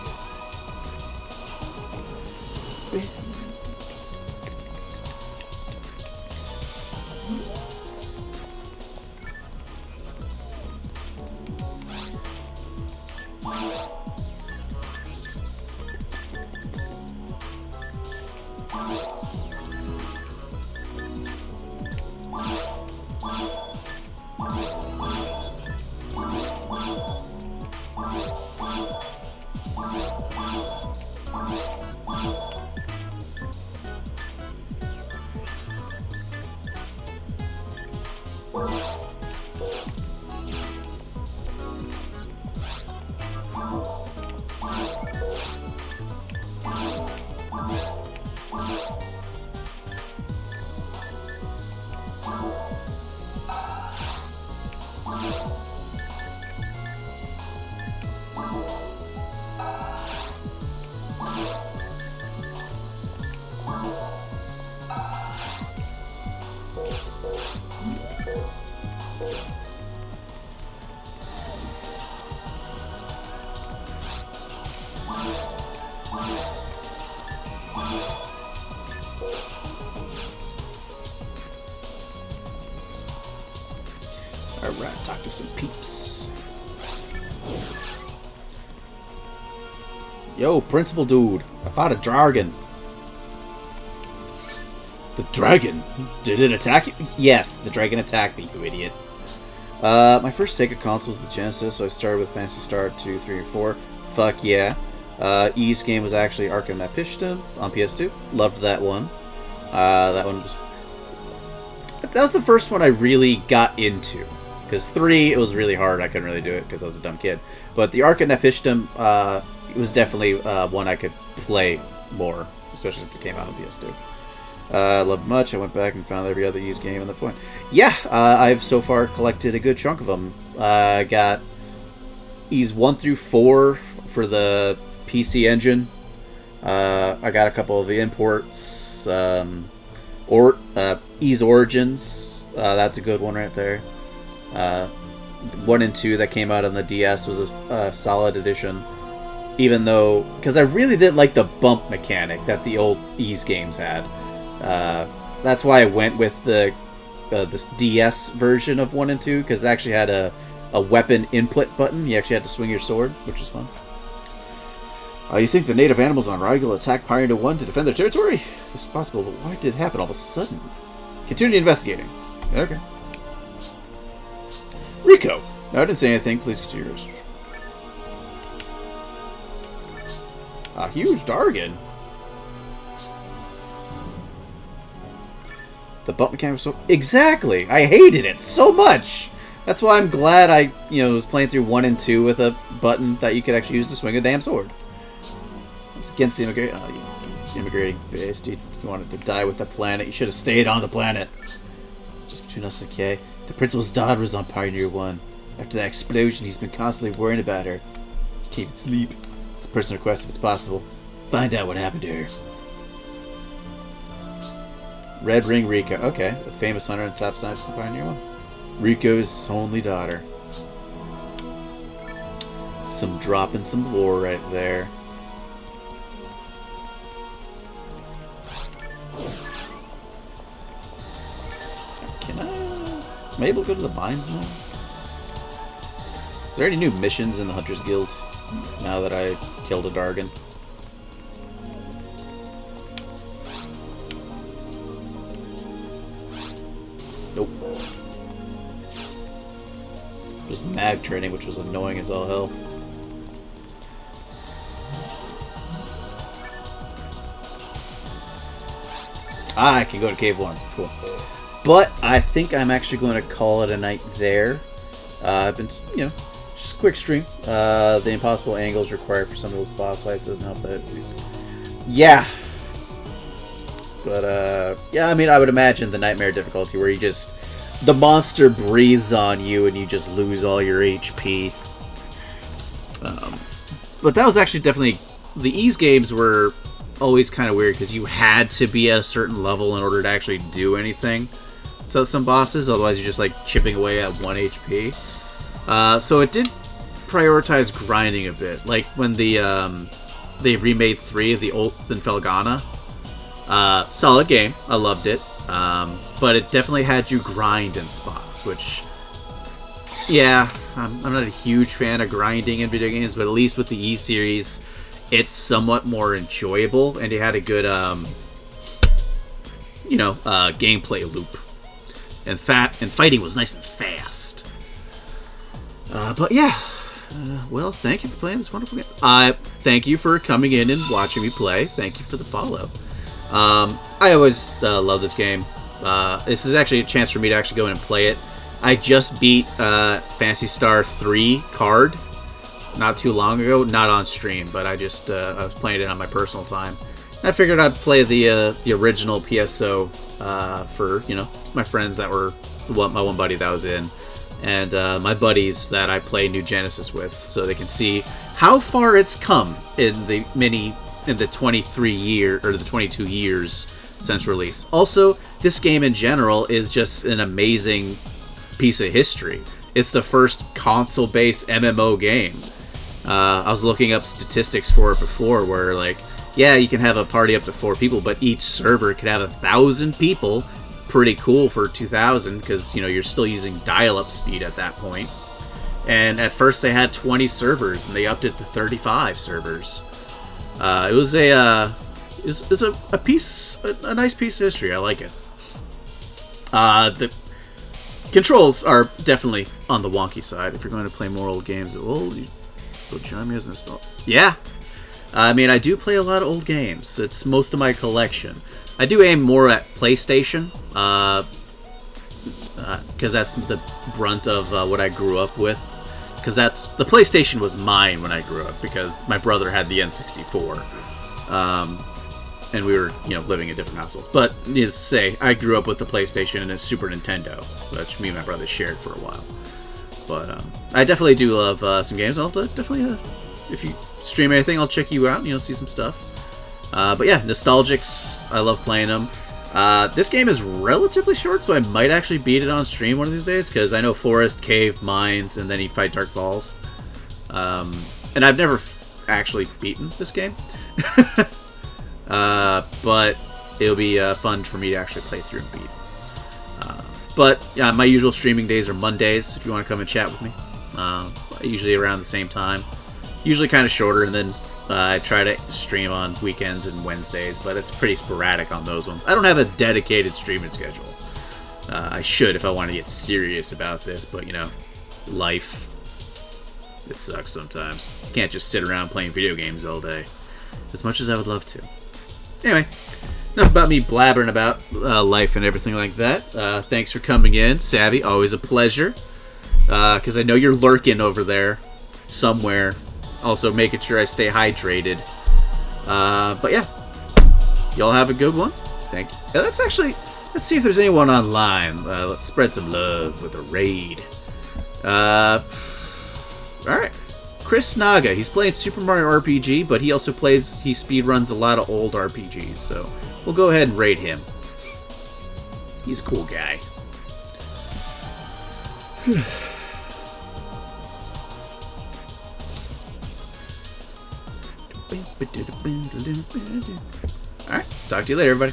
B: Alright, talk to some peeps. Yo, principal dude. I fought a dragon. The dragon? Did it attack you? Yes, the dragon attacked me, you idiot. My first Sega console was the Genesis, so I started with Phantasy Star 2, 3, or 4. Fuck yeah. E's game was actually Arkham Napishtim on PS2. Loved that one. That was the first one I really got into. Because 3, it was really hard. I couldn't really do it because I was a dumb kid. But the Arkham Napishtim was definitely one I could play more, especially since it came out on PS2. Loved much. I went back and found every other Ys game on the point. Yeah, I've so far collected a good chunk of them. I got Ys 1 through 4 for the PC Engine. I got a couple of the imports. Ys Origins. That's a good one right there. 1 and 2 that came out on the DS was a solid addition. Even though, because I really didn't like the bump mechanic that the old Ys games had. That's why I went with this DS version of 1 and 2, because it actually had a weapon input button. You actually had to swing your sword, which was fun. You think the native animals on Rigel attacked Pioneer 1 to defend their territory? It's possible, but why did it happen all of a sudden? Continue investigating. Okay. Rico! No, I didn't say anything. Please continue your research. A huge Dargan. The bump mechanic was so... Exactly! I hated it so much! That's why I'm glad I, was playing through 1 and 2 with a button that you could actually use to swing a damn sword. It's against the immigrating base, dude. You wanted to die with the planet. You should have stayed on the planet. It's just between us and Kay. The principal's daughter was on Pioneer 1. After that explosion, he's been constantly worrying about her. He can't even sleep. It's a personal request if it's possible. Find out what happened to her. Red Ring Rico. Okay, a famous hunter and top scientist in Pioneer 1. Rico is his only daughter. Dropping some lore right there. Am I able to go to the mines now? Is there any new missions in the Hunter's Guild now that I killed a Dargan? Nope. There's mag training, which was annoying as all hell. I can go to Cave 1. Cool. But I think I'm actually going to call it a night there. I've been, just a quick stream. The impossible angles required for some of those boss fights doesn't help that. Yeah. But, yeah, I mean, I would imagine the nightmare difficulty where the monster breathes on you and you just lose all your HP. But that was actually definitely... The Ys games were always kind of weird because you had to be at a certain level in order to actually do anything to some bosses. Otherwise, you're just like chipping away at 1 HP. So it did prioritize grinding a bit. Like when they remade 3 of the Oath and Felghana. Solid game. I loved it. But it definitely had you grind in spots, which... Yeah, I'm not a huge fan of grinding in video games, but at least with the E series, it's somewhat more enjoyable, and it had a good, gameplay loop. And fighting was nice and fast. But yeah, well, thank you for playing this wonderful game. Thank you for coming in and watching me play. Thank you for the follow. I always love this game. This is actually a chance for me to actually go in and play it. I just beat Phantasy Star 3 card not too long ago. Not on stream, but I just I was playing it on my personal time. I figured I'd play the original PSO for my friends that were my one buddy that was in, and my buddies that I play New Genesis with, so they can see how far it's come in the 22 years since release. Also, this game in general is just an amazing piece of history. It's the first console-based MMO game. I was looking up statistics for it before, where you can have a party up to 4 people, but each server could have 1,000 people. Pretty cool for 2000, because you're still using dial-up speed at that point. And at first they had 20 servers, and they upped it to 35 servers. It was a piece, a nice piece of history. I like it. The controls are definitely on the wonky side. If you're going to play more old games, you'll join me as an install. Yeah, I mean, I do play a lot of old games. It's most of my collection. I do aim more at PlayStation, because that's the brunt of what I grew up with. Because the PlayStation was mine when I grew up, because my brother had the N64, and we were living in different households. But needless to say, I grew up with the PlayStation and a Super Nintendo, which me and my brother shared for a while. But I definitely do love some games. I'll definitely, if you stream anything, I'll check you out and see some stuff. But yeah, nostalgics, I love playing them. This game is relatively short, so I might actually beat it on stream one of these days, because I know Forest, Cave, Mines, and then you fight Dark Falls. And I've never actually beaten this game. But it'll be fun for me to actually play through and beat. But yeah, my usual streaming days are Mondays, if you want to come and chat with me. Usually around the same time. Usually kind of shorter, and then I try to stream on weekends and Wednesdays, but it's pretty sporadic on those ones. I don't have a dedicated streaming schedule. I should if I want to get serious about this, but life, it sucks sometimes. Can't just sit around playing video games all day, as much as I would love to. Anyway, enough about me blabbering about life and everything like that. Thanks for coming in, Savvy. Always a pleasure. Because I know you're lurking over there somewhere. Also making sure I stay hydrated. But yeah, y'all have a good one. Thank you. Yeah, let's see if there's anyone online. Let's spread some love with a raid. Alright. Chris Naga. He's playing Super Mario RPG, but he speedruns a lot of old RPGs, so we'll go ahead and raid him. He's a cool guy. Alright, talk to you later, everybody.